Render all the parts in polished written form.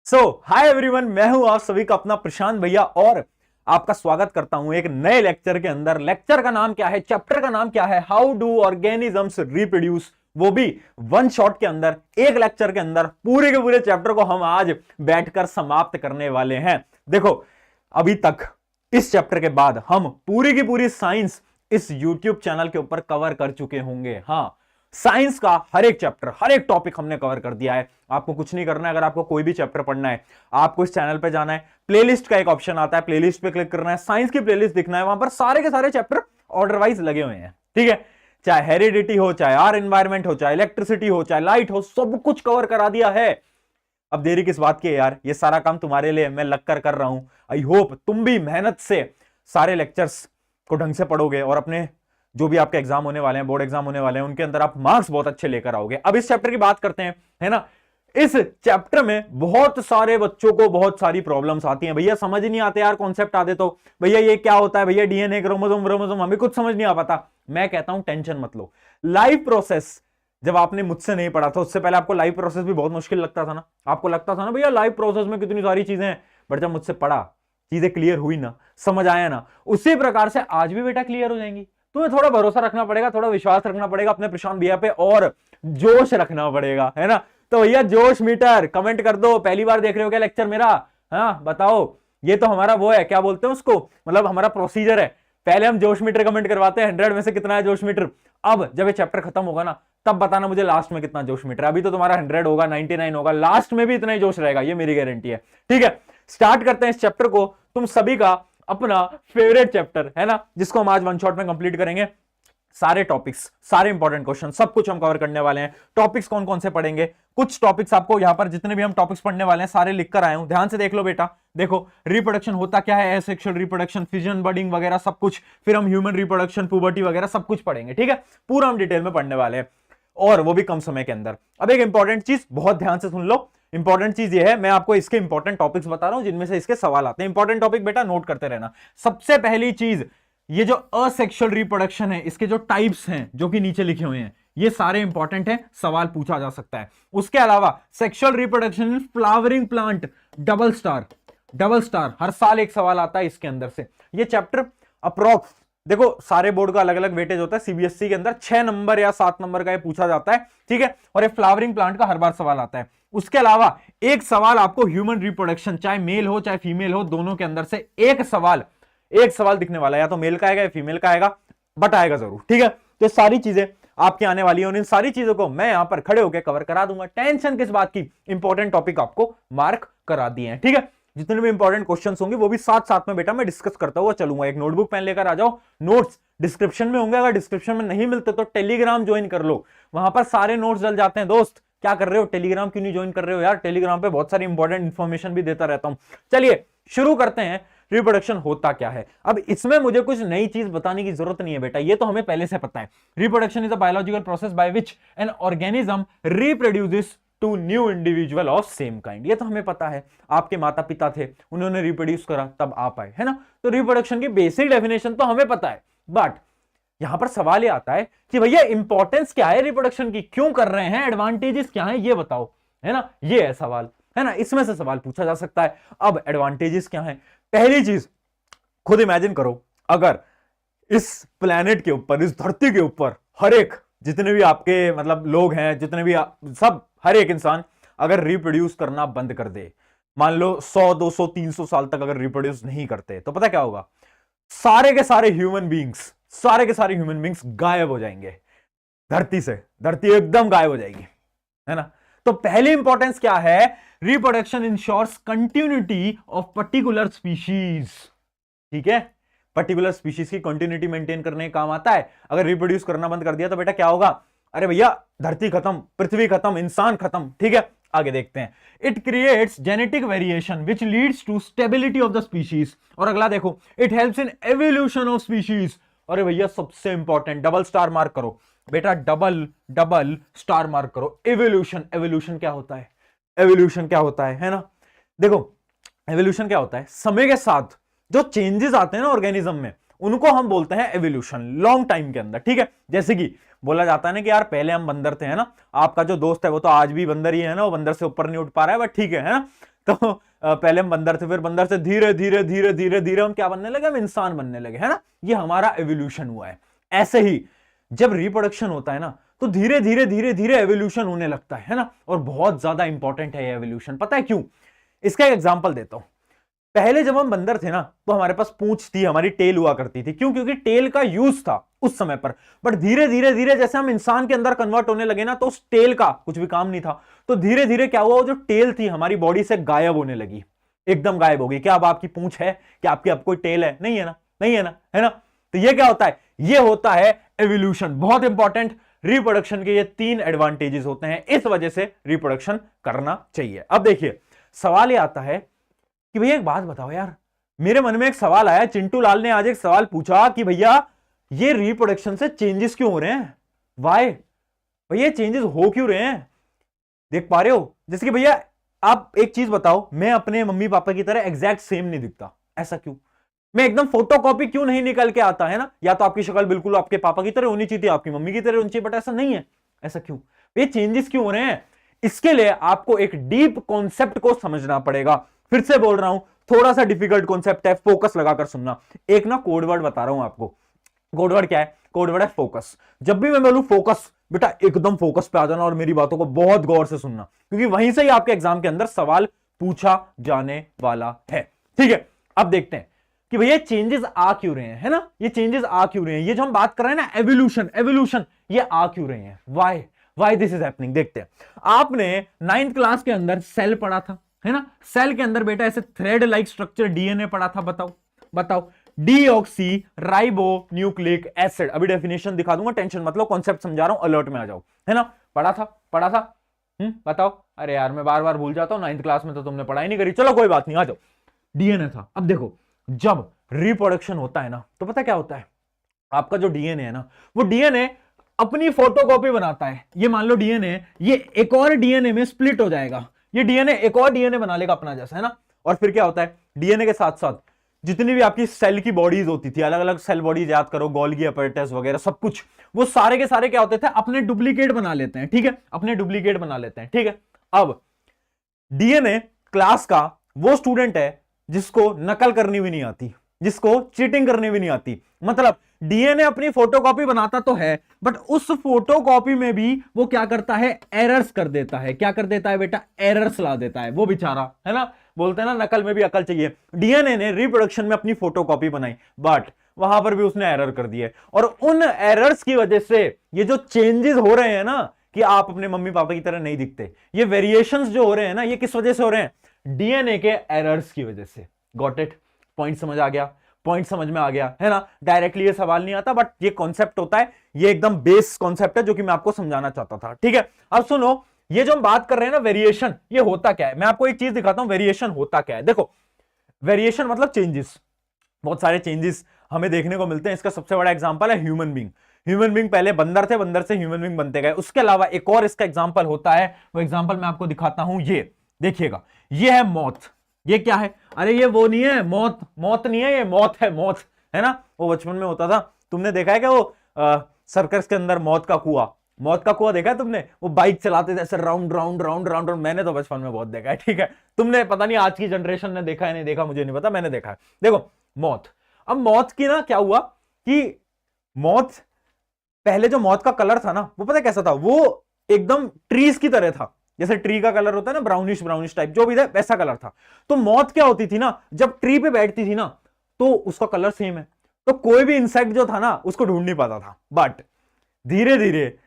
Hi everyone, मैं हूं आप सभी का अपना प्रशांत भैया और आपका स्वागत करता हूं एक नए लेक्चर के अंदर। लेक्चर का नाम क्या है, चैप्टर का नाम क्या है, हाउ डू ऑर्गेनिजम्स रिप्रोड्यूस, वो भी वन शॉट के अंदर, एक लेक्चर के अंदर पूरे के पूरे चैप्टर को हम आज बैठकर समाप्त करने वाले हैं। देखो, अभी तक इस चैप्टर के बाद हम पूरी की पूरी साइंस इस YouTube चैनल के ऊपर कवर कर चुके होंगे। हाँ, साइंस का हर एक चैप्टर, हर एक टॉपिक हमने कवर कर दिया है। आपको कुछ नहीं करना है। अगर आपको कोई भी चैप्टर पढ़ना है, आपको इस चैनल पे जाना है, प्लेलिस्ट का एक ऑप्शन आता है, प्लेलिस्ट पे क्लिक करना है, साइंस की प्लेलिस्ट दिखना है, वहां पर सारे के सारे चैप्टर ऑर्डर वाइज लगे हुए हैं। ठीक है, चाहे हेरिडिटी हो, चाहे आर एनवायरमेंट हो, चाहे इलेक्ट्रिसिटी हो, चाहे लाइट हो, सब कुछ कवर करा दिया है। अब देरी किस बात की है यार, ये सारा काम तुम्हारे लिए मैं लगकर कर रहा हूं। आई होप तुम भी मेहनत से सारे लेक्चर्स को ढंग से पढ़ोगे और अपने जो भी आपके एग्जाम होने वाले हैं, बोर्ड एग्जाम होने वाले हैं, उनके अंदर आप मार्क्स बहुत अच्छे लेकर आओगे। अब इस चैप्टर की बात करते हैं, है ना। इस चैप्टर में बहुत सारे बच्चों को बहुत सारी प्रॉब्लम्स आती हैं। भैया समझ नहीं आते यार, कॉन्सेप्ट आते तो भैया ये क्या होता है, भैया डीएनए, क्रोमोसोम हमें कुछ समझ नहीं आ पाता। मैं कहता हूं टेंशन मत लो। लाइव प्रोसेस जब आपने मुझसे नहीं पढ़ा था, उससे पहले आपको लाइव प्रोसेस भी बहुत मुश्किल लगता था ना। आपको लगता था ना भैया लाइव प्रोसेस में कितनी सारी चीजें हैं, बट जब मुझसे पढ़ा, चीजें क्लियर हुई ना, समझ आया ना, उसी प्रकार से आज भी बेटा क्लियर हो जाएंगी। तुम्हें थोड़ा भरोसा रखना पड़ेगा, थोड़ा विश्वास रखना पड़ेगा अपने प्रशांत भैया पे और जोश रखना पड़ेगा, है ना। तो भैया जोश मीटर कमेंट कर दो। पहली बार देख रहे हो क्या लेक्चर मेरा? हाँ बताओ। ये तो हमारा वो है, क्या बोलते हैं उसको, मतलब हमारा प्रोसीजर है। पहले हम जोश मीटर कमेंट करवाते हैं, 100 में से कितना है जोश मीटर। अब जब ये चैप्टर खत्म होगा ना, तब बताना मुझे लास्ट में कितना जोश मीटर है। अभी तो तुम्हारा 100 होगा, 99 होगा, लास्ट में भी इतना ही जोश रहेगा, ये मेरी गारंटी है। ठीक है, स्टार्ट करते हैं इस चैप्टर को। तुम सभी का अपना फेवरेट चैप्टर है ना, जिसको हम आज वन शॉट में कंप्लीट करेंगे। सारे टॉपिक्स, सारे इंपॉर्टेंट क्वेश्चन, सब कुछ हम कवर करने वाले हैं। टॉपिक्स कौन कौन से पढ़ेंगे, कुछ टॉपिक्स आपको यहां पर जितने भी हम टॉपिक्स पढ़ने वाले हैं सारे लिख कर आए हूं, ध्यान से देख लो बेटा। देखो, रिप्रोडक्शन होता क्या है, एसेक्सुअल रिप्रोडक्शन, फिजन, बडिंग वगैरह सब कुछ, फिर हम ह्यूमन रिप्रोडक्शन, पुबर्टी वगैरह सब कुछ पढ़ेंगे। ठीक है, पूरा हम डिटेल में पढ़ने वाले हैं और वो भी कम समय के अंदर। अब एक इंपॉर्टेंट चीज बहुत ध्यान से सुन लो। इंपॉर्टेंट चीज ये है, मैं आपको इसके इंपॉर्टेंट टॉपिक्स बता रहा हूं जिनमें से इसके सवाल आते हैं। इंपॉर्टेंट टॉपिक बेटा नोट करते रहना। सबसे पहली चीज, ये जो असेक्सुअल रिप्रोडक्शन है, इसके जो टाइप्स हैं जो कि नीचे लिखे हुए हैं, ये सारे इंपॉर्टेंट हैं, सवाल पूछा जा सकता है। उसके अलावा sexual reproduction in flowering plant, double star हर साल एक सवाल आता है इसके अंदर से। ये चैप्टर अप्रोक्स, देखो सारे बोर्ड का अलग अलग वेटेज होता है, सीबीएसई के अंदर 6 नंबर या 7 नंबर का ये पूछा जाता है। ठीक है, और ये फ्लावरिंग प्लांट का हर बार सवाल आता है। उसके अलावा एक सवाल आपको ह्यूमन रिप्रोडक्शन, चाहे मेल हो चाहे फीमेल हो, दोनों के अंदर से एक सवाल दिखने वाला है, या तो मेल का आएगा या फीमेल का आएगा, बट आएगा जरूर। ठीक है, तो सारी चीजें आपकी आने वाली है और इन सारी चीजों को मैं यहां पर खड़े होकर कवर करा दूंगा। टेंशन किस बात की, इंपॉर्टेंट टॉपिक आपको मार्क करा दिए हैं। ठीक है, जितने भी इंपॉर्टेंट क्वेश्चंस होंगे वो भी साथ साथ में बेटा मैं डिस्कस करता हुआ चलूंगा। एक नोटबुक पेन लेकर आ जाओ, नोट्स डिस्क्रिप्शन में होंगे, अगर डिस्क्रिप्शन में नहीं मिलते तो टेलीग्राम ज्वाइन कर लो, वहां पर सारे नोट्स डल जाते हैं। दोस्त क्या कर रहे हो, टेलीग्राम क्यों नहीं ज्वाइन कर रहे हो यार? टेलीग्राम पे बहुत सारी इंपॉर्टेंट इंफॉर्मेशन भी देता रहता हूं। चलिए शुरू करते हैं। रिप्रोडक्शन होता क्या है? अब इसमें मुझे कुछ नई चीज बताने की जरूरत नहीं है बेटा, ये तो हमें पहले से पता है। Reproduction is a biological process by which an organism reproduces two new individual of same kind. ये तो हमें पता है, आपके माता पिता थे, उन्होंने रिप्रोड्यूस करा, तब आप आए, है ना। तो रिप्रोडक्शन की बेसिक डेफिनेशन तो हमें पता है, बट यहां पर सवाल ये आता है कि भैया इंपॉर्टेंस क्या है रिप्रोडक्शन की, क्यों कर रहे हैं, एडवांटेजेस क्या है, ये बताओ, है ना। ये है सवाल, है ना, इसमें से सवाल पूछा जा सकता है। अब एडवांटेजेस क्या है? पहली चीज, खुद इमेजिन करो, अगर इस प्लेनेट के ऊपर, इस धरती के ऊपर, हर एक जितने भी आपके मतलब लोग हैं, जितने भी सब, हर एक इंसान अगर रिप्रोड्यूस करना बंद कर दे, मान लो 100 200 300 साल तक अगर रिप्रोड्यूस नहीं करते, तो पता क्या होगा? सारे के सारे ह्यूमन बींग्स गायब हो जाएंगे धरती से। धरती एकदम गायब हो जाएगी, है ना। तो पहली इंपॉर्टेंस क्या है? Reproduction ensures continuity of particular species. ठीक है, पर्टिकुलर स्पीशीज की कंटिन्यूटी मेंटेन करने का काम आता है। अगर रिप्रोड्यूस करना बंद कर दिया तो बेटा क्या होगा? अरे भैया धरती खत्म, पृथ्वी खत्म, इंसान खत्म। ठीक है, आगे देखते हैं। It creates genetic variation which leads to stability of the species. और अगला देखो, it helps in evolution of species. अरे भैया सबसे इंपॉर्टेंट, डबल स्टार मार्क करो बेटा, डबल स्टार मार्क करो। एवोल्यूशन क्या होता है? एवोल्यूशन क्या होता है ना। देखो एवोल्यूशन क्या होता है, समय के साथ जो चेंजेस आते हैं ना ऑर्गेनिज्म में, उनको हम बोलते हैं एवोल्यूशन, लॉन्ग टाइम के अंदर। ठीक है, जैसे कि बोला जाता है ना कि यार पहले हम बंदर थे, है ना। आपका जो दोस्त है वो तो आज भी बंदर ही है ना, वो बंदर से ऊपर नहीं उठ पा रहा है, बट ठीक है ना। तो पहले हम बंदर थे, फिर बंदर से धीरे धीरे धीरे धीरे धीरे हम क्या बनने लगे, हम इंसान बनने लगे, है ना। ये हमारा एवोल्यूशन हुआ है। ऐसे ही जब रिप्रोडक्शन होता है ना, तो धीरे धीरे धीरे धीरे एवोल्यूशन होने लगता है ना। और बहुत ज्यादा इंपॉर्टेंट है ये एवोल्यूशन, पता है क्यों? इसका एक एग्जांपल देता हूं। पहले जब हम बंदर थे ना, तो हमारे पास पूंछ थी, हमारी टेल हुआ करती थी। क्यों? क्योंकि टेल का यूज था उस समय पर। बट धीरे धीरे धीरे जैसे हम इंसान के अंदर कन्वर्ट होने लगे ना, तो उस टेल का कुछ भी काम नहीं था। तो धीरे धीरे क्या हुआ, वो जो टेल थी हमारी बॉडी से गायब होने लगी, एकदम गायब हो गई। क्या अब आपकी पूंछ है? क्या आपकी अब कोई टेल है? नहीं है ना, नहीं है ना, है ना। तो ये क्या होता है? ये होता है एवोल्यूशन। बहुत इंपॉर्टेंट। रिप्रोडक्शन के ये 3 एडवांटेजेस होते हैं, इस वजह से रिप्रोडक्शन करना चाहिए। अब देखिए, सवाल ये आता है कि भैया एक बात बताओ यार, मेरे मन में एक सवाल आया। चिंटू लाल ने आज एक सवाल पूछा कि भैया ये रिप्रोडक्शन से चेंजेस क्यों हो रहे हैं? वाई भैया चेंजेस हो क्यों रहे हैं? देख पा रहे हो? जैसे कि भैया आप एक चीज बताओ, मैं अपने मम्मी पापा की तरह एग्जैक्ट सेम नहीं दिखता, ऐसा क्यों? मैं एकदम फोटोकॉपी क्यों नहीं निकल के आता, है ना? या तो आपकी शक्ल बिल्कुल आपके पापा की तरह होनी चाहिए, आपकी मम्मी की तरह होनी चाहिए, बट ऐसा नहीं है। ऐसा क्यों? ये चेंजेस क्यों हो रहे हैं? इसके लिए आपको एक डीप कॉन्सेप्ट को समझना पड़ेगा। फिर से बोल रहा हूं, थोड़ा सा डिफिकल्ट कॉन्सेप्ट है, फोकस लगाकर सुनना। एक ना कोड वर्ड बता रहा हूं आपको। कोड वर्ड क्या है? कोड वर्ड है फोकस। जब भी मैं बोलूं फोकस, बेटा एकदम फोकस पे आ जाना और मेरी बातों को बहुत गौर से सुनना, क्योंकि वहीं से ही आपके एग्जाम के अंदर सवाल पूछा जाने वाला है। ठीक है, अब देखते हैं कि भैया चेंजेस आ क्यों रहे हैं, है ना। ये चेंजेस आ क्यों रहे हैं, ये जो हम बात कर रहे हैं ना, एवोल्यूशन, एवोल्यूशन, ये आ क्यों रहे हैं? Why this is happening. देखते हैं। आपने 9th क्लास के अंदर सेल पढ़ा था, है ना। सेल के अंदर बेटा ऐसे थ्रेड लाइक स्ट्रक्चर डीएनए पढ़ा था। बताओ डीऑक्सी राइबो न्यूक्लिक एसिड। अभी डेफिनेशन दिखा दूंगा, टेंशन मत लो, कॉन्सेप्ट समझा रहा हूं, अलर्ट में आ जाओ, है ना। पढ़ा था। बताओ। अरे यार मैं बार बार भूल जाता हूं, 9th क्लास में तो तुमने पढ़ाई नहीं करी, चलो कोई बात नहीं, आ जाओ। डीएनए था। अब देखो, जब रिप्रोडक्शन होता है ना, तो पता क्या होता है? आपका जो डीएनए है ना, वो डीएनए अपनी फोटोकॉपी बनाता है। ये मान लो डीएनए, ये एक और डीएनए में स्प्लिट हो जाएगा, ये डीएनए एक और डीएनए बना लेगा अपना जैसा, है ना। और फिर क्या होता है? डीएनए के साथ साथ जितनी भी आपकी सेल की बॉडीज होती थी, अलग अलग सेल बॉडीज याद करो, गोल्गी अपैरेटस वगैरह सब कुछ, वो सारे के सारे क्या होते थे? अपने डुप्लीकेट बना लेते हैं। ठीक है, अपने डुप्लीकेट बना लेते हैं। ठीक है, अब डीएनए क्लास का वो स्टूडेंट है जिसको नकल करनी भी नहीं आती, जिसको चीटिंग करनी भी नहीं आती। मतलब डीएनए अपनी फोटोकॉपी बनाता तो है, बट उस फोटोकॉपी में भी वो क्या करता है? एरर्स कर देता है। क्या कर देता है बेटा? एरर्स ला देता है वो बेचारा, है ना। बोलते हैं ना, नकल में भी अकल चाहिए। डीएनए ने रिप्रोडक्शन में अपनी फोटोकॉपी बनाई, बट वहां पर भी उसने एरर कर दिए। और उन एरर्स की वजह से ये जो चेंजेस हो रहे हैं ना, कि आप अपने मम्मी पापा की तरह नहीं दिखते, ये वेरिएशंस जो हो रहे हैं ना, ये किस वजह से हो रहे हैं? डीएनए के एरर्स की वजह से। Got it? पॉइंट समझ आ गया? पॉइंट समझ में आ गया, है ना। डायरेक्टली ये सवाल नहीं आता, बट ये कॉन्सेप्ट होता है, ये एकदम बेस कॉन्सेप्ट है जो कि मैं आपको समझाना चाहता था। ठीक है, अब सुनो, ये जो हम बात कर रहे हैं ना, वेरिएशन, ये होता क्या है? मैं आपको एक चीज दिखाता हूं, वेरिएशन होता क्या है। देखो, वेरिएशन मतलब चेंजेस। बहुत सारे चेंजेस हमें देखने को मिलते हैं। इसका सबसे बड़ा एग्जांपल है ह्यूमन बीइंग। ह्यूमन बीइंग पहले बंदर थे, बंदर से ह्यूमन बीइंग बनते गए। उसके अलावा एक और इसका एग्जांपल होता है, वो एग्जांपल मैं आपको दिखाता हूं। ये देखिएगा, ये है मौत। ये क्या है? अरे ये वो नहीं है मौत, मौत नहीं है, ये मौत है, मौत, है ना। वो बचपन में होता था, तुमने देखा है क्या? वो सर्कस के अंदर मौत का कुआं, मौत का कुआं देखा है तुमने? वो बाइक चलाते थे ऐसे round round round round round. मैंने तो बचपन में बहुत देखा है। ठीक है, तुमने पता नहीं आज की जनरेशन ने देखा है नहीं देखा, मुझे नहीं पता, मैंने देखा है। देखो मौत। अब मौत की ना क्या हुआ कि मौत, पहले जो मौत का कलर था ना, वो पता कैसा था? वो एकदम ट्रीज की तरह था। जैसे ट्री का कलर होता है ना, ब्राउनिश ब्राउनिश टाइप, जो भी था वैसा कलर था। तो मौत क्या होती थी ना, जब ट्री पे बैठती थी ना, तो उसका कलर सेम है, तो कोई भी इंसेक्ट जो था ना, उसको ढूंढ नहीं पाता था। बट धीरे धीरे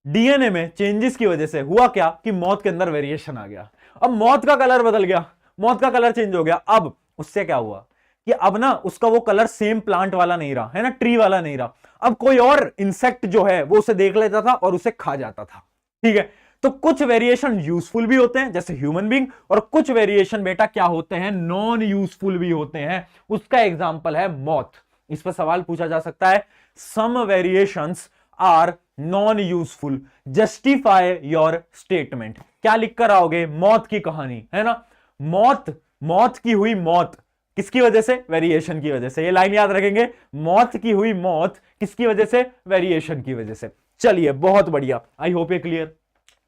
डीएनए में चेंजेस की वजह से हुआ क्या कि मौत के अंदर वेरिएशन आ गया। अब मौत का कलर बदल गया, मौत का कलर चेंज हो गया। अब उससे क्या हुआ कि अब ना उसका वो कलर सेम प्लांट वाला नहीं रहा, है ना, ट्री वाला नहीं रहा। अब कोई और इंसेक्ट जो है वो उसे देख लेता था और उसे खा जाता था। ठीक है, तो कुछ वेरिएशन यूजफुल भी होते हैं जैसे ह्यूमन बीइंग, और कुछ वेरिएशन बेटा क्या होते हैं? नॉन यूजफुल भी होते हैं। उसका एग्जांपल है मौत। इस पर सवाल पूछा जा सकता है, some variations are non useful, justify your statement. क्या लिख कर आओगे? मौत की कहानी, है ना। मौत की हुई मौत किसकी वजह से? वेरिएशन की वजह से। ये लाइन याद रखेंगे, मौत की हुई मौत किसकी वजह से? वेरिएशन की वजह से। चलिए बहुत बढ़िया, आई होप ये क्लियर,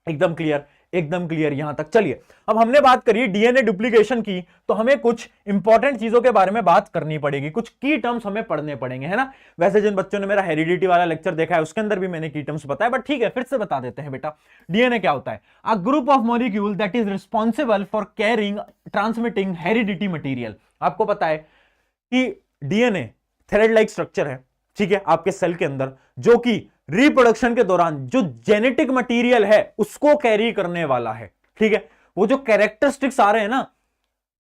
एकदम क्लियर। एकदम क्लियर यहां तक। चलिए अब हमने बात करी डीएनए डुप्लीकेशन की, तो हमें कुछ इंपॉर्टेंट चीजों के बारे में बात करनी पड़ेगी, कुछ की टर्म्स हमें पढ़ने पड़ेंगे, है ना। वैसे जिन बच्चों ने मेरा हेरिडिटी वाला लेक्चर देखा है उसके अंदर भी मैंने की टर्म्स बताया, बट ठीक है फिर से बता देते हैं बेटा। डीएनए क्या होता है? A group of molecule that is responsible for carrying transmitting heredity material. आपको पता है कि डीएनए थ्रेड लाइक स्ट्रक्चर है, ठीक है, आपके सेल के अंदर, जो कि रिप्रोडक्शन के दौरान जो जेनेटिक मटेरियल है उसको कैरी करने वाला है, ठीक है। वो जो कैरेक्टरिस्टिक्स आ रहे हैं ना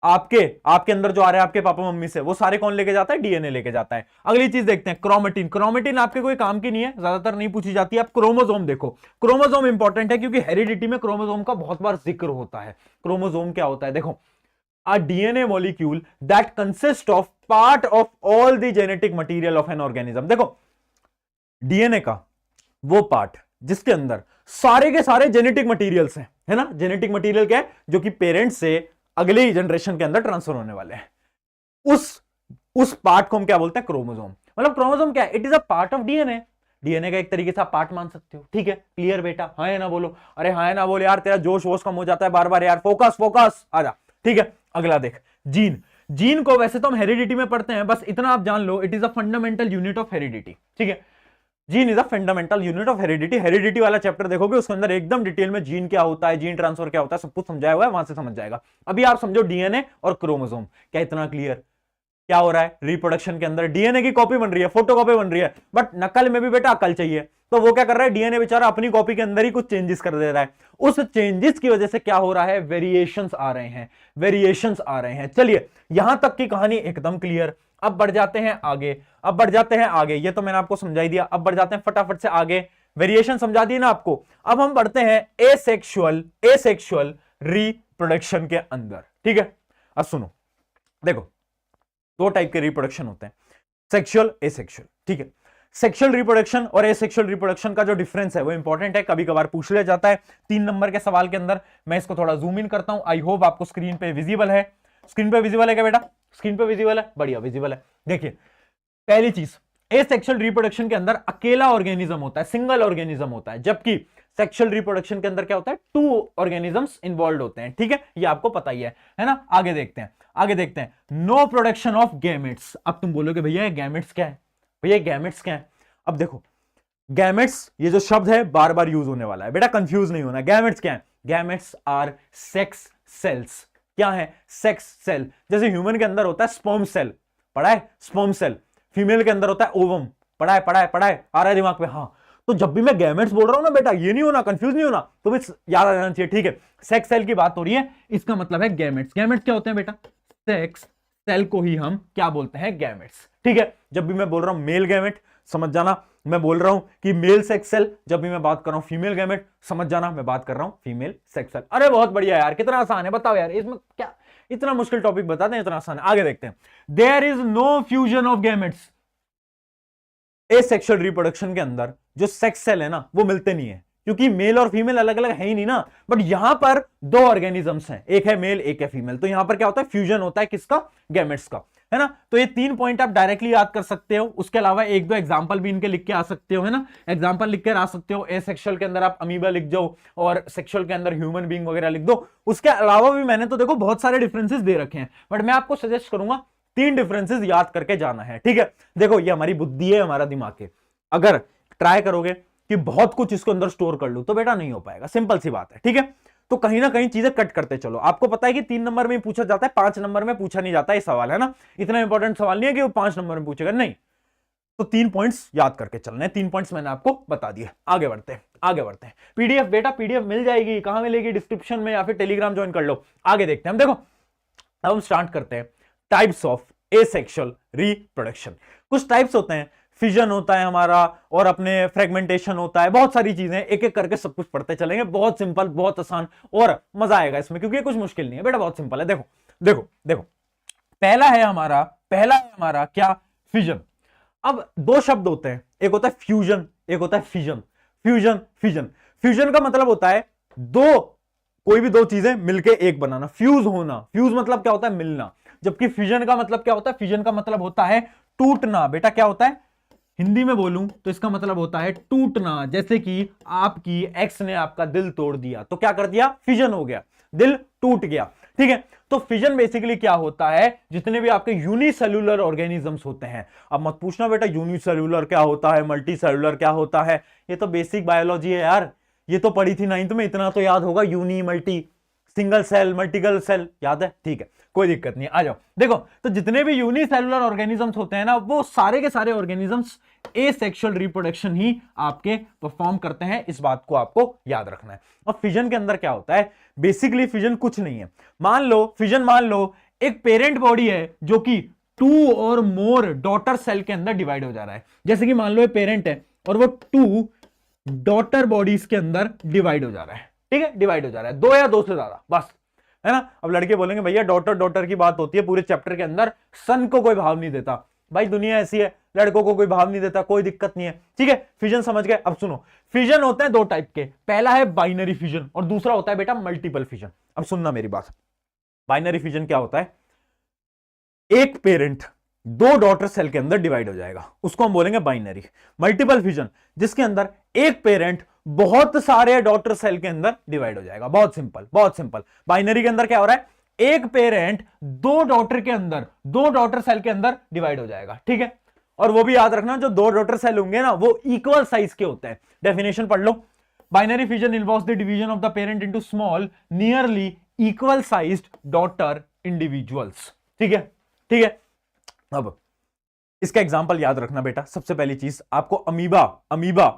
आपके अंदर जो आ रहे हैं आपके पापा मम्मी से, वो सारे कौन लेके जाता है? डीएनए लेके जाता है। अगली चीज देखते हैं क्रोमेटिन। क्रोमेटिन आपके कोई काम की नहीं है, ज्यादातर नहीं पूछी जाती है। आप क्रोमोसोम देखो, क्रोमोसोम इंपॉर्टेंट है क्योंकि हेरिडिटी में क्रोमोसोम का बहुत बार जिक्र होता है। क्रोमोसोम क्या होता है? देखो, a DNA molecule that consists of part of all the genetic material of an organism। देखो डीएनए का वो पार्ट जिसके अंदर सारे के सारे जेनेटिक मटेरियल्स हैं, है ना। जेनेटिक मटेरियल क्या है? जो कि पेरेंट्स से अगले जनरेशन के अंदर ट्रांसफर होने वाले हैं। उस पार्ट को हम क्या बोलते हैं? क्रोमोसोम। मतलब क्रोमोसोम क्या है? It is a part of DNA. DNA का एक तरीके से आप पार्ट मान सकते हो, ठीक है। क्लियर बेटा? हाँ या ना बोलो। अरे हाँ या ना बोलो यार, तेरा जोश वोश कम हो जाता है बार बार यार। फोकस फोकस, आजा, ठीक है। अगला देख, जीन। जीन को वैसे तो हम हेरिडिटी में पढ़ते हैं, बस इतना आप जान लो, it is a fundamental unit of heredity, ठीक है। Gene is a fundamental unit of heredity. Heredity वाला चैप्टर देखोगे उसके अंदर एकदम डिटेल में जीन क्या होता है, जीन ट्रांसफर क्या होता है, सब कुछ समझाया हुआ है, वहां से समझ जाएगा। अभी आप समझो डीएनए और क्रोमोसोम, क्या इतना क्लियर? क्या हो रहा है रिप्रोडक्शन के अंदर? डीएनए की कॉपी बन रही है, फोटोकॉपी बन रही है, बट नकल में भी बेटा अकल चाहिए। तो वो क्या कर रहा है? डीएनए बेचारा अपनी कॉपी के अंदर ही कुछ चेंजेस कर दे रहा है। उस चेंजेस की वजह से क्या हो रहा है? वेरिएशंस आ रहे हैं, वेरिएशंस आ रहे हैं। चलिए यहां तक की कहानी एकदम क्लियर। अब बढ़ जाते हैं आगे, अब बढ़ जाते हैं आगे। ये तो मैंने आपको समझाई दिया, अब बढ़ जाते हैं फटाफट से आगे। वेरिएशन समझा दी ना आपको। अब हम बढ़ते हैं एसेक्सुअल रिप्रोडक्शन के अंदर, ठीक है। अब सुनो, देखो दो टाइप के रिप्रोडक्शन होते हैं, सेक्सुअल, एसेक्सुअल, ठीक है। सेक्सुअल रिप्रोडक्शन और एसेक्सुअल रिप्रोडक्शन का जो डिफरेंस है वो इंपॉर्टेंट है, कभी कभार पूछ लिया जाता है 3 नंबर के सवाल के अंदर। मैं इसको थोड़ा जूम इन करता हूं, आई होप आपको स्क्रीन पे विजिबल है। स्क्रीन पे विजिबल है क्या बेटा? स्क्रीन पे विजिबल है, बढ़िया विजिबल है। देखिए पहली चीज, एसेक्सुअल रिप्रोडक्शन के अंदर अकेला ऑर्गेनिज्म होता है, सिंगल ऑर्गेनिज्म होता है, जबकि सेक्सुअल रिप्रोडक्शन के अंदर क्या होता है? 2 ऑर्गेनिजम्स इन्वॉल्व होते हैं, ठीक है। ये आपको पता ही है ना। आगे देखते हैं, आगे देखते हैं। No production of gametes. अब तुम बोलोगे भैया गैमेट्स क्या है? भैया गैमेट्स क्या है? अब देखो गैमेट्स, ये जो शब्द है बार बार यूज होने वाला है बेटा, कंफ्यूज नहीं होना। गैमेट्स क्या है? Gametes are sex cells. क्या है? Sex cell. जैसे ह्यूमन के अंदर होता है स्पर्म सेल, पढ़ा है? Sperm cell. फीमेल के अंदर होता है ओवम, पढ़ा है? आ रहा है दिमाग पे? हाँ। तो जब भी मैं गैमेट्स बोल रहा हूं ना बेटा, ये नहीं होना, कंफ्यूज नहीं होना, तो याद आ जाना चाहिए, ठीक है। सेक्स सेल की बात हो रही है, इसका मतलब है गैमेट्स। गैमेट्स क्या होते हैं बेटा? सेक्स सेल को ही हम क्या बोलते हैं? गैमेट्स, ठीक है। जब भी मैं बोल रहा हूं मेल गैमेट, समझ जाना मैं बोल रहा हूं कि मेल सेक्स सेल। जब भी मैं बात कर रहा हूं फीमेल गैमेट, समझ जाना मैं बात कर रहा हूं फीमेल सेक्स सेल। अरे बहुत बढ़िया यार, कितना आसान है, बताओ यार, इसमें क्या इतना मुश्किल टॉपिक बता दें, इतना आसान है। आगे देखते हैं। There is no fusion of gametes. Asexual reproduction के अंदर जो सेक्स सेल है ना वो मिलते नहीं है, क्योंकि मेल और फीमेल अलग अलग है ही नहीं ना। बट यहां पर 2 ऑर्गेनिजम्स हैं, एक है मेल एक है फीमेल, तो यहां पर क्या होता है? फ्यूजन होता है, किसका? गैमेट्स का, है ना। तो ये 3 पॉइंट आप डायरेक्टली याद कर सकते हो। उसके अलावा 1-2 एग्जांपल भी इनके लिख के आ सकते हो, है ना। एग्जांपल लिख कर आ सकते हो। एसेक्सुअल के अंदर आप अमीबा लिख जाओ और सेक्सुअल के अंदर ह्यूमन बीइंग वगैरह लिख दो। उसके अलावा भी मैंने तो देखो बहुत सारे डिफरेंसेस दे रखे हैं, बट मैं आपको सजेस्ट करूंगा 3 डिफरेंसेस याद करके जाना है, ठीक है। देखो ये हमारी बुद्धि है, हमारा दिमाग है। अगर ट्राई करोगे कि बहुत कुछ इसको अंदर स्टोर कर लो तो बेटा नहीं हो पाएगा, सिंपल सी बात है, ठीक है। तो कहीं ना कहीं चीजें कट करते चलो। आपको पता है कि 3 नंबर में पूछा जाता है, 5 नंबर में पूछा नहीं जाता, ये सवाल है ना। इतना इंपॉर्टेंट सवाल नहीं है कि वो 5 नंबर में पूछेगा, नहीं। तो 3 पॉइंट्स याद करके चलने, 3 पॉइंट्स मैंने आपको बता दिए। आगे बढ़ते हैं, आगे बढ़ते हैं। पीडीएफ बेटा, पीडीएफ मिल जाएगी, कहां मिलेगी? डिस्क्रिप्शन में, या फिर टेलीग्राम ज्वाइन कर लो। आगे देखते हैं हम। देखो अब हम स्टार्ट करते हैं टाइप्स ऑफ एसेक्सुअल रिप्रोडक्शन। कुछ टाइप्स होते हैं, फिजन होता है हमारा, और अपने फ्रेगमेंटेशन होता है, बहुत सारी चीजें, एक एक करके सब कुछ पढ़ते चलेंगे। बहुत सिंपल, बहुत आसान, और मजा आएगा इसमें, क्योंकि ये कुछ मुश्किल नहीं है बेटा, बहुत सिंपल है। देखो देखो देखो, पहला है हमारा क्या? फिजन। अब 2 शब्द होते हैं, एक होता है फ्यूजन, एक होता है फिजन। Fusion, fission. फ्यूजन का मतलब होता है कोई भी 2 चीजें मिलके एक बनाना, फ्यूज होना। फ्यूज मतलब क्या होता है? मिलना। जबकि फिजन का मतलब क्या होता है? फिजन का मतलब होता है टूटना। बेटा क्या होता है? हिंदी में बोलूं तो इसका मतलब होता है टूटना, जैसे कि आपकी एक्स ने आपका दिल तोड़ दिया, तो क्या कर दिया, फिजन हो गया, दिल टूट गया। ठीक है, तो फिजन बेसिकली क्या होता है, जितने भी आपके यूनिसेल्यूलर ऑर्गेनिजम्स होते हैं, अब मत पूछना बेटा यूनिसेल्यूलर क्या होता है, मल्टी सेल्यूलर क्या होता है, ये तो बेसिक बायोलॉजी है यार, ये तो पढ़ी थी 9th में, इतना तो याद होगा, uni, multi, single cell, multiple cell, याद है, ठीक है, कोई दिक्कत नहीं, आ जाओ। देखो, तो जितने भी यूनिसेल्युलर ऑर्गेनिजम्स होते हैं ना, वो सारे के सारे ऑर्गेनिजम्स एसेक्सुअल रिप्रोडक्शन ही आपके परफॉर्म करते हैं, इस बात को आपको याद रखना है। और फिजन के अंदर क्या होता है, बेसिकली फिजन कुछ नहीं है, मान लो एक पेरेंट बॉडी है जो कि 2 और मोर डॉटर सेल के अंदर डिवाइड हो जा रहा है, जैसे कि मान लो एक पेरेंट है और वो 2 डॉटर बॉडीज के अंदर डिवाइड हो जा रहा है, ठीक है, डिवाइड हो जा रहा है, 2 या 2 से ज्यादा, बस, है ना। अब लड़के बोलेंगे भैया डॉटर की बात होती है पूरे चैप्टर के अंदर, सन को कोई भाव नहीं देता, भाई दुनिया ऐसी है, लड़कों को कोई भाव नहीं देता, कोई दिक्कत नहीं है, ठीक है, फिजन समझ गए। अब सुनो, फिजन होते हैं 2 टाइप के, पहला है बाइनरी फिजन और दूसरा होता है बेटा मल्टीपल फिजन। अब सुनना मेरी बात, बाइनरी फिजन क्या होता है, एक पेरेंट 2 डॉटर सेल के अंदर डिवाइड हो जाएगा, उसको हम बोलेंगे बाइनरी। मल्टीपल फिजन, जिसके अंदर एक पेरेंट बहुत सारे डॉटर सेल के अंदर डिवाइड हो जाएगा, बहुत सिंपल, बहुत सिंपल। बाइनरी के अंदर क्या हो रहा है, एक पेरेंट 2 डॉटर सेल के अंदर डिवाइड हो जाएगा, ठीक है। और वो भी याद रखना, जो 2 डॉटर सेल होंगे ना, वो इक्वल साइज के होते हैं। डेफिनेशन पढ़ लो, binary fission involves the division of the parent into small nearly equal sized daughter individuals, ठीक है, ठीक है। अब इसका एग्जांपल याद रखना बेटा, सबसे पहली चीज आपको अमीबा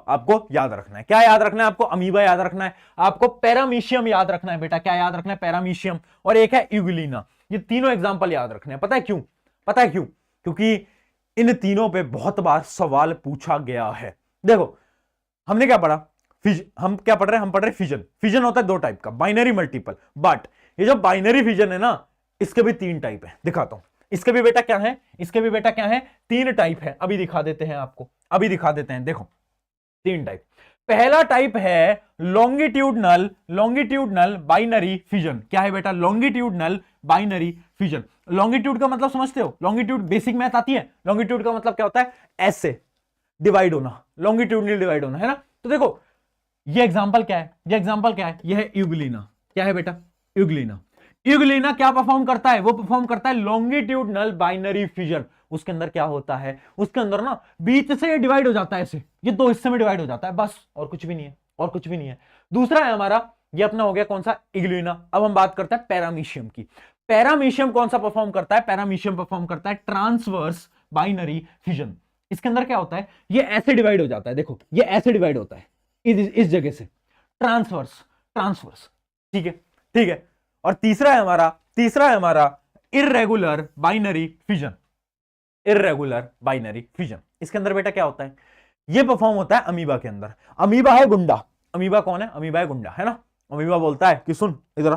आपको याद रखना है। क्या याद रखना है आपको, अमीबा याद रखना है, आपको पैरामीशियम याद रखना है बेटा, क्या याद रखना है, पैरामीशियम, और एक है यूग्लिना। ये तीनों एग्जांपल याद रखने हैं। पता है क्यों, क्योंकि इन तीनों पे बहुत बार सवाल पूछा गया है। देखो, हमने क्या पढ़ा, हम क्या पढ़ रहे हैं, हम पढ़ रहे फिजन। फिजन होता है 2 टाइप का, बाइनरी, मल्टीपल। बट ये जो बाइनरी फिजन है ना, इसके भी 3 टाइप है, दिखाता हूं। इसके भी बेटा क्या है, 3 टाइप है, अभी दिखा देते हैं आपको, अभी दिखा देते हैं। देखो 3 टाइप। पहला टाइप है लॉन्गिट्यूडनल बाइनरी फिजन। क्या है बेटा, लॉन्गिट्यूडनल बाइनरी फिजन। लॉन्गिट्यूड का मतलब समझते हो, लॉन्गिट्यूड बेसिक मैथ आती है, लॉन्गिट्यूड का मतलब क्या होता है, ऐसे डिवाइड होना, लॉन्गिट्यूडनल डिवाइड होना, है ना। तो देखो ये एग्जांपल क्या है, यह है यूग्लिना। क्या है बेटा, यूग्लिना क्या परफॉर्म करता है, वो परफॉर्म करता है लॉन्गिट्यूडनल बाइनरी फिजन। उसके अंदर क्या होता है, उसके अंदर ना बीच से डिवाइड हो जाता है, ऐसे ये 2 हिस्से में डिवाइड हो जाता है, बस, और कुछ भी नहीं है, दूसरा है हमारा, ये अपना हो गया कौन सा, इग्लिना। अब हम बात करते हैं पैरामीशियम की। पैरामीशियम कौन सा परफॉर्म करता है, पैरामीशियम परफॉर्म करता है ट्रांसवर्स बाइनरी फिजन। इसके अंदर क्या होता है, ये ऐसे डिवाइड हो जाता है, देखो ये ऐसे डिवाइड होता है इस जगह से, ट्रांसवर्स, ठीक है। और तीसरा है हमारा इर्रेगुलर बाइनरी फिजन। इसके अंदर बेटा क्या होता है, ये परफॉर्म होता है अमीबा के अंदर। अमीबा है गुंडा, अमीबा कौन है, अमीबा है गुंडा, है ना। अमीबा बोलता है कि सुन इधर,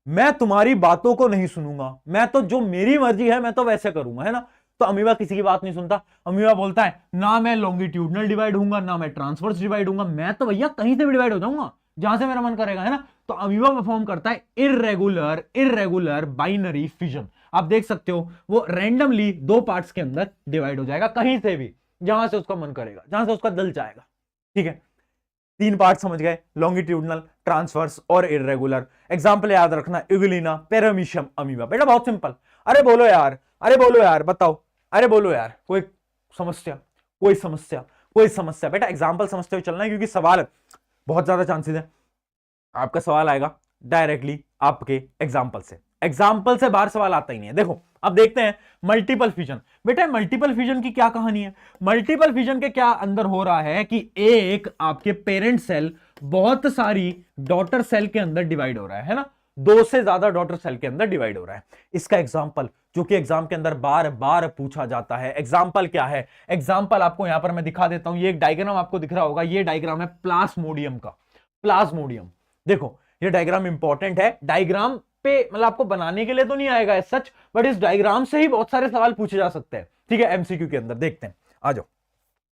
मैं तुम्हारी बातों को नहीं सुनूंगा, मैं तो जो मेरी मर्जी है मैं तो वैसे करूंगा, है ना। तो अमीबा किसी की बात नहीं सुनता। अमीबा बोलता है ना मैं लॉन्गिट्यूडनल डिवाइड होऊंगा, ना मैं ट्रांसवर्स डिवाइड होऊंगा, मैं तो भैया कहीं से भी डिवाइड हो जाऊंगा, जहां से मेरा मन करेगा, है ना। तो अमीबा परफॉर्म करता है इर्रेगुलर बाइनरी फिजन। आप देख सकते हो वो रैंडमली 2 पार्ट्स के अंदर डिवाइड हो जाएगा, कहीं से भी, जहां से उसका मन करेगा, जहां से उसका दिल चाहेगा, ठीक है। 3 पार्ट समझ गए, लॉन्गिट्यूडनल, ट्रांसवर्स और इर्रेगुलर। एग्जांपल याद रखना, यूग्लिना, पैरामीशियम, अमीबा। बेटा बहुत सिंपल। अरे बोलो यार, बताओ, अरे बोलो यार, कोई समस्या बेटा, एग्जांपल समझते हुए चलना है, क्योंकि सवाल बहुत ज्यादा चांसेस है आपका सवाल आएगा डायरेक्टली आपके एग्जाम्पल से बाहर सवाल आता ही नहीं है। देखो अब देखते हैं मल्टीपल फिजन। बेटा मल्टीपल फिजन की क्या कहानी है, मल्टीपल फिजन के क्या अंदर हो रहा है कि एक आपके पेरेंट सेल बहुत सारी डॉटर सेल के अंदर डिवाइड हो रहा है ना, 2 से ज्यादा डॉटर सेल के अंदर डिवाइड हो रहा है। इसका एग्जाम्पल जो कि एग्जाम के अंदर बार बार पूछा जाता है, एग्जाम्पल क्या है, एग्जाम्पल आपको यहां पर मैं दिखा देता हूं। ये एक डायग्राम आपको दिख रहा होगा, ये डायग्राम है प्लाज्मोडियम का। प्लाज्मोडियम, देखो ये डायग्राम इंपॉर्टेंट है, डायग्राम पे मतलब आपको बनाने के लिए तो नहीं आएगा सच, बट इस डायग्राम से ही बहुत सारे सवाल पूछे जा सकते हैं, ठीक है, एमसीक्यू के अंदर। देखते हैं, आ जाओ।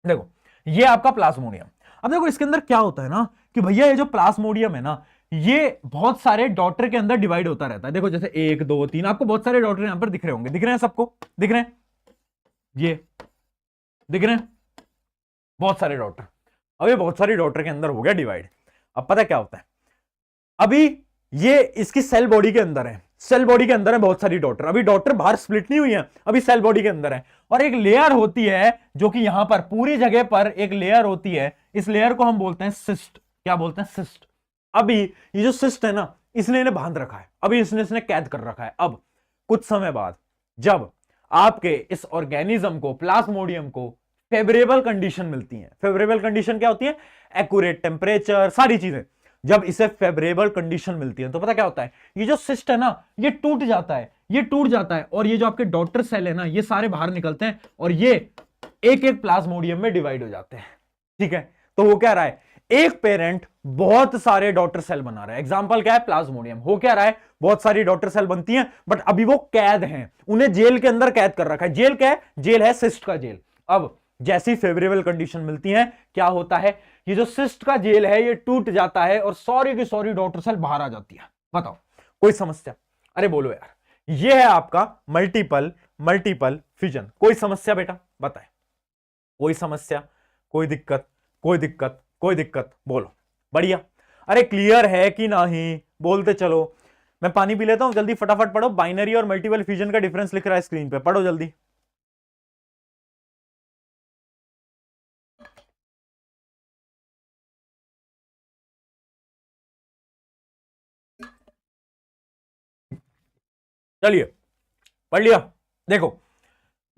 देखो ये आपका प्लाज्मोडियम। अब देखो इसके अंदर क्या होता है ना कि भैया ये जो प्लाज्मोडियम है ना, ये बहुत सारे डॉटर के अंदर डिवाइड होता रहता है। देखो जैसे 1 2 3, आपको बहुत सारे डॉटर यहां पर दिख रहे होंगे, दिख रहे हैं सबको, दिख रहे हैं, ये दिख रहे हैं, बहुत सारे डॉटर। अब ये बहुत सारी डॉटर के अंदर हो गया डिवाइड। अब पता क्या होता है, अभी ये इसकी सेल बॉडी के अंदर है, सेल बॉडी के अंदर है बहुत सारी डॉटर। अभी डॉटर बाहर स्प्लिट नहीं हुई है, अभी सेल बॉडी के अंदर है, और एक लेयर होती है जो कि यहां पर पूरी जगह पर एक लेयर होती है, इस लेयर को हम बोलते हैं सिस्ट। क्या बोलते हैं? सिस्ट। अभी ये जो सिस्ट है ना, इसने इन्हें बांध रखा है, अभी इसने कैद कर रखा है। अब कुछ समय बाद जब आपके इस ऑर्गेनिज्म को, प्लाज्मोडियम को फेवरेबल कंडीशन मिलती है, फेवरेबल कंडीशन क्या होती है? एक्यूरेट टेम्परेचर, सारी चीजें। जब इसे फेवरेबल कंडीशन मिलती है तो पता क्या होता है, ये जो सिस्ट है ना, ये टूट जाता है, ये टूट जाता है, और ये जो आपके डॉटर सेल है ना, ये सारे बाहर निकलते हैं और ये एक एक प्लाज्मोडियम में डिवाइड हो जाते हैं। ठीक है, तो वो क्या रहा है, एक पेरेंट बहुत सारे डॉटर सेल बना रहा है। एग्जांपल क्या है? प्लाज्मोडियम। हो क्या रहा है, बहुत सारी डॉटर सेल बनती हैं, बट अभी वो कैद हैं, उन्हें जेल के अंदर कैद कर रखा है। जेल क्या है? जेल है सिस्ट का जेल। अब जैसी फेवरेबल कंडीशन मिलती है, क्या होता है, ये जो सिस्ट का जेल है ये टूट जाता है और सॉरी की सॉरी डॉटर सेल बाहर आ जाती है। बताओ कोई समस्या? अरे बोलो यार, ये है आपका मल्टीपल मल्टीपल फिजन। कोई समस्या बेटा? बताए कोई समस्या, कोई दिक्कत, कोई दिक्कत, कोई दिक्कत? बोलो। बढ़िया। अरे क्लियर है कि नहीं? बोलते चलो। मैं पानी पी लेता हूं, जल्दी फटाफट पढ़ो। बाइनरी और मल्टीपल फ्यूजन का डिफरेंस लिख रहा है स्क्रीन पे, पढ़ो जल्दी। चलिए पढ़ लिया। देखो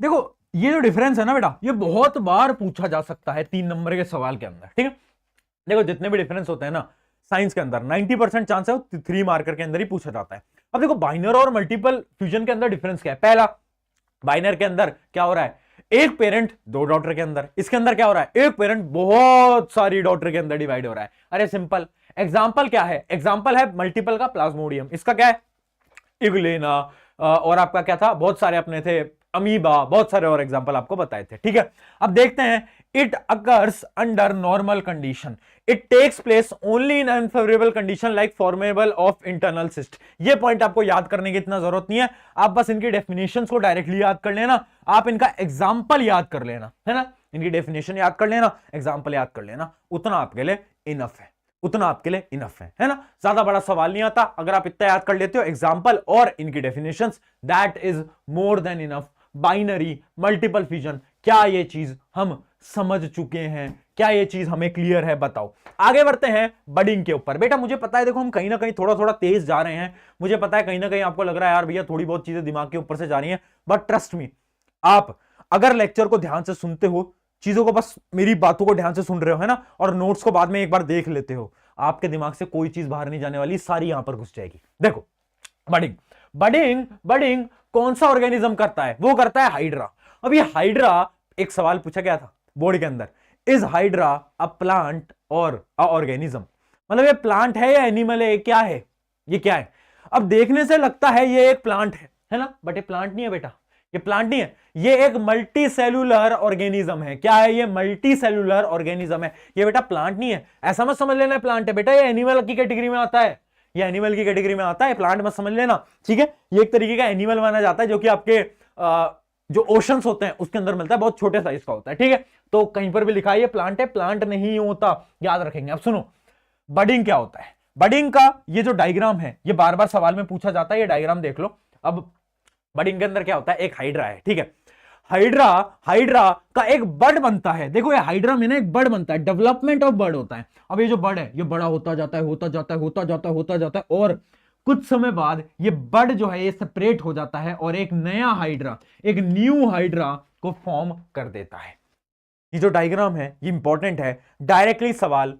देखो, ये जो डिफरेंस है ना बेटा, ये बहुत बार पूछा जा सकता है 3 नंबर के सवाल के अंदर। ठीक है, देखो जितने भी डिफरेंस होते हैं ना साइंस के अंदर, 90% चांस है वो 3 मार्कर के अंदर ही पूछा जाता है। अब देखो बाइनर और मल्टीपल फ्यूजन के अंदर डिफरेंस क्या है। पहला, बाइनर के अंदर क्या हो रहा है, एक पेरेंट 2 डॉटर के अंदर। इसके अंदर क्या हो रहा है, एक पेरेंट बहुत सारी डॉटर के अंदर डिवाइड हो रहा है। अरे सिंपल। एग्जाम्पल क्या है? एग्जाम्पल है मल्टीपल का प्लाज्मोडियम। इसका क्या है? इग्लेना, और आपका क्या था, बहुत सारे अपने थे, अमीबा, बहुत सारे और एग्जांपल आपको बताए थे। ठीक है, अब देखते हैं। It occurs under normal condition, it takes place only in unfavourable condition like formable of internal cyst. ये पॉइंट आपको याद करने की इतना जरूरत नहीं है, आप बस इनकी डेफिनेशंस को डायरेक्टली याद कर लेना, आप इनका एग्जाम्पल याद कर लेना, है ना, इनकी डेफिनेशन याद कर लेना, एग्जाम्पल याद कर लेना, उतना आपके लिए इनफ है, उतना आपके लिए इनफ है ना। ज्यादा बड़ा सवाल नहीं आता, अगर आप इतना याद कर लेते हो एग्जांपल और इनकी definitions, that is more than enough. Binary, multiple fusion, क्या ये चीज हम समझ चुके हैं? क्या ये चीज हमें क्लियर है? बताओ। आगे बढ़ते हैं बडिंग के ऊपर। बेटा मुझे पता है, देखो हम कहीं ना कहीं थोड़ा थोड़ा तेज जा रहे हैं, मुझे पता है कहीं ना कहीं आपको लग रहा है यार भैया थोड़ी बहुत चीजें दिमाग के ऊपर से जा रही हैं, बट ट्रस्ट मी, आप अगर लेक्चर को ध्यान से सुनते हो, चीजों को बस मेरी बातों को ध्यान से सुन रहे हो, है ना, और नोट्स को बाद में एक बार देख लेते हो, आपके दिमाग से कोई चीज बाहर नहीं जाने वाली, सारी यहां पर घुस जाएगी। देखो बडिंग, बडिंग बडिंग कौन सा ऑर्गेनिज्म करता है? वो करता है हाइड्रा। अब ये हाइड्रा, एक सवाल पूछा गया था बोर्ड के अंदर, इज हाइड्रा अ प्लांट और अ ऑर्गेनिज्म? मतलब ये प्लांट है या एनिमल है, क्या है, ये क्या है? अब देखने से लगता है ये एक प्लांट है ना, बट ये प्लांट नहीं है बेटा, ये प्लांट नहीं है, ये एक मल्टी सेलुलर ऑर्गेनिज्म है। क्या है ये? मल्टी सेलुलर ऑर्गेनिज्म है। ये बेटा प्लांट नहीं है, ऐसा मत समझ लेना प्लांट है बेटा, ये एनिमल की कैटेगरी में आता है, ये एनिमल की कैटेगरी में आता है, प्लांट मत समझ लेना। ठीक है, ये एक तरीके का एनिमल माना जाता है जो कि आपके जो ओशंस होते हैं उसके अंदर मिलता है, बहुत छोटे साइज का होता है। ठीक है, तो कहीं पर भी लिखा है ये प्लांट है, प्लांट नहीं होता, याद रखेंगे। अब सुनो, बडिंग क्या होता है? बडिंग का ये जो डायग्राम है, ये बार बार सवाल में पूछा जाता है, ये डायग्राम देख लो। अब बडिंग के अंदर क्या होता है, एक हाइड्रा है। ठीक है, हाइड्रा, हाइड्रा का एक बड बनता है। देखो ये हाइड्रा में ना एक बड बनता है, डेवलपमेंट ऑफ बड होता है। अब ये जो बड है ये बड़ा होता जाता है, होता जाता है, होता जाता है, होता जाता है, और कुछ समय बाद ये बड जो है ये सेपरेट हो जाता है और एक नया हाइड्रा, एक न्यू हाइड्रा को फॉर्म कर देता है। ये जो डायग्राम है ये इंपॉर्टेंट है, डायरेक्टली सवाल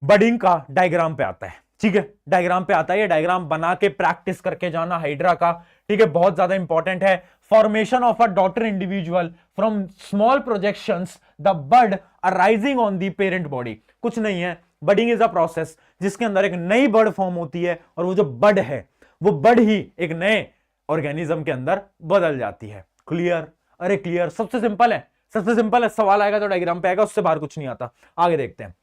बडिंग का डायग्राम पे आता है। ठीक है, डायग्राम पे आता है, ये डायग्राम बना के प्रैक्टिस करके जाना हाइड्रा का। ठीक है, बहुत ज्यादा इंपॉर्टेंट है। Formation of a daughter individual from small projections, the bud arising on the parent body. कुछ नहीं है, बडिंग इज अ प्रोसेस जिसके अंदर एक नई बड फॉर्म होती है, और वो जो बड है वो बड ही एक नए ऑर्गेनिज्म के अंदर बदल जाती है। क्लियर? अरे क्लियर, सबसे सिंपल है, सबसे सिंपल है। सवाल आएगा तो डायग्राम पे आएगा, उससे बाहर कुछ नहीं आता। आगे देखते हैं,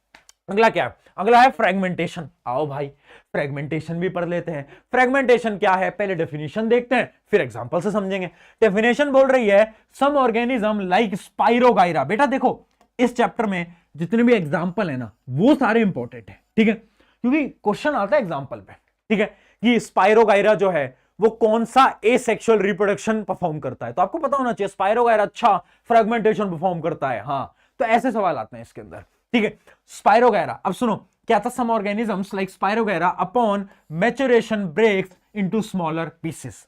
अगला क्या है? अगला है फ्रेगमेंटेशन। आओ भाई फ्रेगमेंटेशन भी पढ़ लेते हैं। फ्रेगमेंटेशन क्या है, पहले डेफिनेशन देखते हैं, फिर एग्जांपल से समझेंगे। डेफिनेशन बोल रही है सम ऑर्गेनिज्म लाइक स्पाइरोगाइरा। बेटा देखो इस चैप्टर में जितने भी एग्जाम्पल है ना वो सारे इंपॉर्टेंट है, ठीक है, क्योंकि क्वेश्चन आता है एग्जाम्पल पे, ठीक है, कि स्पाइरोगायरा जो है वो कौन सा एसेक्सुअल रिप्रोडक्शन परफॉर्म करता है, तो आपको पता होना चाहिए स्पाइरोगायरा अच्छा फ्रेगमेंटेशन परफॉर्म करता है, हाँ, तो ऐसे सवाल आते हैं इसके अंदर, ठीक है। स्पाइरोगायरा, अब सुनो क्या था, some organisms like spirogyra upon maturation breaks into smaller pieces.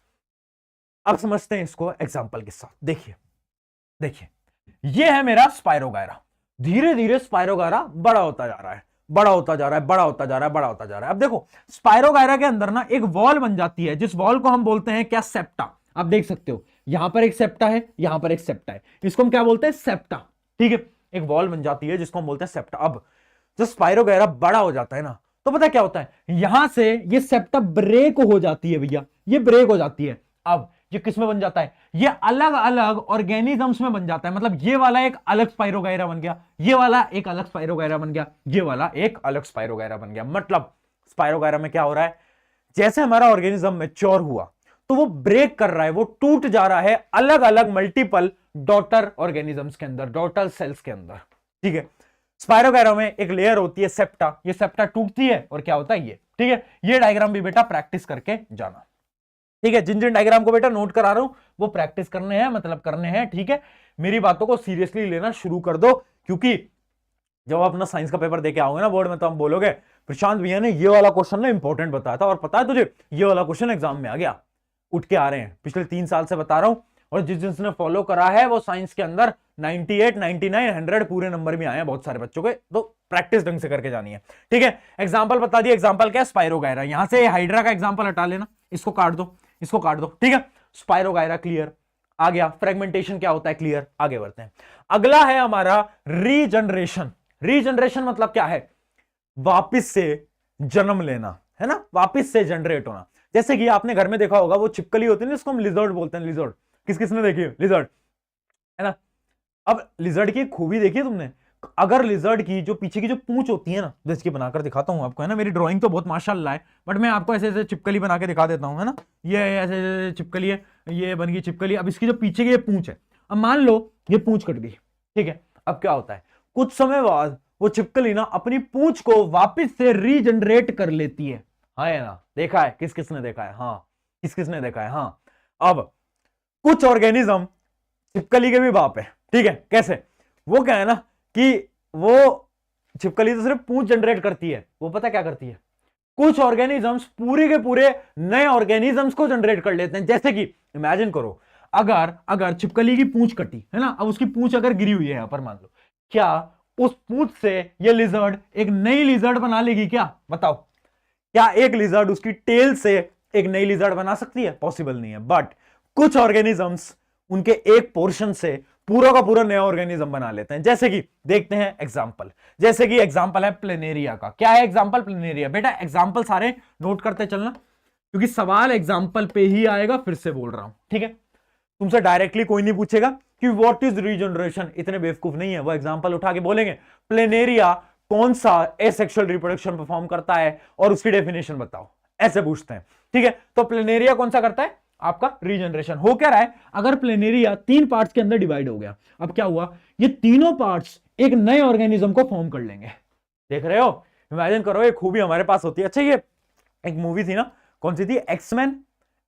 अब समझते हैं इसको एग्जांपल के साथ, देखिए देखिए, ये है मेरा स्पाइरोगायरा, धीरे धीरे स्पाइरोगायरा बड़ा होता जा रहा है, बड़ा होता जा रहा है, बड़ा होता जा रहा है, बड़ा होता जा रहा है। अब देखो स्पाइरोगायरा के अंदर ना एक वॉल बन जाती है, जिस वॉल को हम बोलते हैं क्या, सेप्टा। आप देख सकते हो यहां पर एक सेप्टा है, यहां पर एक सेप्टा है, इसको हम क्या बोलते हैं, सेप्टा, ठीक है, एक वॉल बन जाती है जिसको हम बोलते हैं सेप्टा। अब जब स्पाइरोगायरा बड़ा हो जाता है ना, तो पता क्या होता है, यहां से ये सेप्टा ब्रेक हो जाती है भैया, ये ब्रेक हो जाती है। अब ये किस में बन जाता है, ये अलग अलग ऑर्गेनिजम्स में बन जाता है, मतलब ये वाला एक अलग स्पाइरोगायरा बन गया, ये वाला एक अलग स्पाइरोगायरा बन गया, ये वाला एक अलग स्पाइरोगायरा बन गया। मतलब स्पाइरोगायरा में क्या हो रहा है, जैसे हमारा ऑर्गेनिज्म मैच्योर हुआ तो वो ब्रेक कर रहा है, वो टूट जा रहा है अलग अलग मल्टीपल डॉटर ऑर्गेनिजम्स के अंदर, डॉटर सेल्स के अंदर, ठीक है। स्पाइरोगायरा में एक लेयर होती है सेप्टा, ये सेप्टा टूटती है और क्या होता है ये, ठीक है। ये डायग्राम भी बेटा प्रैक्टिस करके जाना, ठीक है, जिन जिन डायग्राम को बेटा नोट करा रहा हूं वो प्रैक्टिस करने हैं, मतलब करने हैं, ठीक है। मेरी बातों को सीरियसली लेना शुरू कर दो, क्योंकि जब आप अपना साइंस का पेपर देके आओगे ना बोर्ड में, तो हम बोलोगे प्रशांत भैया ने ये वाला क्वेश्चन ना इंपॉर्टेंट बताया था, और पता है तुझे ये वाला क्वेश्चन एग्जाम में आ गया, उठ के आ रहे हैं, पिछले 3 साल से बता रहा हूं, और जिसने फॉलो करा है वो साइंस के अंदर 98, 99, 100 पूरे नंबर भी आए हैं बहुत सारे बच्चों के, तो प्रैक्टिस ढंग से करके जानी है, ठीक है। एग्जांपल बता दिया, एग्जांपल क्या है, स्पाइरोगायरा, यहां से हाइड्रा का एग्जांपल हटा लेना, इसको काट दो, इसको काट दो, ठीक है। स्पाइरोगायरा क्लियर आ गया, फ्रेगमेंटेशन क्या होता है क्लियर, आगे बढ़ते हैं। अगला है हमारा रीजनरेशन। रीजनरेशन मतलब क्या है, वापिस से जन्म लेना, है ना, वापिस से जनरेट होना। जैसे कि आपने घर में देखा होगा वो छिपकली होती है ना, जिसको हम लिजर्ड बोलते हैं, लिजर्ड, किस किसने देखी है लिजर्ड, है ना। अब लिजर्ड की खूबी देखी है तुमने, अगर लिजर्ड की जो पीछे की जो पूंछ होती है ना, जैसे बनाकर दिखाता हूं आपको, है ना, मेरी ड्राइंग तो बहुत माशाल्लाह है, बट मैं आपको ऐसे ऐसे चिपकली बना के दिखा देता हूं, है ना, ये ऐसे चिपकली है, ये बन गई चिपकली। अब इसकी जो पीछे की ये पूंछ है, अब मान लो ये पूंछ कट गई, ठीक है, अब क्या होता है, कुछ समय बाद वो चिपकली ना अपनी पूंछ को वापिस से रीजनरेट कर लेती है, हाँ है ना, देखा है, किस किसने देखा है, हाँ, किस किसने देखा है, हाँ। अब कुछ ऑर्गेनिज्म छिपकली के भी बाप है, ठीक है, कैसे, वो क्या है ना कि वो छिपकली तो सिर्फ पूंछ जनरेट करती है, वो पता क्या करती है, कुछ ऑर्गेनिजम्स पूरे के पूरे नए ऑर्गेनिजम्स को जनरेट कर लेते हैं। जैसे कि इमेजिन करो, अगर अगर छिपकली की पूंछ कटी है ना, अब उसकी पूंछ अगर गिरी हुई है यहां पर, मान लो, क्या उस पूंछ से ये लिजर्ड एक नई लिजर्ड बना लेगी क्या, बताओ, क्या एक लिजर्ड उसकी टेल से एक नई लिजर्ड बना सकती है, पॉसिबल नहीं है। बट कुछ ऑर्गेनिजम्स उनके एक पोर्शन से पूरा का पूरा नया ऑर्गेनिज्म बना लेते हैं। जैसे कि देखते हैं एग्जांपल, जैसे कि एग्जांपल है प्लेनेरिया का। क्या है एग्जांपल, प्लेनेरिया। बेटा एग्जांपल सारे नोट करते चलना, क्योंकि सवाल एग्जांपल पे ही आएगा, फिर से बोल रहा हूं, ठीक है। तुमसे डायरेक्टली कोई नहीं पूछेगा कि व्हाट इज रीजनरेशन, इतने बेवकूफ नहीं है, वो एग्जांपल उठा के बोलेंगे प्लेनेरिया कौन सा एसेक्सुअल रिप्रोडक्शन परफॉर्म करता है और उसकी डेफिनेशन बताओ, ऐसे पूछते हैं, ठीक है। तो प्लेनेरिया कौन सा करता है, आपका रीजनरेशन। हो क्या रहा है, अगर प्लेनेरिया 3 पार्ट्स के अंदर डिवाइड हो गया, अब क्या हुआ, ये तीनों पार्ट्स एक नए ऑर्गेनिज्म को फॉर्म कर लेंगे। देख रहे हो, इमेजिन करो, एक खूबी हमारे पास होती है। अच्छा ये एक मूवी थी ना, कौन सी थी, एक्समैन,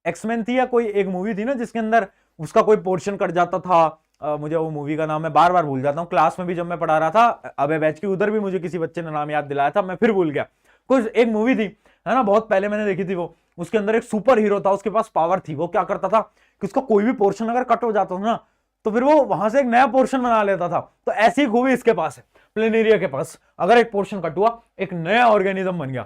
एक्समैन थी या कोई एक मूवी थी ना, जिसके अंदर उसका कोई पोर्शन कट जाता था, मुझे वो मूवी का नाम मैं बार बार भूल जाता हूँ, क्लास में भी जब मैं पढ़ा रहा था अबे बैच की, उधर भी मुझे किसी बच्चे ने नाम याद दिलाया था, मैं फिर भूल गया। कुछ एक मूवी थी, है ना, बहुत पहले मैंने देखी थी वो, उसके अंदर एक सुपर हीरो था, उसके पास पावर थी, वो क्या करता था कि उसका कोई भी पोर्शन अगर कट हो जाता था ना, तो फिर वो वहां से एक नया पोर्शन बना लेता था। तो ऐसी खूबी इसके पास है, प्लेनेरिया के पास, अगर एक पोर्शन कट हुआ एक नया ऑर्गेनिज्म बन गया,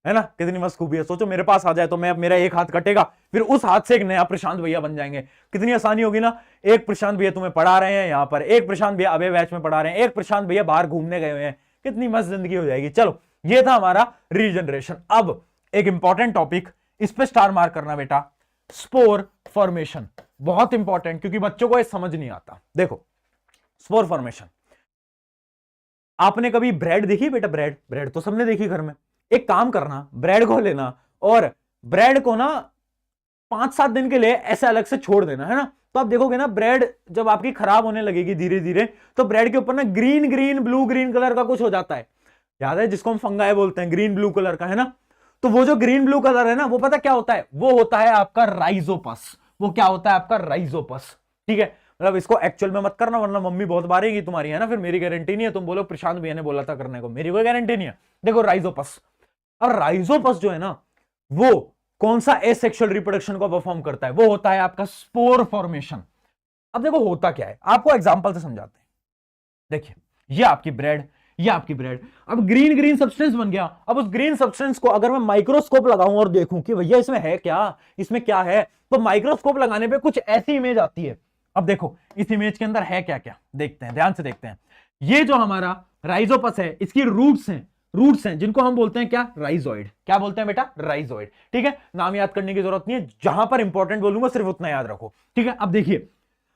है ना, कितनी मस्त खूबी है। सोचो मेरे पास आ जाए तो मैं, मेरा एक हाथ कटेगा, फिर उस हाथ से एक नया प्रशांत भैया बन जाएंगे, कितनी आसानी होगी ना। एक प्रशांत भैया तुम्हें पढ़ा रहे हैं यहाँ पर, एक प्रशांत भैया अबे बैच में पढ़ा रहे हैं, एक प्रशांत भैया बाहर घूमने गए हुए हैं, कितनी मस्त जिंदगी हो जाएगी। चलो ये था हमारा रीजनरेशन। अब एक इंपॉर्टेंट टॉपिक, इस पे स्टार मार्क करना बेटा, स्पोर फॉर्मेशन, बहुत इंपॉर्टेंट, क्योंकि बच्चों को ये समझ नहीं आता। देखो स्पोर फॉर्मेशन, आपने कभी ब्रेड देखी बेटा, ब्रेड, ब्रेड तो सबने देखी घर में। एक काम करना, ब्रेड को लेना और ब्रेड को ना 5-7 दिन के लिए ऐसे अलग से छोड़ देना, है ना, तो आप देखोगे ना ब्रेड जब आपकी खराब होने लगेगी धीरे धीरे, तो ब्रेड के ऊपर ना green green blue green colour का कुछ हो जाता है, याद है, जिसको हम फंगाई बोलते हैं, ग्रीन ब्लू कलर का, है ना। तो वो जो ग्रीन ब्लू कलर है ना, वो पता क्या होता है, वो होता है आपका राइजोपस। वो क्या होता है आपका राइजोपस, ठीक है। मतलब इसको एक्चुअल में मत करना वरना मम्मी बहुत मारेगी तुम्हारी, है ना, फिर मेरी गारंटी नहीं है, तुम बोलो प्रशांत भैया ने बोला था करने को, मेरी कोई गारंटी नहीं है। देखो राइजोपस, और राइजोपस जो है ना, वो कौन सा एसेक्सुअल रिप्रोडक्शन को परफॉर्म करता है, वो होता है आपका स्पोर फॉर्मेशन। अब देखो होता क्या है, आपको एग्जांपल से समझाते हैं। देखिए ये आपकी ब्रेड, ये आपकी ब्रेड, अब ग्रीन ग्रीन सब्सटेंस बन गया। अब उस ग्रीन सब्सटेंस को अगर मैं माइक्रोस्कोप लगाऊं और देखूं कि भैया इसमें है क्या, इसमें क्या है, तो माइक्रोस्कोप लगाने पे कुछ ऐसी इमेज आती है। अब देखो इस इमेज के अंदर है क्या क्या, देखते हैं, ध्यान से देखते हैं। ये जो हमारा राइजोपस है, इसकी रूट्स हैं जिनको हम बोलते हैं क्या, राइजोइड। क्या बोलते हैं बेटा, राइजोइड, ठीक है। नाम याद करने की जरूरत नहीं है, जहां पर इंपॉर्टेंट बोलूंगा सिर्फ उतना याद रखो, ठीक है। अब देखिए,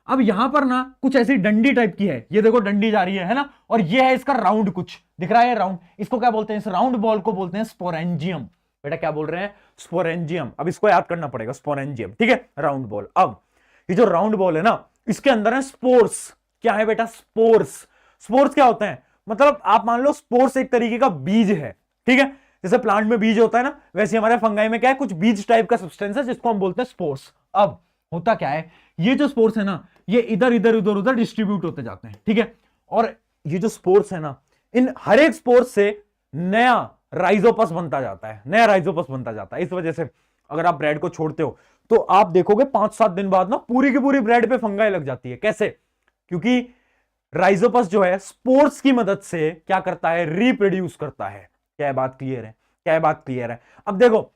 अब यहां पर ना कुछ ऐसी डंडी टाइप की है, ये देखो डंडी जा रही है ना, और ये है इसका राउंड, कुछ दिख रहा है राउंड, इसको क्या बोलते हैं, इस राउंड बॉल को बोलते हैं स्पोरेंजियम। बेटा क्या बोल रहे हैं, स्पोरेंजियम। अब इसको याद करना पड़ेगा, स्पोरेंजियम, ठीक है, राउंड बॉल। अब ये जो राउंड बॉल है ना, इसके अंदर है स्पोर्स। क्या है बेटा, स्पोर्स। स्पोर्स क्या होते हैं, मतलब आप मान लो स्पोर्स एक तरीके का बीज है, ठीक है। जैसे प्लांट में बीज होता है ना, वैसे हमारे फंगाई में क्या है, कुछ बीज टाइप का सब्सटेंस है जिसको हम बोलते हैं स्पोर्स। अब होता क्या है, ये जो स्पोर्स है ना, ये इधर इधर उधर उधर डिस्ट्रीब्यूट होते जाते हैं, ठीक है। और ये जो स्पोर्स है ना, इन हर एक स्पोर्स से नया राइजोपस बनता जाता है, नया राइजोपस बनता जाता है। इस वजह से अगर आप ब्रेड को छोड़ते हो तो आप देखोगे 5-7 दिन बाद ना पूरी की पूरी ब्रेड पे फंगाई लग जाती है। कैसे, क्योंकि राइजोपस जो है स्पोर्स की मदद से क्या करता है, रिप्रोड्यूस करता है। क्या बात क्लियर है, क्या बात क्लियर है। अब देखो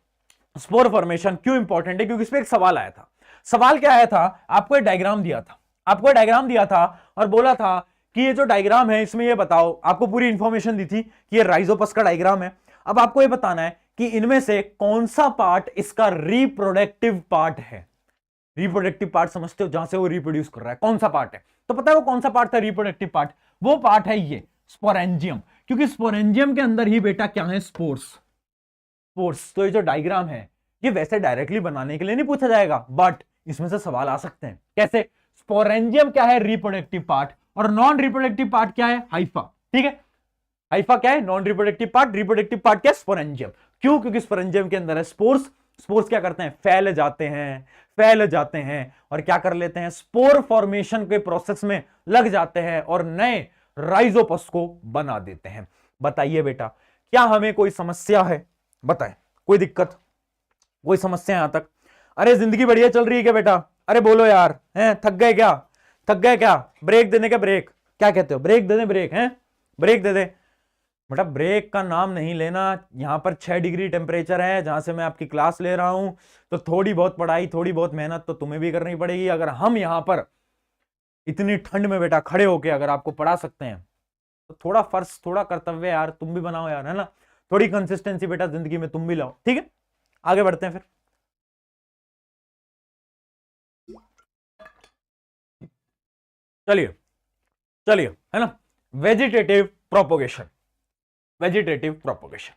स्पोर फॉर्मेशन क्यों इंपॉर्टेंट है, क्योंकि इस पे एक सवाल आया था। सवाल क्या आया था, आपको एक डायग्राम दिया था, आपको डायग्राम दिया था और बोला था कि ये जो डायग्राम है इसमें ये बताओ, आपको पूरी इंफॉर्मेशन दी थी कि ये राइजोपस का डायग्राम है। अब आपको ये बताना है कि इनमें से कौन सा पार्ट इसका रिप्रोडक्टिव पार्ट है। रिप्रोडक्टिव पार्ट समझते हो, जहां से वो रिप्रोड्यूस कर रहा है, कौन सा पार्ट है, तो पता है वो कौन सा पार्ट था रिप्रोडक्टिव पार्ट, वो पार्ट है ये स्पोरेंजियम। क्योंकि स्पोरेंजियम के अंदर ही बेटा क्या है, स्पोर्स। स्पोर्स, तो ये जो डायग्राम है ये वैसे डायरेक्टली बनाने के लिए नहीं पूछा जाएगा, बट इसमें से सवाल आ सकते हैं। कैसे, स्पोरेंजियम क्या है, रिप्रोडक्टिव पार्ट, और नॉन रिप्रोडक्टिव पार्ट क्या है, हाइफा, ठीक है। हाइफा क्या है, non reproductive part, reproductive part क्या है, स्पोरेंजियम। क्यों, क्योंकि स्पोरेंजियम के अंदर है स्पोर्स। स्पोर्स क्या करते हैं, फैल जाते हैं, फैल जाते हैं और क्या कर लेते हैं, स्पोर फॉर्मेशन के प्रोसेस में लग जाते हैं और नए राइजोपस को बना देते हैं। बताइए बेटा, क्या हमें कोई समस्या है, बताएं, कोई दिक्कत, कोई समस्या यहां तक। अरे जिंदगी बढ़िया चल रही है क्या बेटा, अरे बोलो यार, हैं थक गए क्या, थक गए क्या, ब्रेक देने का, ब्रेक क्या कहते हो, ब्रेक दे दें, ब्रेक हैं, ब्रेक दे दे। बेटा ब्रेक का नाम नहीं लेना, यहां पर 6 डिग्री टेम्परेचर है जहां से मैं आपकी क्लास ले रहा हूं, तो थोड़ी बहुत पढ़ाई, थोड़ी बहुत मेहनत तो तुम्हें भी करनी पड़ेगी। अगर हम यहां पर इतनी ठंड में बेटा खड़े होके अगर आपको पढ़ा सकते हैं तो थोड़ा फर्ज, थोड़ा कर्तव्य यार तुम भी बनाओ यार, है ना। थोड़ी कंसिस्टेंसी बेटा जिंदगी में तुम भी लाओ, ठीक है। आगे बढ़ते हैं फिर। चलिए चलिए, है ना, वेजिटेटिव प्रोपोगेशन। वेजिटेटिव प्रोपोगेशन,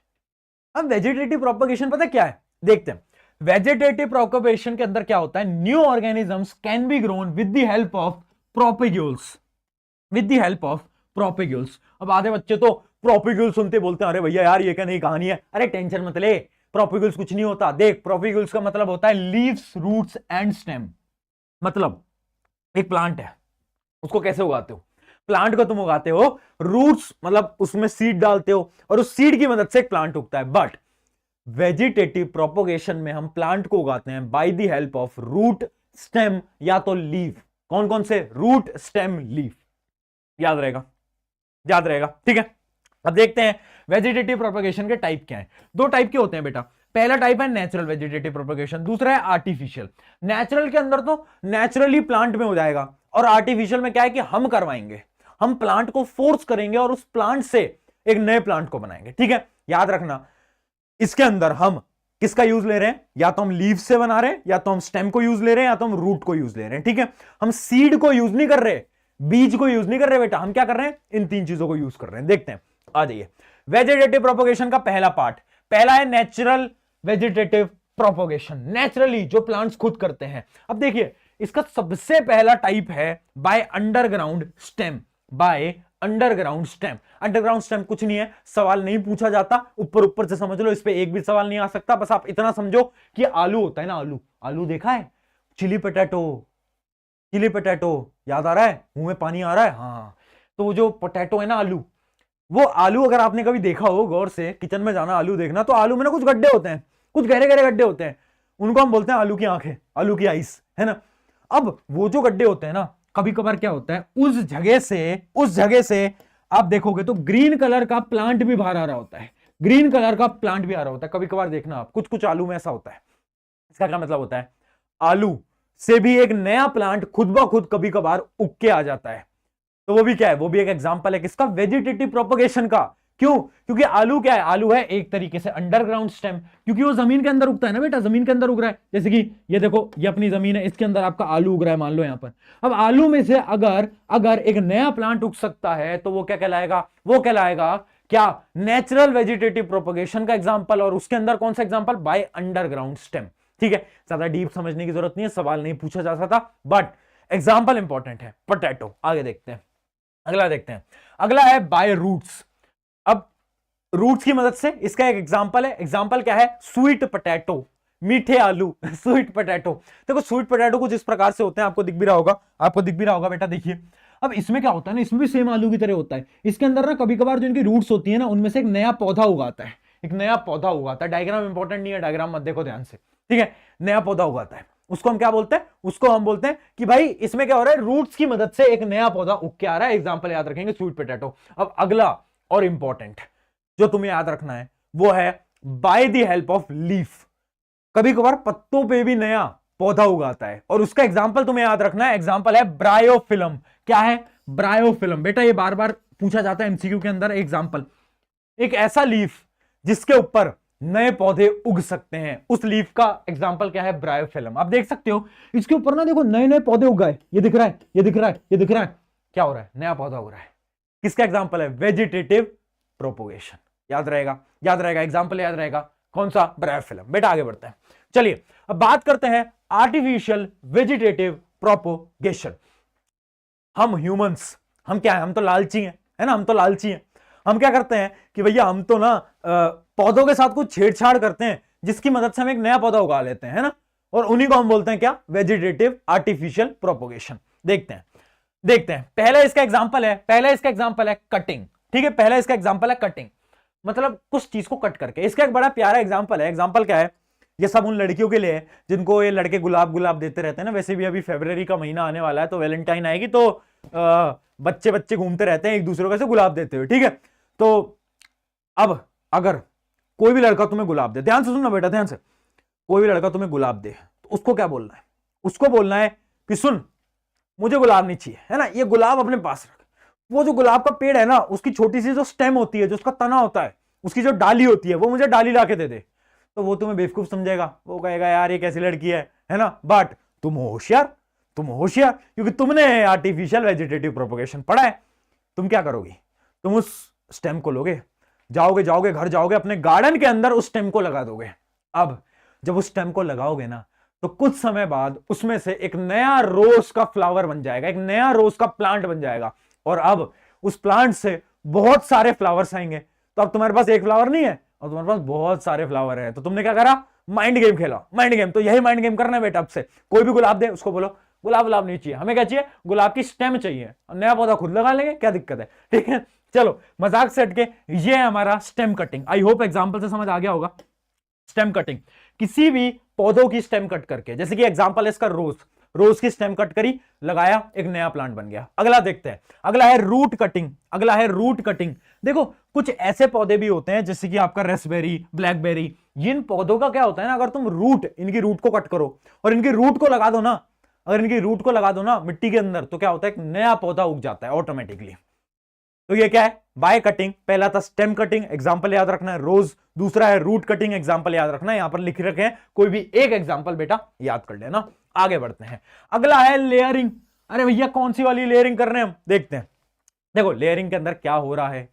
अब वेजिटेटिव प्रोपोगेशन पता क्या है, देखते हैं। वेजिटेटिव प्रोपोगेशन के अंदर क्या होता है, new organisms can be grown with the help of propagules, with the help of propagules. अब आधे बच्चे तो प्रोपेग्यूल सुनते बोलते हैं अरे भैया यार ये क्या नई कहानी है, अरे टेंशन मत ले, प्रोपेग्यूल्स कुछ नहीं होता। देख प्रोपेग्यूल्स का मतलब होता है लीव्स, रूट्स एंड स्टेम। मतलब एक प्लांट है, उसको कैसे उगाते हो, प्लांट को तुम उगाते हो, रूट्स मतलब उसमें सीड डालते हो और उस सीड की मदद से एक प्लांट उगता है। बट वेजिटेटिव प्रोपोगेशन में हम प्लांट को उगाते हैं by the help of root, stem या तो लीफ। कौन कौन से, रूट, स्टेम, लीफ, याद रहेगा, याद रहेगा, ठीक है। अब देखते हैं वेजिटेटिव प्रोपोगेशन के टाइप क्या है। 2 टाइप के होते हैं बेटा, पहला टाइप है नेचुरल वेजिटेटिव प्रोपोगेशन, दूसरा है आर्टिफिशियल। नेचुरल के अंदर तो नेचुरली प्लांट में हो जाएगा, और आर्टिफिशियल में क्या है कि हम करवाएंगे, हम प्लांट को फोर्स करेंगे और उस प्लांट से एक नए प्लांट को बनाएंगे, ठीक है। याद रखना इसके अंदर हम किसका यूज ले रहे हैं, या तो हम लीव से बना रहे हैं, या तो हम स्टेम को यूज ले रहे हैं, या तो हम रूट को यूज ले रहे हैं, ठीक है। हम सीड को यूज नहीं कर रहे, बीज को यूज नहीं कर रहे बेटा, हम क्या कर रहे हैं, इन 3 चीजों को यूज कर रहे हैं। देखते हैं, आ जाइए। वेजिटेटिव प्रोपोगेशन का पहला पार्ट, पहला है नेचुरल वेजिटेटिव प्रोपोगेशन, नेचुरली जो प्लांट्स खुद करते हैं। अब देखिए इसका सबसे पहला टाइप है by underground stem. By underground stem. Underground stem कुछ नहीं है, सवाल नहीं पूछा जाता, ऊपर ऊपर से समझ लो, इस पे एक भी सवाल नहीं आ सकता। बस आप इतना समझो कि आलू होता है ना, आलू, आलू देखा है, चिली पोटैटो, चिली पोटैटो याद आ रहा है, मुंह में पानी आ रहा है, हाँ। तो वो जो पोटैटो है ना, आलू, वो आलू अगर आपने कभी देखा हो गौर से, किचन में जाना आलू देखना, तो आलू में ना कुछ गड्ढे होते हैं, कुछ गहरे गहरे गड्ढे होते हैं, उनको हम बोलते हैं आलू की आंखें, आलू की आइस, है ना। अब वो जो गड्ढे होते हैं ना, कभी कभार क्या होता है, उस जगह से आप देखोगे तो ग्रीन कलर का प्लांट भी बाहर आ रहा होता है, ग्रीन कलर का प्लांट भी आ रहा होता है, कभी कभार देखना आप, कुछ कुछ आलू में ऐसा होता है। इसका क्या मतलब होता है, आलू से भी एक नया प्लांट खुद ब खुद कभी कभार उग के आ जाता है। तो वो भी क्या है, वो भी एक एग्जांपल है किसका, वेजिटेटिव प्रोपगेशन का। क्यों, क्योंकि आलू क्या है, आलू है एक तरीके से अंडरग्राउंड स्टेम, क्योंकि वो जमीन के अंदर उगता है ना बेटा, जमीन के अंदर उग रहा है। जैसे कि ये देखो, ये अपनी जमीन है, इसके अंदर आपका आलू उग रहा है, मान लो यहां पर। अब आलू में से अगर अगर एक नया प्लांट उग सकता है तो वो क्या कहलाएगा, वो कहलाएगा क्या, नेचुरल वेजिटेटिव प्रोपगेशन का एग्जाम्पल। और उसके अंदर कौन सा एग्जाम्पल, बाय अंडरग्राउंड स्टेम। ठीक है, ज्यादा डीप समझने की जरूरत नहीं है, सवाल नहीं पूछा जा सकता, बट एग्जाम्पल इंपॉर्टेंट है। पोटैटो, आगे देखते हैं, अगला देखते हैं। अगला है बाय रूट्स। अब रूट्स की मदद से इसका एक एग्जांपल है, एग्जांपल क्या है, स्वीट पोटैटो, मीठे आलू स्वीट पोटैटो। देखो स्वीट पोटैटो कुछ इस प्रकार से होते हैं, आपको दिख भी रहा होगा, आपको दिख भी रहा होगा बेटा, देखिए। अब इसमें क्या होता है ना, इसमें भी सेम आलू की तरह होता है, इसके अंदर ना कभी कभार जो इनकी रूट्स होती है ना, उनमें से एक नया पौधा उगाता है, एक नया पौधा उगाता है। डायग्राम इंपॉर्टेंट नहीं है, डायग्राम मत देखो ध्यान से, ठीक है। नया पौधा उगाता है, उसको हम क्या बोलते हैं, उसको हम बोलते हैं कि भाई इसमें क्या हो रहा है, रूट्स की मदद से एक नया पौधा उग के आ रहा है। एग्जांपल याद रखेंगे, स्वीट पोटैटो। अब अगला और इंपॉर्टेंट जो तुम्हें याद रखना है वो है bye the help of leaf. कभी कभार पत्तों पे भी नया पौधा उगाता है, और उसका एग्जांपल तुम्हें याद रखना है, एग्जांपल है ब्रायोफिलम। क्या है, ब्रायोफिलम। बेटा ये बार बार पूछा जाता है एमसीक्यू के अंदर। एग्जांपल, एक ऐसा लीफ जिसके ऊपर नए पौधे उग सकते हैं, उस लीफ का एग्जांपल क्या है, ब्रायोफिलम। आप देख सकते हो इसके ऊपर ना, देखो नए नए पौधे उग गए, ये दिख रहा है, ये दिख रहा है, ये दिख रहा है, क्या हो रहा है, नया पौधा उग रहा है। किसका एग्जांपल है, वेजिटेटिव प्रोपोगेशन। याद रहेगा, याद रहेगा, एग्जांपल याद रहेगा, कौन सा, ब्रायोफिलम। बेटा आगे बढ़ते हैं, चलिए अब बात करते हैं आर्टिफिशियल वेजिटेटिव प्रोपोगेशन। हम ह्यूमंस, हम क्या है, हम तो लालची हैं, है ना, हम तो लालची हैं। हम क्या करते हैं कि भैया हम तो ना पौधों के साथ कुछ छेड़छाड़ करते हैं, जिसकी मदद से हम एक नया पौधा उगा लेते हैं, है ना, और उन्हीं को हम बोलते हैं क्या, वेजिटेटिव आर्टिफिशियल प्रोपोगेशन। देखते हैं, देखते हैं। पहला इसका एग्जांपल है, पहला इसका एग्जांपल है कटिंग। ठीक है, पहला इसका एग्जांपल है कटिंग, मतलब कुछ चीज को कट करके। इसका एक बड़ा प्यारा एग्जांपल है। एग्जांपल क्या है, ये सब उन लड़कियों के लिए है जिनको ये लड़के गुलाब गुलाब देते रहते हैं ना। वैसे भी अभी फरवरी का महीना आने वाला है, तो वैलेंटाइन आएगी, तो बच्चे बच्चे घूमते रहते हैं एक दूसरे को ऐसे गुलाब देते हुए, ठीक है। तो अब अगर कोई भी लड़का तुम्हें गुलाब दे, ध्यान से सुनना बेटा, ध्यान से, कोई भी लड़का तुम्हें गुलाब दे तो उसको क्या बोलना है, उसको बोलना है कि सुन मुझे गुलाब नहीं चाहिए, है ना, ये गुलाब अपने पास रख। वो जो गुलाब का पेड़ है ना, उसकी छोटी सी जो स्टेम होती है, जो उसका तना होता है, उसकी जो डाली होती है, वो मुझे डाली ला के दे दे। तो वो तुम्हें बेवकूफ समझेगा, वो कहेगा यार ये कैसी लड़की है ना। बट तुम होशियार, तुम होशियार, क्योंकि तुमने आर्टिफिशियल वेजिटेटिव प्रोपोगेशन पढ़ा है। तुम क्या करोगे, तुम उस स्टेम को लोगे, जाओगे घर जाओगे, अपने गार्डन के अंदर उस स्टेम को लगा दोगे। अब जब उस स्टेम को लगाओगे ना, तो कुछ समय बाद उसमें से एक नया रोज का फ्लावर बन जाएगा, एक नया रोज का प्लांट बन जाएगा। और अब उस प्लांट से बहुत सारे फ्लावर्स आएंगे। तो अब तुम्हारे पास एक फ्लावर नहीं है और तुम्हारे पास बहुत सारे फ्लावर हैं। तो तुमने क्या करा, माइंड गेम खेला, माइंड गेम। तो यही माइंड गेम करना है बेटा। अब से कोई भी गुलाब दे, उसको बोलो गुलाब गुलाब नहीं चाहिए, हमें क्या चाहिए, गुलाब की स्टेम चाहिए। नया पौधा खुद लगा लेंगे, क्या दिक्कत है, ठीक है। चलो मजाक से हटके, ये है हमारा stem cutting. I hope example से समझ आ गया होगा। स्टेम कटिंग, किसी भी पौधों की स्टेम कट करके, जैसे कि एग्जांपल है इसका रोज, रोज की स्टेम कट करी, लगाया, एक नया प्लांट बन गया। अगला देखते हैं, अगला है रूट कटिंग। अगला है रूट कटिंग। देखो कुछ ऐसे पौधे भी होते हैं जैसे कि आपका रेसबेरी, ब्लैकबेरी। जिन पौधों का क्या होता है ना, अगर तुम रूट, इनकी रूट को कट करो और इनकी रूट को लगा दो ना, अगर इनकी रूट को लगा दो ना मिट्टी के अंदर, तो क्या होता है, एक नया पौधा उग जाता है ऑटोमेटिकली। तो ये क्या है, बाय कटिंग। पहला था स्टेम कटिंग, एग्जांपल याद रखना है रोज। दूसरा है रूट कटिंग, एग्जांपल याद रखना है, यहां पर लिख रखे हैं, कोई भी एक एग्जांपल बेटा याद कर लेना। आगे बढ़ते हैं, अगला है लेयरिंग। अरे भैया कौन सी वाली लेयरिंग कर रहे हैं हम, देखते हैं। देखो लेयरिंग के अंदर क्या हो रहा है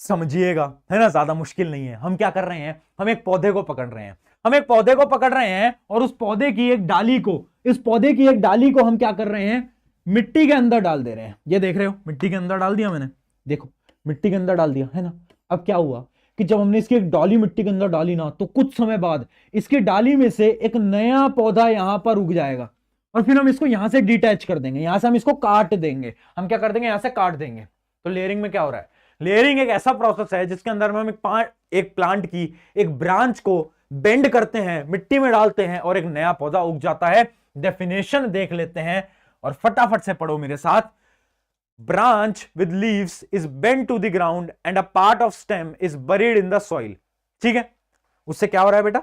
समझिएगा, है ना, ज्यादा मुश्किल नहीं है। हम क्या कर रहे हैं, हम एक पौधे को पकड़ रहे हैं, हम एक पौधे को पकड़ रहे हैं और उस पौधे की एक डाली को, इस पौधे की एक डाली को हम क्या कर रहे हैं, मिट्टी के अंदर डाल दे रहे हैं। ये देख रहे हो, मिट्टी के अंदर डाल दिया मैंने, देखो मिट्टी के अंदर डाल दिया है ना। अब क्या हुआ कि जब हमने इसकी एक डाली मिट्टी के अंदर डाली ना, तो कुछ समय बाद इसकी डाली में से एक नया पौधा यहां पर उग जाएगा और फिर हम इसको यहां से डिटैच कर देंगे, यहां से हम इसको काट देंगे। हम क्या कर देंगे, यहां से काट देंगे। तो लेयरिंग में क्या हो रहा है, लेयरिंग एक ऐसा प्रोसेस है जिसके अंदर हम एक प्लांट की एक ब्रांच को बेंड करते हैं, मिट्टी में डालते हैं और एक नया पौधा उग जाता है। डेफिनेशन देख लेते हैं और फटाफट से पढ़ो मेरे साथ। Branch with leaves is bend to the ground and a part of stem is buried in the soil. ठीक है, उससे क्या हो रहा है बेटा,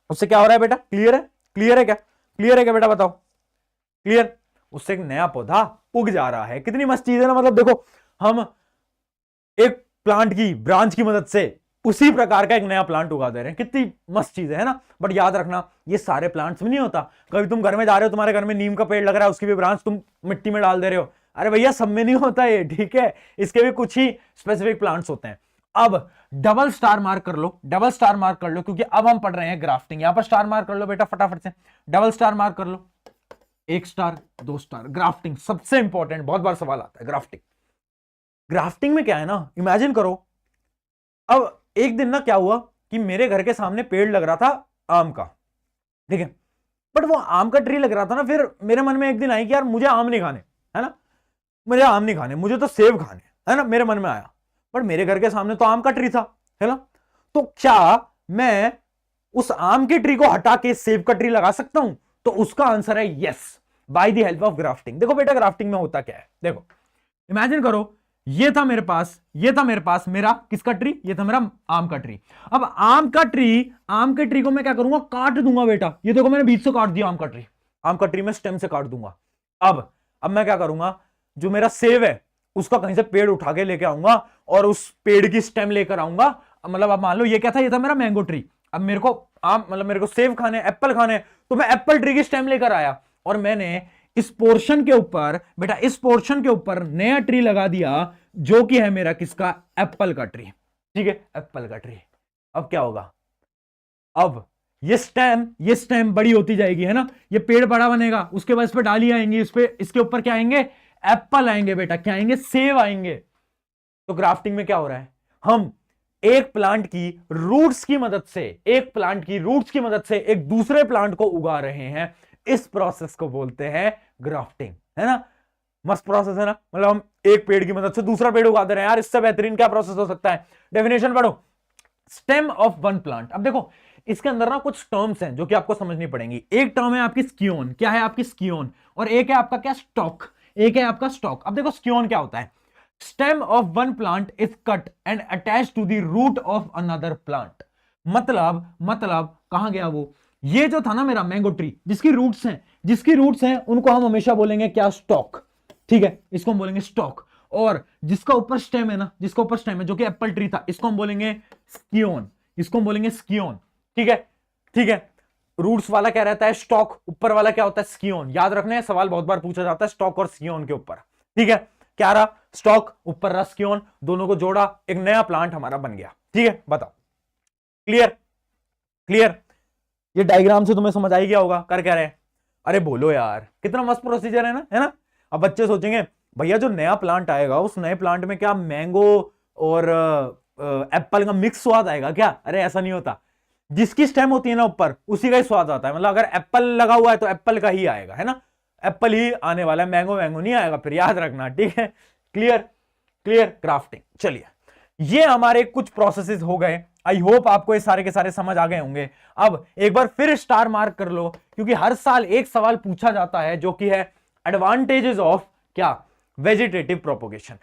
उससे क्या हो रहा है बेटा, क्लियर है, क्लियर है क्या, क्लियर है क्या बेटा, बताओ क्लियर। उससे एक नया पौधा उग जा रहा है। कितनी मस्त चीज है ना, मतलब देखो हम एक प्लांट की ब्रांच की मदद से उसी प्रकार का एक नया प्लांट उगा दे रहे हैं। कितनी मस्त चीज है ना। बट याद रखना ये सारे प्लांट्स में नहीं होता। कभी तुम घर में जा रहे हो, तुम्हारे घर में नीम का पेड़ लग रहा है, उसकी भी ब्रांच तुम मिट्टी में डाल दे रहे हो, अरे भैया सब में नहीं होता ये, ठीक है। इसके भी कुछ ही स्पेसिफिक प्लांट्स होते हैं। अब डबल स्टार मार्क कर लो, डबल स्टार मार्क कर लो, क्योंकि अब हम पढ़ रहे हैं ग्राफ्टिंग। यहां पर स्टार मार्क कर लो बेटा फटाफट से, डबल स्टार मार्क कर लो, 1 स्टार 2 स्टार। ग्राफ्टिंग सबसे इंपॉर्टेंट, बहुत बार सवाल आता है ग्राफ्टिंग। ग्राफ्टिंग में क्या है ना, इमेजिन करो अब एक दिन ना क्या हुआ कि मेरे घर के सामने पेड़ लग रहा था आम का, ठीक है, बट वो आम का ट्री लग रहा था ना, फिर मेरे मन में एक दिन आई कि यार मुझे आम नहीं खाने, है ना, मुझे आम नहीं खाने, मुझे तो सेब खाने, है ना, मेरे मन में आया। बट मेरे घर के सामने तो आम का ट्री था, है ना, तो क्या मैं उस आम के ट्री को हटा के सेब का ट्री लगा सकता हूं? तो उसका आंसर है yes, bye the help of grafting. देखो बेटा ग्राफ्टिंग में होता क्या है, देखो इमेजिन करो ये था मेरे पास, ये था मेरे पास मेरा किसका ट्री, ये था मेरा आम का ट्री। अब आम के ट्री को मैं क्या करूंगा, काट दूंगा बेटा। ये देखो मैंने बीच से काट दिया आम का ट्री में स्टेम से काट दूंगा। अब मैं क्या करूंगा, जो मेरा सेब है उसका कहीं से पेड़ उठा के लेके आऊंगा और उस पेड़ की स्टेम लेकर आऊंगा। मतलब अब मान लो ये क्या था, ये था मेरा मैंगो ट्री। अब मेरे को आम मतलब मेरे को सेब खाने, एप्पल खाने, तो मैं एप्पल ट्री की स्टेम लेकर आया और मैंने इस पोर्शन के ऊपर बेटा, इस पोर्शन के ऊपर नया ट्री लगा दिया जो कि है मेरा किसका, एप्पल का ट्री। ठीक है, एप्पल का ट्री। अब क्या होगा, अब ये स्टेम बड़ी होती जाएगी, है ना, ये पेड़ बड़ा बनेगा, उसके बाद इस पे डाली आएंगी, इस पे इसके ऊपर क्या आएंगे, एप्पल आएंगे बेटा, क्या आएंगे, सेब आएंगे। तो ग्राफ्टिंग में क्या हो रहा है, हम एक प्लांट की रूट्स की मदद से, एक दूसरे प्लांट को उगा रहे हैं। इस प्रोसेस को बोलते हैं ग्राफ्टिंग, है ना। मस्त प्रोसेस है ना, मतलब हम एक पेड़ की मदद से दूसरा पेड़ उगा दे रहे हैं। यार इससे बेहतरीन क्या प्रोसेस हो सकता है। डेफिनेशन पढ़ो, स्टेम ऑफ वन प्लांट। अब देखो इसके अंदर ना कुछ टर्म्स हैं जो कि आपको समझनी पड़ेंगी। एक टर्म है आपकी स्कियोन, क्या है आपकी स्कियोन, और एक है आपका क्या, स्टॉक, एक है आपका स्टॉक। अब देखो स्कियोन क्या होता है, stem of one plant is cut and attach to the root of another plant. मतलब कहां गया वो, ये जो था ना मेरा मैंगो ट्री, जिसकी रूट्स हैं उनको हम हमेशा बोलेंगे क्या, स्टॉक। ठीक है, इसको हम बोलेंगे स्टॉक। और जिसका ऊपर स्टेम है ना, जो कि एप्पल ट्री था, इसको हम बोलेंगे स्कियोन, ठीक है। रूट्स वाला क्या रहता है, स्टॉक, ऊपर वाला क्या होता है, स्कियोन। याद रखना है, सवाल बहुत बार पूछा जाता है स्टॉक और स्कियोन के ऊपर। ठीक है, क्या रहा, स्टॉक, ऊपर रहा स्कियोन, दोनों को जोड़ा, एक नया प्लांट हमारा बन गया। ठीक है, बताओ, क्लियर। ये डायग्राम से तुम्हें समझ आ गया होगा, कर क्या रहे, अरे बोलो यार, कितना मस्त प्रोसीजर है ना। अब बच्चे सोचेंगे भैया जो नया प्लांट आएगा उस नए प्लांट में क्या मैंगो और एप्पल का मिक्स स्वाद आएगा क्या? अरे ऐसा नहीं होता, जिसकी स्टेम होती है ना ऊपर उसी का ही स्वाद आता है। मतलब अगर एप्पल लगा हुआ है तो एप्पल का ही आएगा, है ना, एप्पल ही आने वाला है, मैंगो नहीं आएगा फिर, याद रखना। ठीक है, क्लियर क्राफ्टिंग। चलिए ये हमारे कुछ प्रोसेसेस हो गए। आई होप आपको ये सारे के सारे समझ आ गए होंगे। अब एक बार फिर स्टार मार्क कर लो, क्योंकि हर साल एक सवाल पूछा जाता है जो कि है एडवांटेजेस ऑफ क्या, वेजिटेटिव प्रोपगेशन।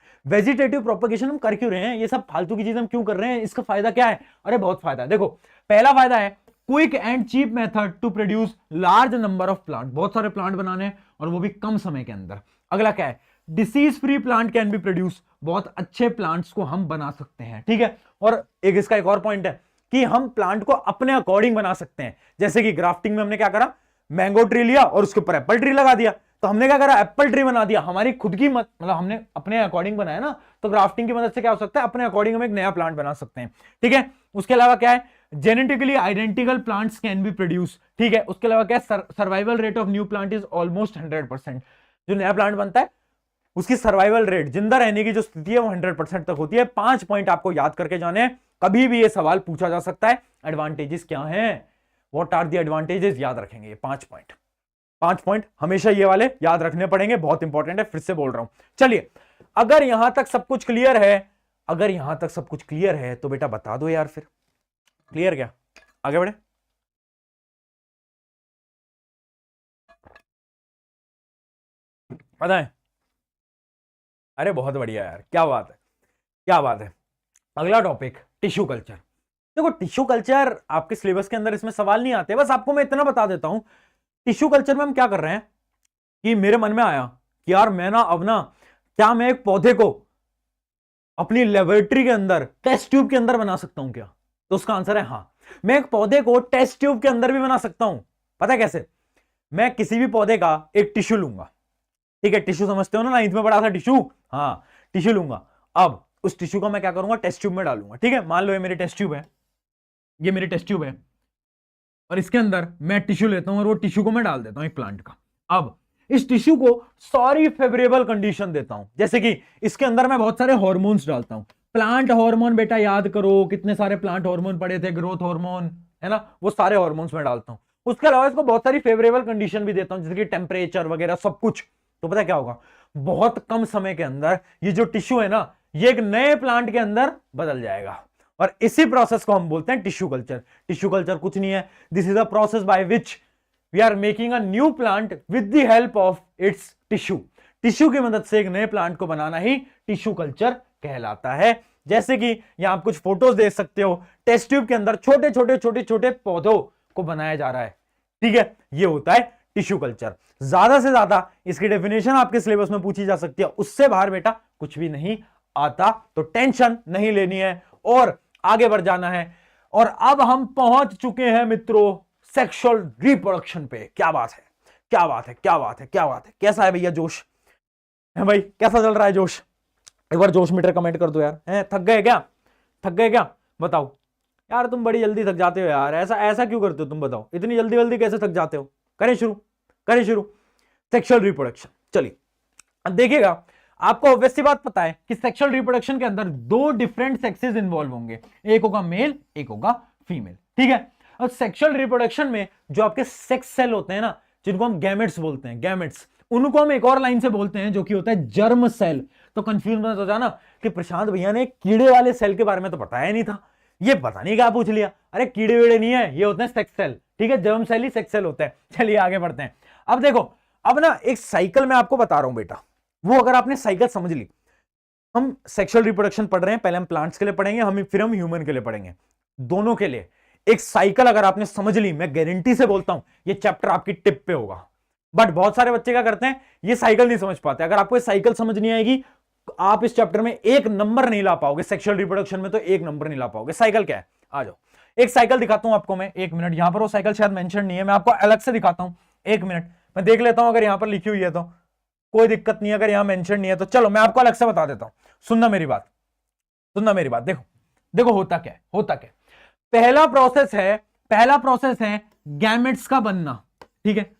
हम कर क्यों रहे हैं ये सब फालतू की चीज, हम क्यों कर रहे हैं, इसका फायदा क्या है? अरे बहुत फायदा है। देखो पहला फायदा है quick and cheap method to produce large number of plant, बहुत सारे प्लांट बनाने और वो भी कम समय के अंदर। अगला क्या है, disease free plant can be produce, बहुत अच्छे प्लांट्स को हम बना सकते हैं। ठीक है, और इसका एक और पॉइंट है कि हम प्लांट को अपने अकॉर्डिंग बना सकते हैं। जैसे कि ग्राफ्टिंग में हमने क्या करा, मैंगो ट्री लिया और उसके ऊपर एप्पल ट्री लगा दिया, तो हमने क्या करा, एप्पल ट्री बना दिया, हमारी खुद की मतलब हमने अपने अकॉर्डिंग बनाया ना। तो ग्राफ्टिंग की मदद से क्या हो सकता है, अपने अकॉर्डिंग हम एक नया प्लांट बना सकते हैं। ठीक है, उसके अलावा क्या है, genetically identical plants can be produce, ठीक है। उसके अलावा क्या, survival rate of new plant is almost 100%। जो नया प्लांट बनता है उसकी सर्वाइवल रेट, जिंदा रहने की जो स्थिति है वो 100% तक होती है। 5 पॉइंट आपको याद करके जाने हैं, कभी भी ये सवाल पूछा जा सकता है। एडवांटेजेस क्या हैं, व्हाट आर द एडवांटेजेस, याद रखेंगे ये 5 पॉइंट। 5 पॉइंट हमेशा ये वाले याद रखने पड़ेंगे, बहुत इंपॉर्टेंट है, फिर से बोल रहा हूं। चलिए, अगर यहां तक सब कुछ क्लियर है, अगर यहां तक सब कुछ क्लियर है तो बेटा बता दो यार, फिर क्लियर क्या, आगे बढ़े। पता है, अरे बहुत बढ़िया यार, क्या बात है, क्या बात है। अगला टॉपिक टिश्यू कल्चर। देखो टिश्यू कल्चर आपके सिलेबस के अंदर इसमें सवाल नहीं आते, बस आपको मैं इतना बता देता हूं। टिश्यू कल्चर में हम क्या कर रहे हैं कि मेरे मन में आया कि यार मैं ना अब ना, क्या मैं एक पौधे को अपनी लेबोरेटरी के अंदर टेस्ट ट्यूब के अंदर बना सकता हूं क्या? तो उसका आंसर है हाँ, मैं एक पौधे को टेस्ट ट्यूब के अंदर भी बना सकता हूं। पता है कैसे? मैं किसी भी पौधे का एक टिश्यू लूंगा, ठीक है, टिश्यू समझते हो ना, 9th में पढ़ा था टिश्यू, हाँ टिश्यू लूंगा। अब उस टिश्यू को मैं क्या करूंगा, टेस्ट ट्यूब में डालूंगा, ठीक है। मान लो ये मेरी टेस्ट ट्यूब है, ये मेरी टेस्ट ट्यूब है, और इसके अंदर मैं टिश्यू लेता हूं और वो टिश्यू को मैं डाल देता हूं एक प्लांट का। अब इस टिश्यू को सारी फेवरेबल कंडीशन देता हूं, जैसे कि इसके अंदर मैं बहुत सारे हार्मोन्स डालता हूं। प्लांट हार्मोन बेटा याद करो, कितने सारे प्लांट हार्मोन पड़े थे, ग्रोथ हार्मोन, है ना, वो सारे हार्मोन्स मैं डालता हूं। उसके अलावा इसको बहुत सारी फेवरेबल कंडीशन भी देता हूं, जैसे कि टेम्परेचर वगैरह सब कुछ। तो पता क्या होगा, बहुत कम समय के अंदर ये जो टिश्यू है ना, ये एक नए प्लांट के अंदर बदल जाएगा, और इसी प्रोसेस को हम बोलते हैं टिश्यू कल्चर। टिश्यू कल्चर कुछ नहीं है, this is a process by which we are making a new plant with the help of its tissue. Tissue की मदद से एक नए प्लांट को बनाना ही टिश्यू कल्चर कहलाता है। जैसे कि यहां आप कुछ फोटोज देख सकते हो, टेस्ट ट्यूब के अंदर छोटे छोटे छोटे छोटे पौधों को बनाया जा रहा है, ठीक है, ये होता है टिश्यू कल्चर। ज्यादा से ज्यादा इसकी डेफिनेशन आपके सिलेबस में पूछी जा सकती है, उससे बाहर बेटा कुछ भी नहीं आता, तो टेंशन नहीं लेनी है और आगे बढ़ जाना है। और अब हम पहुंच चुके हैं मित्रों सेक्सुअल रिप्रोडक्शन पे। क्या बात है, क्या बात है, क्या बात है, क्या बात है। कैसा है भैया जोश है भाई, कैसा चल रहा है जोश? एक बार जोश मीटर कमेंट कर दो यार। थक गए क्या, थक गए क्या, बताओ यार। तुम बड़ी जल्दी थक जाते हो यार, ऐसा ऐसा क्यों करते हो तुम, बताओ इतनी जल्दी जल्दी कैसे थक जाते हो। करें शुरू, करें शुरू सेक्सुअल रिप्रोडक्शन। चलिए अब देखिएगा, आपको ऑब्वियसली बात पता है कि सेक्सुअल रिप्रोडक्शन के अंदर 2 डिफरेंट सेक्सेस इन्वॉल्व होंगे, एक होगा मेल, एक होगा फीमेल, ठीक है। और सेक्सुअल रिप्रोडक्शन में जो आपके सेक्स सेल होते हैं ना, जिनको हम गैमेट्स बोलते हैं, गैमेट्स, उनको हम एक और लाइन से बोलते हैं जो कि होता है जर्म सेल। तो कंफ्यूज मत हो जाना कि प्रशांत भैया ने कीड़े वाले सेल के बारे में तो बताया नहीं था, ये पता नहीं क्या पूछ लिया। अरे कीड़े वीड़े नहीं है, ये होते हैं सेक्स सेल, ठीक है, जर्म सेल ही सेक्स सेल होता है। चलिए आगे बढ़ते हैं। अब देखो, अब ना एक साइकिल मैं आपको बता रहा हूं बेटा, वो अगर आपने साइकिल समझ ली, हम सेक्सुअल रिप्रोडक्शन पढ़ रहे हैं, पहले हम प्लांट्स के लिए पढ़ेंगे, फिर हम ह्यूमन के लिए पढ़ेंगे, दोनों के लिए एक साइकिल अगर आपने समझ ली, मैं गारंटी से बोलता हूं ये चैप्टर आपकी टिप पे होगा। बट बहुत सारे बच्चे क्या करते हैं, ये साइकिल नहीं समझ पाते। अगर आपको ये साइकिल समझ नहीं आएगी, आप इस चैप्टर में 1 नंबर नहीं ला पाओगे, सेक्सुअल रिप्रोडक्शन में तो 1 नंबर नहीं ला पाओगे। साइकिल क्या है, आ जाओ एक साइकिल दिखाता हूं आपको मैं, 1 मिनट। यहां पर वो साइकिल शायद मेंशन नहीं है, मैं आपको अलग से दिखाता हूं, 1 मिनट मैं देख लेता हूं, अगर यहां पर लिखी हुई है तो कोई दिक्कत नहीं है, अगर यहां मेंशन नहीं है तो चलो मैं आपको अलग से बता देता हूं। सुनना मेरी बात, सुनना मेरी बात। देखो देखो होता क्या है, होता क्या, पहला प्रोसेस है गैमेट्स का बनना, ठीक है,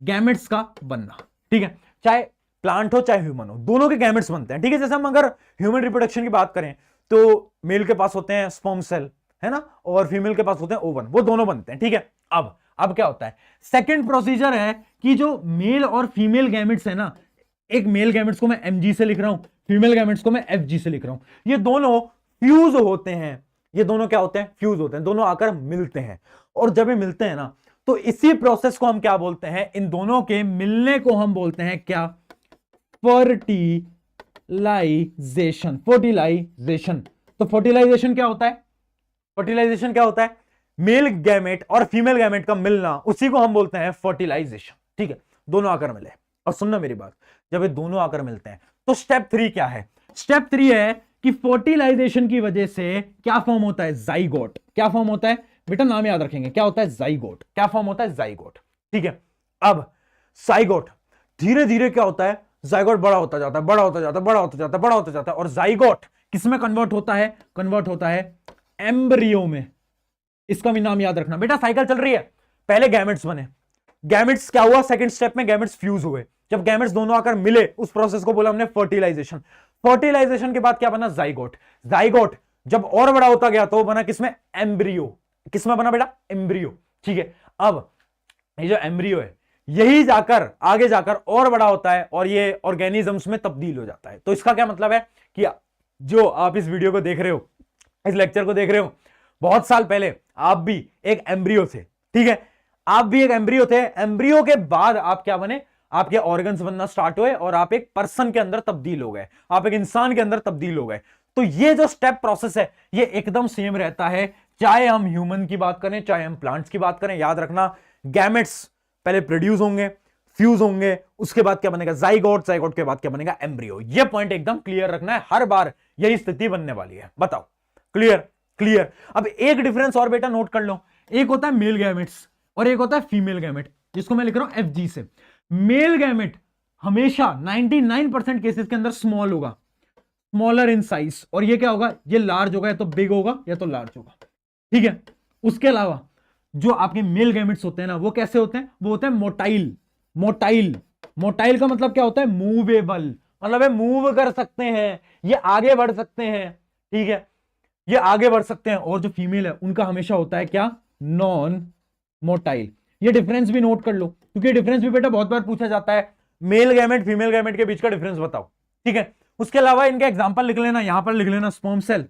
गैमेट्स का बनना, ठीक है, चाहे प्लांट हो चाहे ह्यूमन हो, दोनों के गैमेट्स बनते हैं, ठीक है। जैसे हम अगर ह्यूमन रिप्रोडक्शन की बात करें तो मेल के पास होते हैं स्पर्म सेल, है ना, और फीमेल के पास होते हैं ओवन, वो दोनों बनते हैं, ठीक है। अब क्या होता है, सेकंड प्रोसीजर है कि जो मेल और फीमेल गैमेट्स है ना, एक मेल गैमेट्स को मैं mg से लिख रहा हूं, फीमेल गैमेट्स को मैं fg से लिख रहा हूं, ये दोनों फ्यूज होते हैं, ये दोनों क्या होते हैं, फ्यूज होते हैं, दोनों आकर मिलते हैं। और जब ये मिलते हैं ना, तो इसी प्रोसेस को हम क्या बोलते हैं, इन दोनों के मिलने को हम बोलते हैं क्या, फर्टिलाइजेशन। फर्टिलाइजेशन, तो फर्टिलाइजेशन क्या होता है, फर्टिलाइजेशन क्या होता है, मेल गैमेट और फीमेल गैमेट का मिलना, उसी को हम बोलते हैं फर्टिलाइजेशन, ठीक है, दोनों आकर मिले। और सुनना मेरी बात, जब ये दोनों आकर मिलते हैं तो स्टेप 3 क्या है, स्टेप 3 है कि फर्टिलाइजेशन की वजह से क्या फॉर्म होता है, जाइगोट। क्या फॉर्म होता है बेटा, नाम याद रखेंगे, क्या होता है, जाइगोट। क्या फॉर्म होता है, जाइगोट, ठीक है। अब जाइगोट धीरे धीरे क्या होता है, जाइगोट बड़ा होता जाता है, बड़ा होता जाता है, बड़ा होता जाता है, बड़ा होता जाता है, और जाइगोट किसमें कन्वर्ट होता है, कन्वर्ट होता है एम्ब्रियो में, इसका भी नाम याद रखना बेटा। साइकिल चल रही है, पहले गैमेट्स बने, गैमेट्स क्या हुआ, सेकंड स्टेप में गैमेट्स फ्यूज हुए, जब गैमेट्स दोनों आकर मिले उस प्रोसेस को बोला हमने फर्टिलाइजेशन। फर्टिलाइजेशन के बाद क्या बना, जाइगोट। जाइगोट जब और बड़ा होता गया तो बना किसमें, एम्ब्रियो। किसमें बना बेटा, एम्ब्रियो। ठीक है, अब ये जो एम्ब्रियो है यही जाकर आगे जाकर और बड़ा होता है और ये ऑर्गेनिजम्स में तब्दील हो जाता है। तो इसका क्या मतलब है कि जो आप इस वीडियो को देख रहे हो, इस लेक्चर को देख रहे हो, बहुत साल पहले आप भी एक एम्ब्रियो थे। ठीक है, आप भी एक एम्ब्रियो थे। एम्ब्रियो के बाद आप क्या बने, आपके ऑर्गन्स बनना स्टार्ट हुए और आप एक पर्सन के अंदर तब्दील हो गए, आप एक इंसान के अंदर तब्दील हो गए। तो ये जो स्टेप प्रोसेस है ये एकदम सेम रहता है, चाहे हम ह्यूमन की बात करें चाहे हम प्लांट्स की बात करें। याद रखना, गैमेट्स पहले प्रोड्यूस होंगे, फ्यूज होंगे, उसके बाद क्या बनेगा, जाइगोट, जाइगोट के बाद क्या बनेगा, एम्ब्रियो। ये पॉइंट एकदम क्लियर रखना है, हर बार यही स्थिति बनने वाली है। बताओ, क्लियर? क्लियर। अब एक डिफरेंस और बेटा नोट कर लो, एक होता है मेल गैमेट्स और एक होता है फीमेल गैमेट, जिसको मैं लिख रहा हूं FG से। मेल गैमेट हमेशा 99% केसेस के अंदर स्मॉल होगा, स्मॉलर इन साइज, और ये क्या होगा, ये लार्ज होगा, या तो बिग होगा या तो लार्ज होगा। ठीक है, उसके अलावा जो आपके मेल गैमेट्स होते हैं ना, वो कैसे होते हैं, वो होते हैं मोटाइल। मोटाइल, मोटाइल का मतलब क्या होता है, मूवेबल, मतलब है मूव कर सकते हैं, ये आगे बढ़ सकते हैं। ठीक है, ये आगे बढ़ सकते हैं। और जो फीमेल है उनका हमेशा होता है क्या, नॉन मोटाइल। ये डिफरेंस भी नोट कर लो, क्योंकि डिफरेंस भी बेटा बहुत बार पूछा जाता है, मेल गैमेट फीमेल गैमेट के बीच का डिफरेंस बताओ। ठीक है, उसके अलावा इनका एग्जांपल लिख लेना, यहां पर लिख लेना स्पर्म सेल,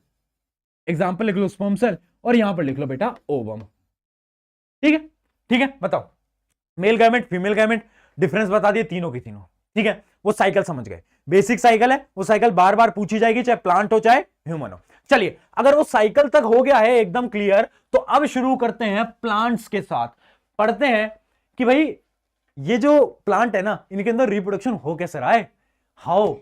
एग्जांपल लिख लो स्पर्म सेल, और यहां पर लिख लो बेटा ओवम। ठीक है, ठीक है, बताओ, male gamete female gamete, difference बता दिए तीनों की तीनों। ठीक है, वो साइकिल समझ गए, बेसिक साइकिल है, वो साइकिल बार बार पूछी जाएगी, चाहे प्लांट हो चाहे ह्यूमन हो। चलिए, अगर वो साइकिल तक हो गया है एकदम क्लियर, तो अब शुरू करते हैं प्लांट्स के साथ। पढ़ते हैं कि भाई ये जो प्लांट है ना, इनके अंदर रिप्रोडक्शन हो कैसे रहा है, हाउ,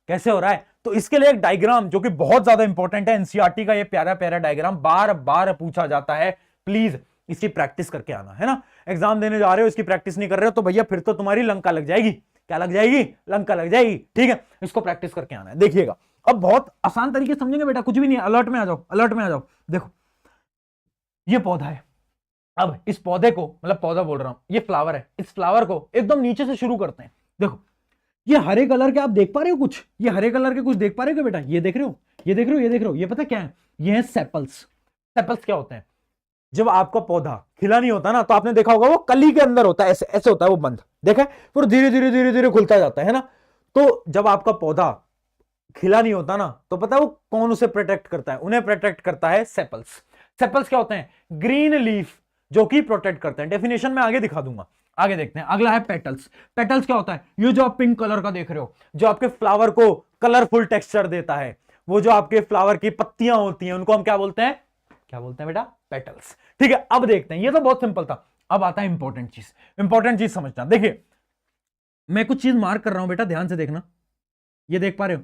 कैसे हो रहा है। तो इसके लिए एक डायग्राम जो कि बहुत ज्यादा इंपॉर्टेंट है, एनसीईआरटी का ये प्यारा प्यारा डायग्राम बार बार पूछा जाता है, प्लीज इसकी प्रैक्टिस करके आना है ना। एग्जाम देने जा रहे हो, इसकी प्रैक्टिस नहीं कर रहे हो, तो भैया फिर तो तुम्हारी लंका लग जाएगी। क्या लग जाएगी, लंका लग जाएगी। ठीक है, इसको प्रैक्टिस करके आना है। देखिएगा, अब बहुत आसान तरीके से समझेंगे बेटा, कुछ भी नहीं है, अलर्ट में आ जाओ, अलर्ट में आ जाओ। देखो, ये पौधा है, अब इस पौधे को, मतलब पौधा बोल रहा हूं, ये फ्लावर है, इस फ्लावर को एकदम नीचे से शुरू करते हैं। देखो, ये हरे कलर के आप देख पा रहे हो कुछ, ये हरे कलर के कुछ देख पा रहे हो क्या बेटा, ये देख रहे हो, ये देख रहे हो, ये देख रहे हो, ये पता क्या है, ये है सेपल्स। सेपल्स क्या होते हैं, जब आपका पौधा खिला नहीं होता ना, तो आपने देखा होगा वो कली के अंदर होता है, ऐसे ऐसे होता है वो बंद, देखा, फिर धीरे धीरे धीरे धीरे खुलता जाता है ना। तो जब आपका पौधा खिला नहीं होता ना, तो पता है वो कौन उसे प्रोटेक्ट करता है, उन्हें प्रोटेक्ट करता है सेपल्स। सेपल्स क्या होते हैं, ग्रीन लीफ जो कि प्रोटेक्ट करते हैं। डेफिनेशन में आगे दिखा दूंगा, आगे देखते हैं। अगला है पेटल्स। पेटल्स क्या होता है, ये जो आप पिंक कलर का देख रहे हो, जो आपके फ्लावर को कलरफुल टेक्सचर देता है, वो जो आपके फ्लावर की पत्तियां होती हैं, उनको हम क्या बोलते हैं, क्या बोलते हैं बेटा, पेटल्स। ठीक है, अब देखते हैं, ये तो बहुत सिंपल था। अब आता है इंपॉर्टेंट चीज, इंपॉर्टेंट चीज समझना। देखिए, मैं कुछ चीज मार्क कर रहा हूं बेटा, ध्यान से देखना। ये देख पा रहे हो,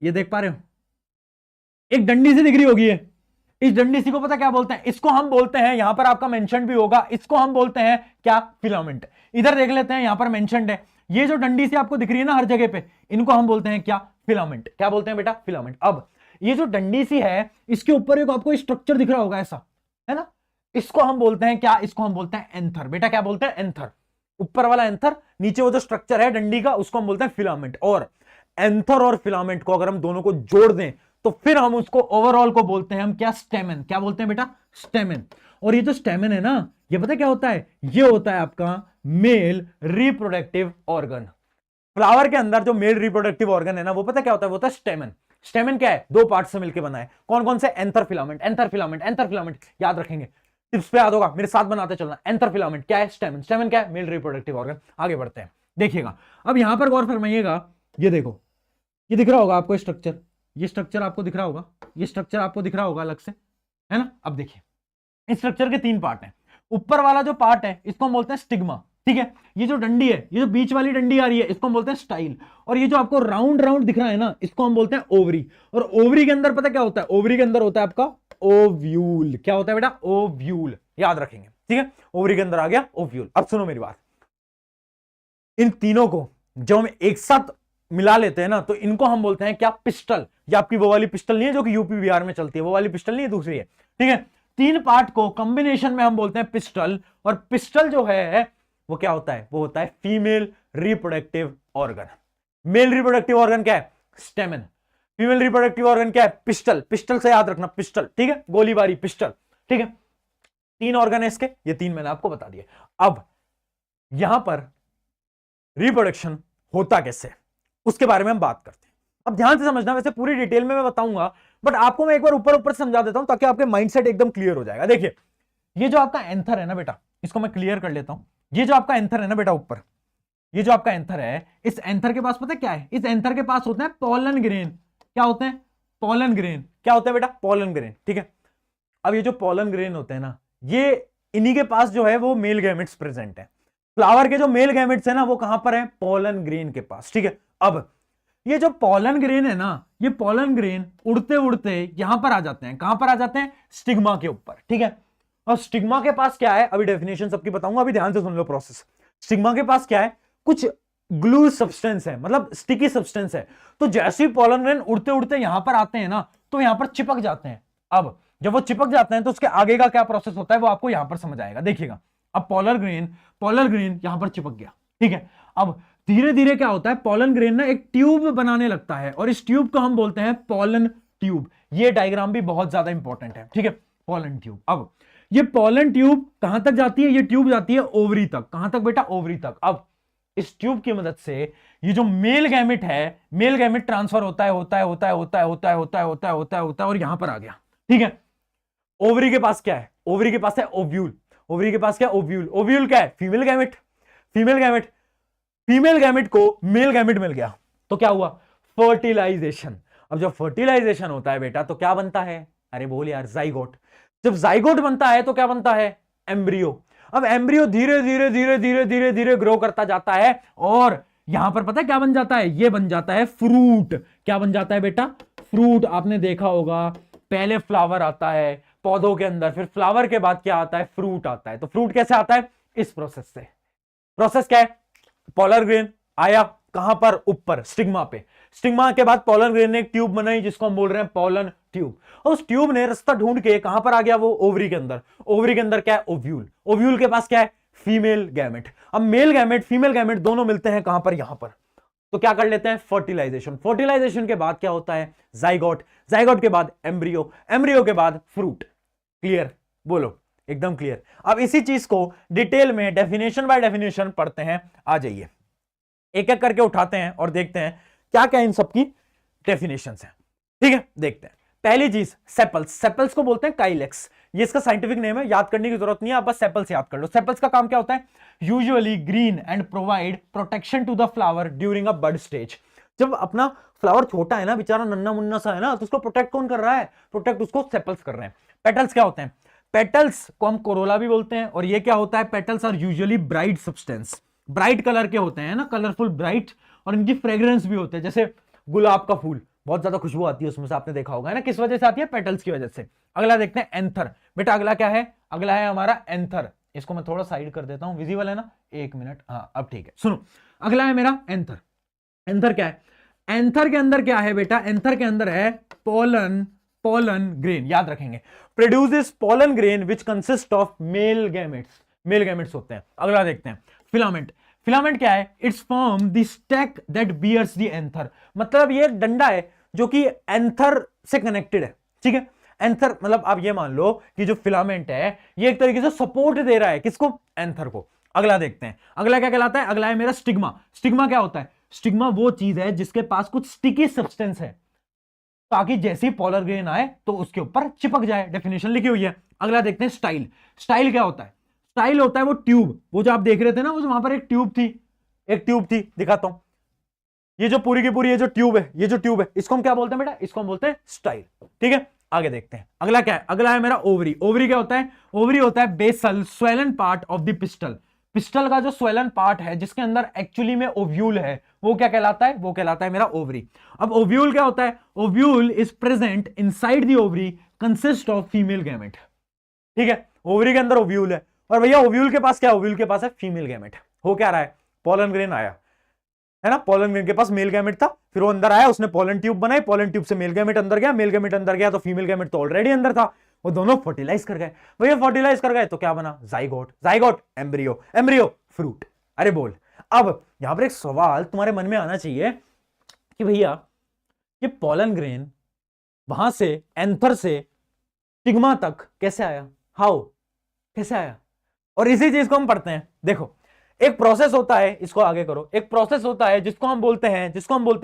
ये देख पा रहे हो, एक डंडी सी दिख रही होगी है, इस डंडी सी को पता क्या बोलते हैं, इसको हम बोलते हैं, यहां पर आपका मेंशन भी होगा, इसको हम बोलते हैं क्या, फिलामेंट। इधर देख लेते हैं, यहां पर मेंशनड है, ये जो डंडी सी आपको दिख रही है ना हर जगह पे, इनको हम बोलते हैं क्या, फिलामेंट। क्या बोलते हैं बेटा, फिलामेंट। अब ये जो डंडी सी है, इसके ऊपर एक आपको स्ट्रक्चर दिख रहा होगा ऐसा, है ना, इसको हम बोलते हैं क्या, इसको हम बोलते हैं एंथर। बेटा क्या बोलते हैं, एंथर। ऊपर वाला एंथर, नीचे वो जो स्ट्रक्चर है डंडी का, उसको हम बोलते हैं फिलामेंट। और एंथर और फिलामेंट को अगर हम दोनों को जोड़ दें, तो फिर हम उसको ओवरऑल को बोलते हैं हम क्या, स्टेमन। क्या बोलते हैं बेटा, स्टेमन। और ये जो स्टेमन है ना, ये पता क्या होता है, ये होता है आपका मेल रिप्रोडक्टिव ऑर्गन। फ्लावर के अंदर जो मेल रिप्रोडक्टिव ऑर्गन है ना, वो पता क्या होता है, वो होता है स्टेमन। स्टेमन क्या है, दो पार्ट से मिलकर बना है। कौन कौन से, anther filament, anther filament, anther filament. याद रखेंगे, टिप्स पे याद होगा, मेरे साथ बनाते चलना। एंथर फिलामेंट क्या है, स्टेमन। स्टेमन क्या है, मेल रिप्रोडक्टिव ऑर्गन। आगे बढ़ते हैं, देखिएगा। अब यहां पर गौर फरमाइएगा, ये देखो, ये दिख रहा होगा आपको स्ट्रक्चर, ये स्ट्रक्चर आपको दिख रहा होगा, ये स्ट्रक्चर आपको दिख रहा होगा अलग से, है ना। अब देखिए, इस स्ट्रक्चर के तीन पार्ट हैं। ऊपर वाला जो पार्ट है, इसको हम बोलते हैं स्टिग्मा। ठीक है, ये जो डंडी है, ये जो बीच वाली डंडी आ रही है, इसको हम बोलते हैं स्टाइल। और ये जो आपको राउंड राउंड दिख रहा है ना, इसको हम बोलते हैं ओवरी। और ओवरी के अंदर पता क्या होता है, ओवरी के अंदर होता है आपका ओव्यूल। क्या होता है बेटा, ओव्यूल। याद रखेंगे, ठीक है, ओवरी के अंदर आ गया ओव्यूल। अब सुनो मेरी बात, इन तीनों को जब हम एक साथ मिला लेते हैं ना, तो इनको हम बोलते हैं क्या, पिस्टल। ये आपकी वो वाली पिस्टल नहीं है जो कि यूपी बिहार में चलती है, वो वाली पिस्टल नहीं है, दूसरी है। ठीक है, तीन पार्ट को कॉम्बिनेशन में हम बोलते हैं पिस्टल, और पिस्टल जो है वो क्या होता है, वो होता है female reproductive organ. Male reproductive organ क्या है, स्टेमन। फीमेल रिप्रोडक्टिव ऑर्गन क्या है, पिस्टल। पिस्टल से याद रखना, पिस्टल, ठीक है, गोलीबारी, पिस्टल, ठीक है। तीन ऑर्गन है इसके, ये तीन मैंने आपको बता दिए। अब यहां पर रिप्रोडक्शन होता कैसे, उसके बारे में हम बात करते हैं। अब ध्यान से समझना, वैसे पूरी डिटेल में मैं बताऊंगा, बट आपको मैं एक बार ऊपर ऊपर समझा देता हूं ताकि आपके माइंडसेट एकदम क्लियर हो जाएगा। देखिए, ये जो आपका एंथर है ना बेटा, इसको मैं क्लियर कर लेता हूं। ये जो आपका एंथर है ना बेटा ऊपर, ये जो आपका एंथर है, इस एंथर के पास पता है क्या है, इस एंथर के पास होते हैं पोलन ग्रेन। क्या होते हैं, पोलन ग्रेन। क्या होता है बेटा, पोलन ग्रेन, ठीक है। अब ये जो पोलन ग्रेन होते हैं ना, ये इन्हीं के पास जो है वो मेल गैमेट्स प्रेजेंट है। फ्लावर के जो मेल गैमेट्स है ना, वो कहां पर है, पोलन ग्रेन के पास, ठीक है। अब ये जो पोलन ग्रेन है ना, ये पोलन ग्रेन उड़ते उड़ते यहां पर आ जाते हैं। कहां पर आ जाते हैं, स्टिग्मा के ऊपर, ठीक है। और स्टिग्मा के पास क्या है, अभी डेफिनेशन सबकी बताऊंगा, अभी ध्यान से सुन लो प्रोसेस। स्टिग्मा के पास क्या है, कुछ ग्लू सब्सटेंस है, मतलब स्टिकी सब्सटेंस है। तो जैसे ही पोलन ग्रेन उड़ते उड़ते यहां पर आते हैं ना, तो यहां पर चिपक जाते हैं। अब जब वो चिपक जाते हैं तो उसके आगे का क्या प्रोसेस होता है वो आपको यहां पर समझ आएगा, देखिएगा। अब पोलर ग्रेन यहां पर चिपक गया, ठीक है। अब धीरे धीरे क्या होता है, पोलन ग्रेन ना एक ट्यूब बनाने लगता है, और इस ट्यूब को हम बोलते हैं पोलन ट्यूब। ये डायग्राम भी बहुत ज्यादा इंपॉर्टेंट है, ठीक है, पोलन ट्यूब। अब ये पोलन ट्यूब कहां तक जाती है, ये ट्यूब जाती है ओवरी तक। कहां तक बेटा, ओवरी तक। अब इस ट्यूब की मदद से ये जो मेल गैमेट है, मेल गैमेट ट्रांसफर होता है और यहां पर आ गया, ठीक है। ओवरी के पास क्या है, ओवरी के पास है ओव्यूल। ओवरी के पास क्या है, ओव्यूल। ओव्यूल क्या है, फीमेल गैमेट। फीमेल गैमेट को मेल गैमेट मिल गया, तो क्या हुआ, फर्टिलाइजेशन। अब जब फर्टिलाइजेशन होता है बेटा, तो क्या बनता है, अरे बोल यार, जाइगोट। जब जाइगोट बनता है तो क्या बनता है, एम्ब्रियो। अब एम्ब्रियो धीरे धीरे धीरे धीरे धीरे धीरे ग्रो करता जाता है, और यहां पर पता है क्या बन जाता है, ये बन जाता है फ्रूट। क्या बन जाता है बेटा, फ्रूट। आपने देखा होगा, पहले फ्लावर आता है पौधों के अंदर, फिर फ्लावर के बाद क्या आता है, फ्रूट आता है। तो फ्रूट कैसे आता है, इस प्रोसेस से। प्रोसेस क्या है, पोलर ग्रेन आया कहां पर, ऊपर स्टिग्मा पे। स्टिग्मा के बाद पोलन ग्रेन ने एक ट्यूब बनाई जिसको हम बोल रहे हैं पोलन ट्यूब, और उस ट्यूब ने रास्ता ढूंढ के कहां पर आ गया, वो ओवरी के अंदर। ओवरी के अंदर क्या है, ओव्यूल। ओव्यूल के पास क्या है, फीमेल गैमेट। अब मेल गैमेट फीमेल गैमेट दोनों मिलते हैं कहां पर, यहां पर। तो क्या कर लेते हैं, फर्टिलाइजेशन। फर्टिलाइजेशन के बाद क्या होता है, जाइगोट। जाइगोट के बाद एम्ब्रियो। एम्ब्रियो के बाद फ्रूट। क्लियर, बोलो, एकदम क्लियर। अब इसी चीज को डिटेल में डेफिनेशन बाय डेफिनेशन पढ़ते हैं। आ जाइए, एक एक करके उठाते हैं और देखते हैं क्या क्या इन सबकी डेफिनेशंस हैं, ठीक है। देखते हैं। पहली चीज, सेपल्स। सेपल्स को बोलते हैं काइलेक्स, ये इसका साइंटिफिक नेम है, याद करने की जरूरत नहीं है, आप बस सेपल्स याद कर लो। सेपल्स का काम क्या होता है, usually green and provide protection to the flower during a bud stage. जब अपना फ्लावर छोटा है ना, बेचारा नन्ना मुन्ना सा है ना, तो उसको प्रोटेक्ट कौन कर रहा है, प्रोटेक्ट उसको सेपल्स कर रहे हैं। पेटल्स क्या होते हैं, पेटल्स को हम कोरोला भी बोलते हैं, और ये क्या होता है, petals are usually bright substance, bright colour के होते हैं ना, कलरफुल ब्राइट, और इनकी फ्रेग्रेंस भी होते हैं। जैसे गुलाब का फूल, बहुत ज्यादा खुशबू आती है उसमें से, आपने देखा होगा है ना, किस वजह से आती है, पेटल्स की वजह से। अगला देखते हैं एंथर। बेटा अगला क्या है, अगला है हमारा एंथर। इसको मैं थोड़ा साइड कर देता हूं, विजिबल है ना, एक मिनट, हाँ अब ठीक है। सुनो, अगला है मेरा एंथर। एंथर क्या है, एंथर के अंदर क्या है बेटा, एंथर के अंदर है पोलन ग्रेन, याद रखेंगे। Produces pollen grain which consist of male gametes, male gametes होते हैं। अगला देखते हैं फिलामेंट। फिलामेंट क्या है, it's form the stalk that bears the anther. मतलब ये डंडा है जो कि एंथर से कनेक्टेड है, ठीक है। एंथर मतलब आप ये मान लो कि जो फिलामेंट है ये एक तरीके से सपोर्ट दे रहा है किसको, एंथर को। अगला देखते हैं, अगला क्या कहलाता है, अगला है मेरा स्टिग्मा। स्टिग्मा क्या होता है, स्टिग्मा वो चीज है जिसके पास कुछ स्टिकी सब्सटेंस है, ताकि जैसे ही पोलर ग्रेन आए तो उसके ऊपर चिपक जाए। डेफिनेशन लिखी हुई है। अगला देखते हैं स्टाइल। स्टाइल क्या होता है, स्टाइल होता है वो ट्यूब, वो जो आप देख रहे थे ना, वो जो वहां पर एक ट्यूब थी, दिखाता हूं। ये जो पूरी की पूरी ये जो ट्यूब है, ये जो ट्यूब है, इसको हम क्या बोलते हैं बेटा, इसको हम बोलते हैं स्टाइल, ठीक है। आगे देखते हैं, अगला क्या है, अगला है मेरा ओवरी। ओवरी क्या होता है, ओवरी होता है basal swollen part of the pistil. Pistil का जो स्वेलन पार्ट है जिसके अंदर एक्चुअली में ओव्यूल है, वो क्या कहलाता है, वो कहलाता है मेरा ओवरी। अब ओव्यूल क्या होता है, ovule is present inside the ovary, consist of female gamete, ठीक है। ओवरी के अंदर ओव्यूल है, और भैया ओव्यूल के पास क्या, ओव्यूल के पास है फीमेल गैमेट। हो क्या रहा है, पोलन ग्रेन आया है ना, पोलन ग्रेन के पास मेल गैमेट था, फिर वो अंदर आया, उसने पोलन ट्यूब बनाई, पोलन ट्यूब से मेल गैमेट अंदर गया, मेल गैमेट अंदर गया तो फीमेल गैमेट तो ऑलरेडी अंदर था, वो दोनों फर्टिलाइज कर गए। भैया फर्टिलाइज कर गए तो क्या बना? Zygote, zygote embryo, embryo fruit. अरे बोल, अब यहां पर एक सवाल तुम्हारे मन में आना चाहिए कि भैया ये पोलन ग्रेन वहां से एंथर से स्टिग्मा तक कैसे आया? हाउ, कैसे आया? और इसी चीज को हम पढ़ते हैं। देखो एक प्रोसेस होता है, इसको आगे करो, एक प्रोसेस होता है जिसको हम बोलते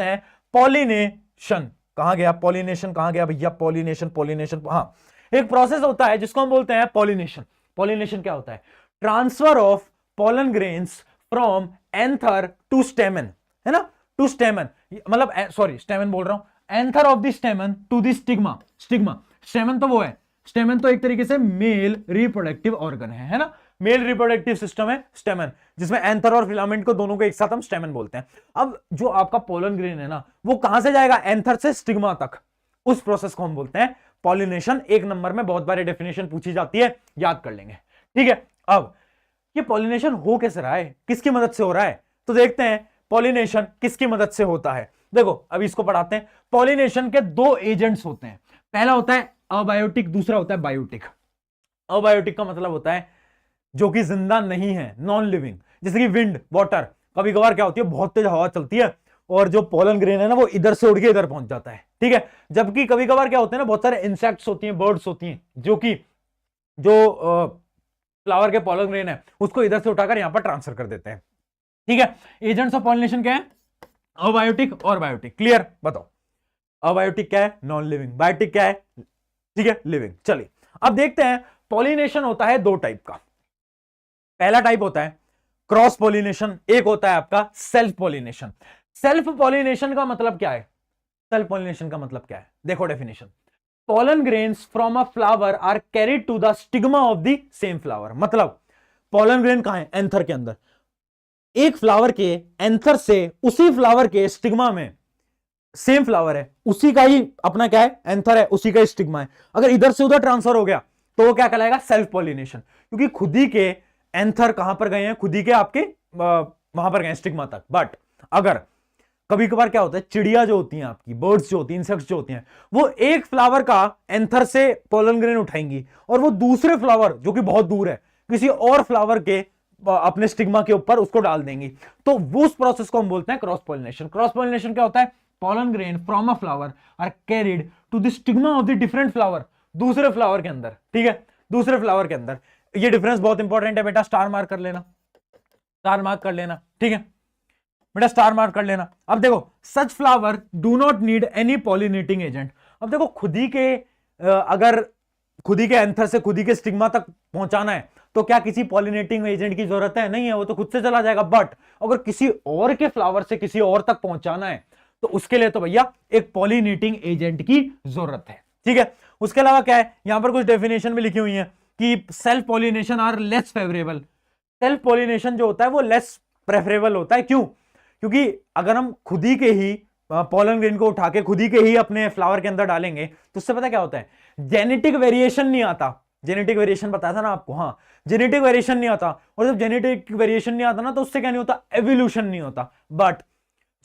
हैं पॉलिनेशन। कहां गया पॉलिनेशन? कहां गया भैया पॉलिनेशन? पॉलिनेशन, हाँ, एक प्रोसेस होता है जिसको हम बोलते हैं पॉलिनेशन। पॉलिनेशन क्या होता है? Transfer of pollen grains from anther to stamen, है ना, टू स्टेमन, मतलब सॉरी स्टेमन बोल रहा हूं, anther of the stamen to the stigma. Stigma, stamen तो वो है, स्टेमन तो एक तरीके से मेल रिप्रोडक्टिव ऑर्गन है ना, मेल रिप्रोडक्टिव सिस्टम है स्टेमन, जिसमें एंथर और फिलामेंट को दोनों को एक साथ हम स्टेमन बोलते हैं। अब जो आपका पोलन ग्रेन है ना, वो कहां से जाएगा? एंथर से स्टिग्मा तक। उस प्रोसेस को हम बोलते हैं पॉलिनेशन। एक नंबर में बहुत बारी डेफिनेशन पूछी जाती है, याद कर लेंगे, ठीक है। अब ये पॉलिनेशन हो कैसे रहा है, किसकी मदद से हो रहा है? तो देखते हैं पॉलिनेशन किसकी मदद से होता है। देखो अब इसको पढ़ाते हैं। पॉलिनेशन के दो एजेंट्स होते हैं, पहला होता है अबायोटिक, दूसरा होता है बायोटिक। अबायोटिक का मतलब होता है जो कि जिंदा नहीं है, नॉन लिविंग, जैसे कि विंड, वाटर। कभी कभार क्या होती है, बहुत तेज हवा चलती है और जो पोलन ग्रेन है ना वो इधर से उड़ के इधर पहुंच जाता है, ठीक है। जबकि कभी कभार क्या होते हैं ना, बहुत सारे इंसेक्ट्स होती हैं, बर्ड्स होती हैं, जो कि जो फ्लावर के पोलन ग्रेन है उसको इधर से उठाकर यहां पर ट्रांसफर कर देते हैं, ठीक है। एजेंट्स ऑफ पॉलिनेशन क्या है? अबायोटिक और बायोटिक। क्लियर? बताओ, अबायोटिक क्या है? Non living. बायोटिक क्या है? ठीक है, लिविंग। चलिए अब देखते हैं। पॉलिनेशन होता है दो टाइप का। पहला टाइप होता है क्रॉस पॉलिनेशन, एक होता है आपका सेल्फ पॉलिनेशन। सेल्फ पॉलिनेशन का मतलब क्या है? सेल्फ पॉलिनेशन का मतलब क्या है? देखो definition, pollen grains from a flower are carried to the stigma of the same flower. मतलब पोलन ग्रेन कहां है? एंथर के अंदर। एक फ्लावर के एंथर से उसी फ्लावर के स्टिग्मा में, सेम फ्लावर है, उसी का ही अपना क्या है? एंथर है, उसी का स्टिग्मा है। अगर इधर से उधर ट्रांसफर हो गया तो वो क्या कहलाएगा? सेल्फ पॉलिनेशन, क्योंकि खुद ही के एंथर कहां पर गए हैं? खुद ही के आपके वहां पर गए स्टिग्मा तक। बट अगर कभी कभार क्या होता है, चिड़िया जो होती हैं आपकी, बर्ड्स जो होती हैं, इंसेक्ट्स जो होती हैं, वो एक फ्लावर का एंथर से पोलन ग्रेन उठाएंगी और वो दूसरे फ्लावर जो कि बहुत दूर है, किसी और फ्लावर के अपने स्टिग्मा के ऊपर उसको डाल देंगी। तो वो उस प्रोसेस को हम बोलते हैं क्रॉस पॉलिनेशन। क्रॉस पॉलिनेशन क्या होता है? Pollen grain from a flower are carried to the stigma of the different flower, दूसरे फ्लावर के अंदर, ठीक है, दूसरे फ्लावर के अंदर। ये डिफरेंस बहुत इंपॉर्टेंट है बेटा, स्टार मार्क कर लेना, स्टार मार्क कर लेना, ठीक है बेटा, स्टार मार्क कर लेना। अब देखो, such flower do not need any pollinating agent. अब देखो खुद ही के अगर खुद ही के एंथर से खुद ही के स्टिग्मा तक पहुंचाना है तो क्या किसी पॉलिनेटिंग एजेंट की जरूरत है? नहीं है, वो तो खुद से चला जाएगा। बट अगर किसी और के फ्लावर से किसी और तक पहुंचाना है तो उसके लिए तो भैया एक पॉलिनेटिंग एजेंट की जरूरत है, ठीक है। उसके अलावा क्या है, यहां पर कुछ डेफिनेशन भी लिखी हुई है कि self pollination are less favourable. Self pollination जो होता है वो लेस प्रेफरेबल होता है। क्यों? क्योंकि अगर हम खुद ही के ही पोलन ग्रेन को उठा के खुद ही के ही अपने फ्लावर के अंदर डालेंगे तो उससे पता क्या होता है, जेनेटिक वेरिएशन नहीं आता। जेनेटिक वेरिएशन बताया था ना आपको, हाँ, जेनेटिक वेरिएशन नहीं आता। और जब जेनेटिक वेरिएशन नहीं आता ना तो उससे क्या नहीं होता, एवोल्यूशन नहीं होता। बट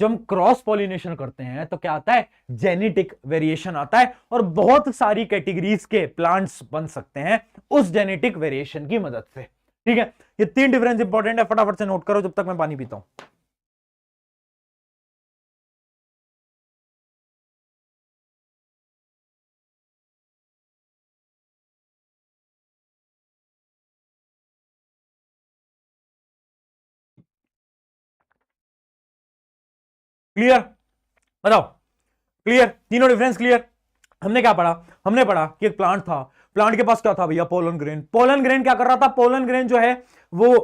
जब हम क्रॉस पॉलिनेशन करते हैं तो क्या आता है, जेनेटिक वेरिएशन आता है और बहुत सारी कैटेगरीज के प्लांट्स बन सकते हैं उस जेनेटिक वेरिएशन की मदद से, ठीक है। ये तीन डिफरेंस इंपॉर्टेंट है, फटाफट से नोट करो जब तक मैं पानी पीता हूं। क्लियर? बताओ, क्लियर? तीनों डिफरेंस क्लियर? हमने क्या पढ़ा? हमने पढ़ा कि एक प्लांट था, प्लांट के पास क्या था भैया, पोलन ग्रेन। पोलन ग्रेन क्या कर रहा था, पोलन ग्रेन जो है वो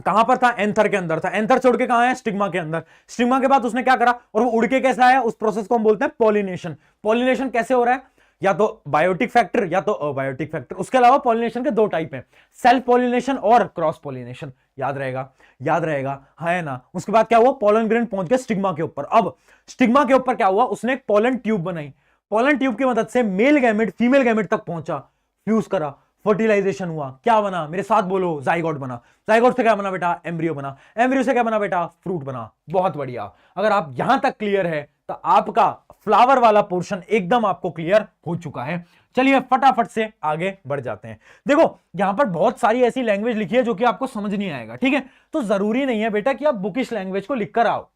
कहां पर था, एंथर के अंदर था। एंथर छोड़ के कहां है, स्टिग्मा के अंदर। स्टिग्मा के बाद उसने क्या करा और वो उड़ के कैसे आया, उस प्रोसेस को हम बोलते हैं पॉलिनेशन। पॉलिनेशन कैसे हो रहा है, या तो बायोटिक फैक्टर या तो अबायोटिक फैक्टर। उसके अलावा पॉलिनेशन के दो टाइप हैं, सेल्फ पॉलिनेशन और क्रॉस पॉलिनेशन। याद रहेगा, याद रहेगा, है ना। उसके बाद क्या हुआ, पोलन ग्रेन पहुंच गया स्टिग्मा के ऊपर। अब स्टिग्मा के ऊपर क्या हुआ, उसने एक पोलन ट्यूब बनाई। पोलन ट्यूब की मदद से मेल गैमेट फीमेल गैमेट तक पहुंचा, फ्यूज करा, फर्टिलाइजेशन हुआ, क्या बना, मेरे साथ बोलो, जाइगोट बना। जाइगोट से क्या बना बेटा, एम्ब्रियो बना। एम्ब्रियो से क्या बना बेटा, फ्रूट बना। बहुत बढ़िया। अगर आप यहां तक क्लियर है तो आपका फ्लावर वाला पोर्शन एकदम आपको क्लियर हो चुका है। चलिए फटाफट से आगे बढ़ जाते हैं। देखो यहां पर बहुत सारी ऐसी लैंग्वेज लिखी है जो कि आपको समझ नहीं आएगा, ठीक है। तो जरूरी नहीं है बेटा कि आप बुकिश लैंग्वेज को लिखकर आओ।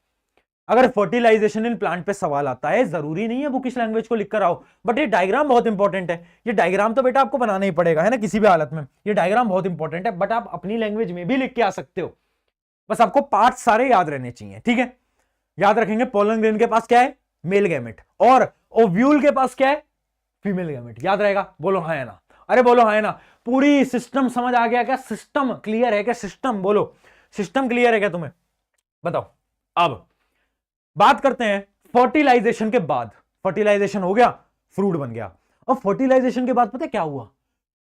अगर फर्टिलाइजेशन इन प्लांट पे सवाल आता है, जरूरी नहीं है बुकिश लैंग्वेज को लिखकर आओ, बट ये डायग्राम बहुत इंपॉर्टेंट है। ये डायग्राम तो बेटा आपको बनाना ही पड़ेगा, है ना, किसी भी हालत में। ये डायग्राम बहुत इंपॉर्टेंट है, बट आप अपनी लैंग्वेज में भी लिख के आ सकते हो। बस आपको पार्ट सारे याद रहने चाहिए, ठीक है। याद रखेंगे पोलन ग्रेन के पास क्या है, मेल गैमेट, और ओव्यूल के पास क्या है, फीमेल गैमेट। याद रहेगा, बोलो हाँ है ना, अरे बोलो हाँ है ना। पूरी सिस्टम समझ आ गया क्या, सिस्टम क्लियर है क्या, सिस्टम बोलो, सिस्टम क्लियर है क्या तुम्हें, बताओ। अब बात करते हैं फर्टिलाइजेशन के बाद। फर्टिलाइजेशन हो गया, फ्रूट बन गया। अब फर्टिलाइजेशन के बाद पता है क्या हुआ,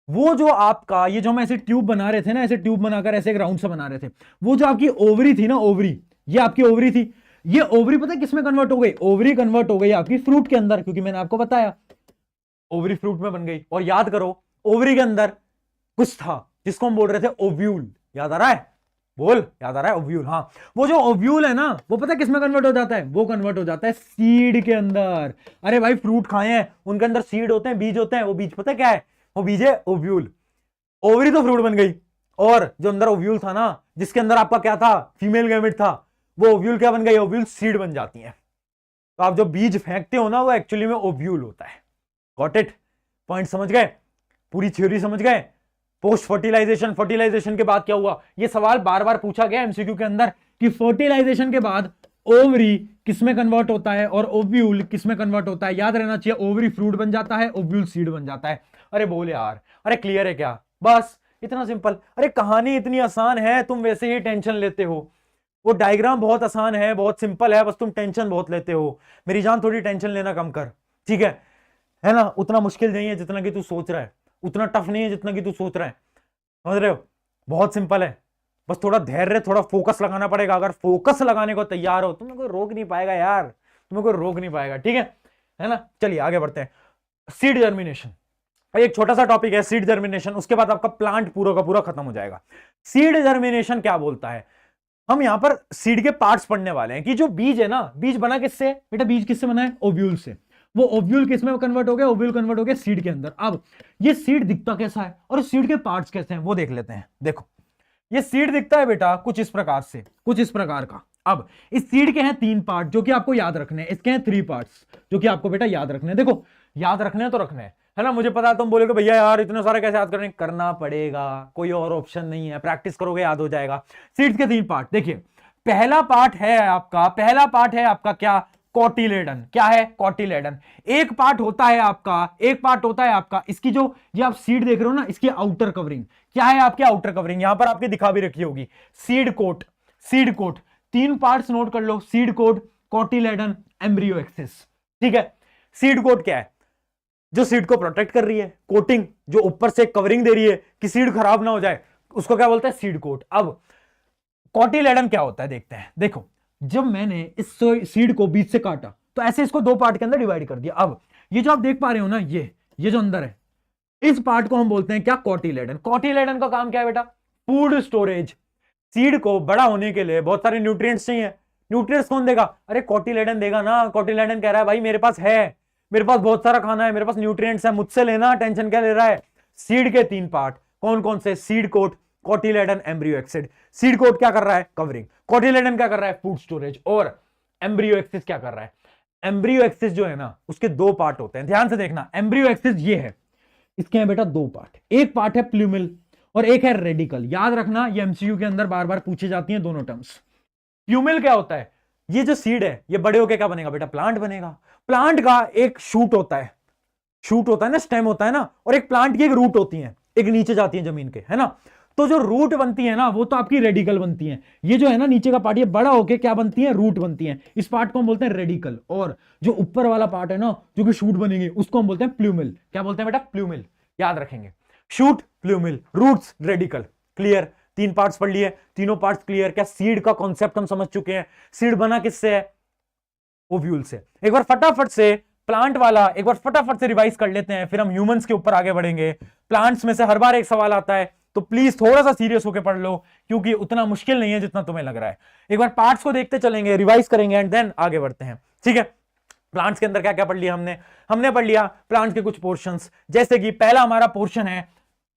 वो जो आपका ये जो हम ऐसे ट्यूब बना रहे थे ना, ऐसे ट्यूब बनाकर ऐसे एक राउंड से बना रहे थे, वो जो आपकी ओवरी थी ना, ओवरी, ये आपकी ओवरी थी। ये ओवरी पता है किसमें कन्वर्ट हो गई, ओवरी कन्वर्ट हो गई आपकी फ्रूट के अंदर, क्योंकि मैंने आपको बताया ओवरी फ्रूट में बन गई। और याद करो ओवरी के अंदर कुछ था जिसको हम बोल रहे थे ओव्यूल। याद आ रहा है, बोल, याद आ रहा है, ओव्यूल। हाँ, वो जो ओव्यूल है ना, वो पता है किसमें कन्वर्ट हो जाता है, वो कन्वर्ट हो जाता है सीड के अंदर। अरे भाई फ्रूट खाए हैं, उनके अंदर सीड होते हैं, बीज होते हैं, वो बीज पता है क्या है, वो बीज है ओव्यूल। ओवरी तो फ्रूट बन गई, और जो अंदर ओव्यूल था ना, जिसके अंदर आपका क्या था, फीमेल गैमेट था, वो ओव्यूल क्या बन गई, ओव्यूल सीड बन जाती है। तो आप जो बीज फेंकते हो ना, वो एक्चुअली में ओव्यूल होता है। गॉट इट, पॉइंट समझ गए, पूरी थ्योरी समझ गए। पोस्ट फर्टिलाइजेशन, फर्टिलाइजेशन के बाद क्या हुआ, ये सवाल बार बार पूछा गया एमसीक्यू के अंदर कि फर्टिलाइजेशन के बाद ओवरी किसमें कन्वर्ट होता है और ओव्यूल किसमें कन्वर्ट होता है। याद रहना चाहिए, ओवरी फ्रूट बन जाता है, ओव्यूल सीड बन जाता है। अरे बोल यार, अरे क्लियर है क्या, बस इतना सिंपल। अरे कहानी इतनी आसान है, तुम वैसे ही टेंशन लेते हो। वो डायग्राम बहुत आसान है, बहुत सिंपल है, बस तुम टेंशन बहुत लेते हो। मेरी जान थोड़ी टेंशन लेना कम कर, ठीक है ना। उतना मुश्किल नहीं है जितना कि तू सोच रहा है, उतना टफ नहीं है जितना कि तू सोच रहा है, समझ रहे हो, बहुत सिंपल है। बस थोड़ा धैर्य, थोड़ा फोकस लगाना पड़ेगा। अगर फोकस लगाने को तैयार हो, तुम्हें कोई रोक नहीं पाएगा यार, तुम्हें कोई रोक नहीं पाएगा, ठीक है ना। चलिए आगे बढ़ते हैं। सीड जर्मिनेशन, एक छोटा सा टॉपिक है सीड जर्मिनेशन, उसके बाद आपका प्लांट पूरा का पूरा खत्म हो जाएगा। सीड जर्मिनेशन क्या बोलता है, हम यहां पर सीड के पार्ट्स पढ़ने वाले हैं कि जो बीज है ना, बीज बना किससे बेटा, बीज किससे बना है, ओव्यूल से। वो ओव्यूल किस में कन्वर्ट हो गया, ओव्यूल कन्वर्ट हो गया सीड के अंदर। अब ये सीड दिखता कैसा है और सीड के पार्ट्स कैसे हैं वो देख लेते हैं। देखो ये सीड दिखता है बेटा कुछ इस प्रकार से, कुछ इस प्रकार का। अब इस सीड के हैं 3 पार्ट जो कि आपको याद रखने हैं, इसके हैं 3 पार्ट्स जो कि आपको बेटा याद रखने हैं। देखो याद रखने हैं तो रखने हैं, है ना। मुझे पता है तुम बोलोगे भैया यार इतने सारे कैसे याद करने, करना पड़ेगा, कोई और ऑप्शन नहीं है, प्रैक्टिस करोगे याद हो जाएगा। सीड्स के 3 पार्ट देखिए, पहला पार्ट है आपका क्या, कोटिलेडन। क्या है, कोटिलेडन। एक पार्ट होता है आपका इसकी जो ये आप सीड देख रहे हो ना, इसकी आउटर कवरिंग। क्या है आपकी आउटर कवरिंग, यहां पर आपके दिखा भी रखी होगी, seed coat. Seed coat 3 parts note कर लो, seed coat, cotyledon, embryo axis, ठीक है। सीड कोट क्या है, जो सीड को प्रोटेक्ट कर रही है, कोटिंग जो ऊपर से कवरिंग दे रही है कि सीड खराब ना हो जाए, उसको क्या बोलते हैं, सीड कोट। अब कोटिलेडन क्या होता है देखते हैं। देखो जब मैंने इस सीड को बीच से काटा तो ऐसे इसको 2 पार्ट के अंदर डिवाइड कर दिया। अब ये जो आप देख पा रहे हो ना, ये जो अंदर है, इस पार्ट को हम बोलते हैं क्या, कोटिलेडन। कोटिलेडन का काम क्या है बेटा, फूड स्टोरेज। सीड को बड़ा होने के लिए बहुत सारे न्यूट्रिएंट्स चाहिए, न्यूट्रिएंट्स कौन देगा, अरे कोटिलेडन देगा ना। कोटिलेडन कह रहा है भाई मेरे पास है, मेरे पास बहुत सारा खाना है, मेरे पास न्यूट्रिएंट्स है, मुझसे लेना, टेंशन क्या ले रहा है। सीड के 3 पार्ट कौन कौन से, seed coat, cotyledon, embryo axis. Seed coat क्या कर रहा है, कवरिंग। कोटिलेडन क्या कर रहा है, फूड स्टोरेज। और एम्ब्रियो एक्सिस क्या कर रहा है, एम्ब्रियो एक्सिस जो है ना उसके 2 पार्ट होते हैं, ध्यान से देखना। एम्ब्रियो एक्सिस ये है, इसके हैं बेटा 2 पार्ट, एक पार्ट है प्लूमिल और एक है रेडिकल। याद रखना ये एमसीक्यू के अंदर बार बार पूछी जाती हैं दोनों टर्म्स। प्लूमिल क्या होता है, ये जो सीड है ये बड़े होकर क्या बनेगा बेटा, प्लांट बनेगा। प्लांट का एक शूट होता है, ना, स्टेम होता है ना, और एक प्लांट की एक रूट होती है, एक नीचे जाती है जमीन के, है ना। तो जो रूट बनती है ना वो तो आपकी रेडिकल बनती है। ये जो है ना नीचे का पार्ट, ये बड़ा होके क्या बनती है, रूट बनती है। इस पार्ट को हम बोलते हैं रेडिकल। और जो ऊपर वाला पार्ट है ना जो कि शूट बनेंगे, उसको हम बोलते हैं प्लूमिल। क्या बोलते हैं बेटा, प्लूमिल। याद रखेंगे, shoot, plumule, roots, radicle. Clear, 3 parts पढ़ लिए, तीनों पार्ट्स क्लियर। क्या सीड का कॉन्सेप्ट हम समझ चुके हैं, सीड बना किससे है, ओव्यूल से। एक बार फटाफट से प्लांट वाला एक बार फटाफट से रिवाइज कर लेते हैं, फिर हम ह्यूमंस के ऊपर आगे बढ़ेंगे। प्लांट्स में से हर बार एक सवाल आता है, तो प्लीज थोड़ा सा सीरियस होकर पढ़ लो, क्योंकि उतना मुश्किल नहीं है जितना तुम्हें लग रहा है। एक बार पार्ट्स को देखते चलेंगे, रिवाइज करेंगे एंड देन आगे बढ़ते हैं, ठीक है। प्लांट्स के अंदर क्या क्या पढ़ लिया हमने पढ़ लिया प्लांट्स के कुछ पोर्शंस, जैसे कि पहला हमारा पोर्शन है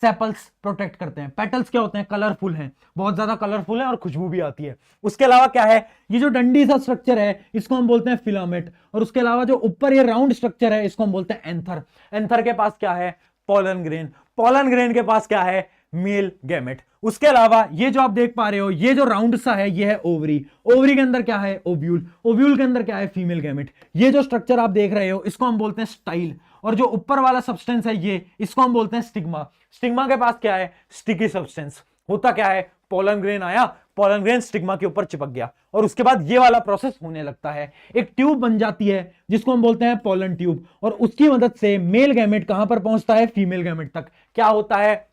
सेपल्स प्रोटेक्ट करते हैं। पेटल्स क्या होते हैं, कलरफुल हैं, बहुत ज्यादा कलरफुल है और खुशबू भी आती है। उसके अलावा क्या है, ये जो डंडी सा स्ट्रक्चर है इसको हम बोलते हैं फिलामेंट, और उसके अलावा जो ऊपर ये राउंड स्ट्रक्चर है इसको हम बोलते हैं एंथर। एंथर के पास क्या है, पोलन ग्रेन। पोलन ग्रेन के पास क्या है, मेल गैमेट। उसके अलावा ये जो आप देख पा रहे हो ये जो राउंड सा है ये है ओवरी। ओवरी के अंदर क्या है, ओव्यूल। ओव्यूल के अंदर क्या है, फीमेल गैमेट। ये जो स्ट्रक्चर आप देख रहे हो इसको हम बोलते हैं स्टाइल, और जो ऊपर वाला सब्सटेंस है ये, इसको हम बोलते हैं स्टिग्मा। स्टिग्मा के पास क्या है, स्टिकी सब्सटेंस। होता क्या है, पोलन ग्रेन आया, पोलन ग्रेन स्टिग्मा के ऊपर चिपक गया, और उसके बाद ये वाला प्रोसेस होने लगता है, एक ट्यूब बन जाती है जिसको हम बोलते हैं पोलन ट्यूब, और उसकी मदद से मेल गैमेट कहां पर पहुंचता है, फीमेल गैमेट तक। क्या होता है,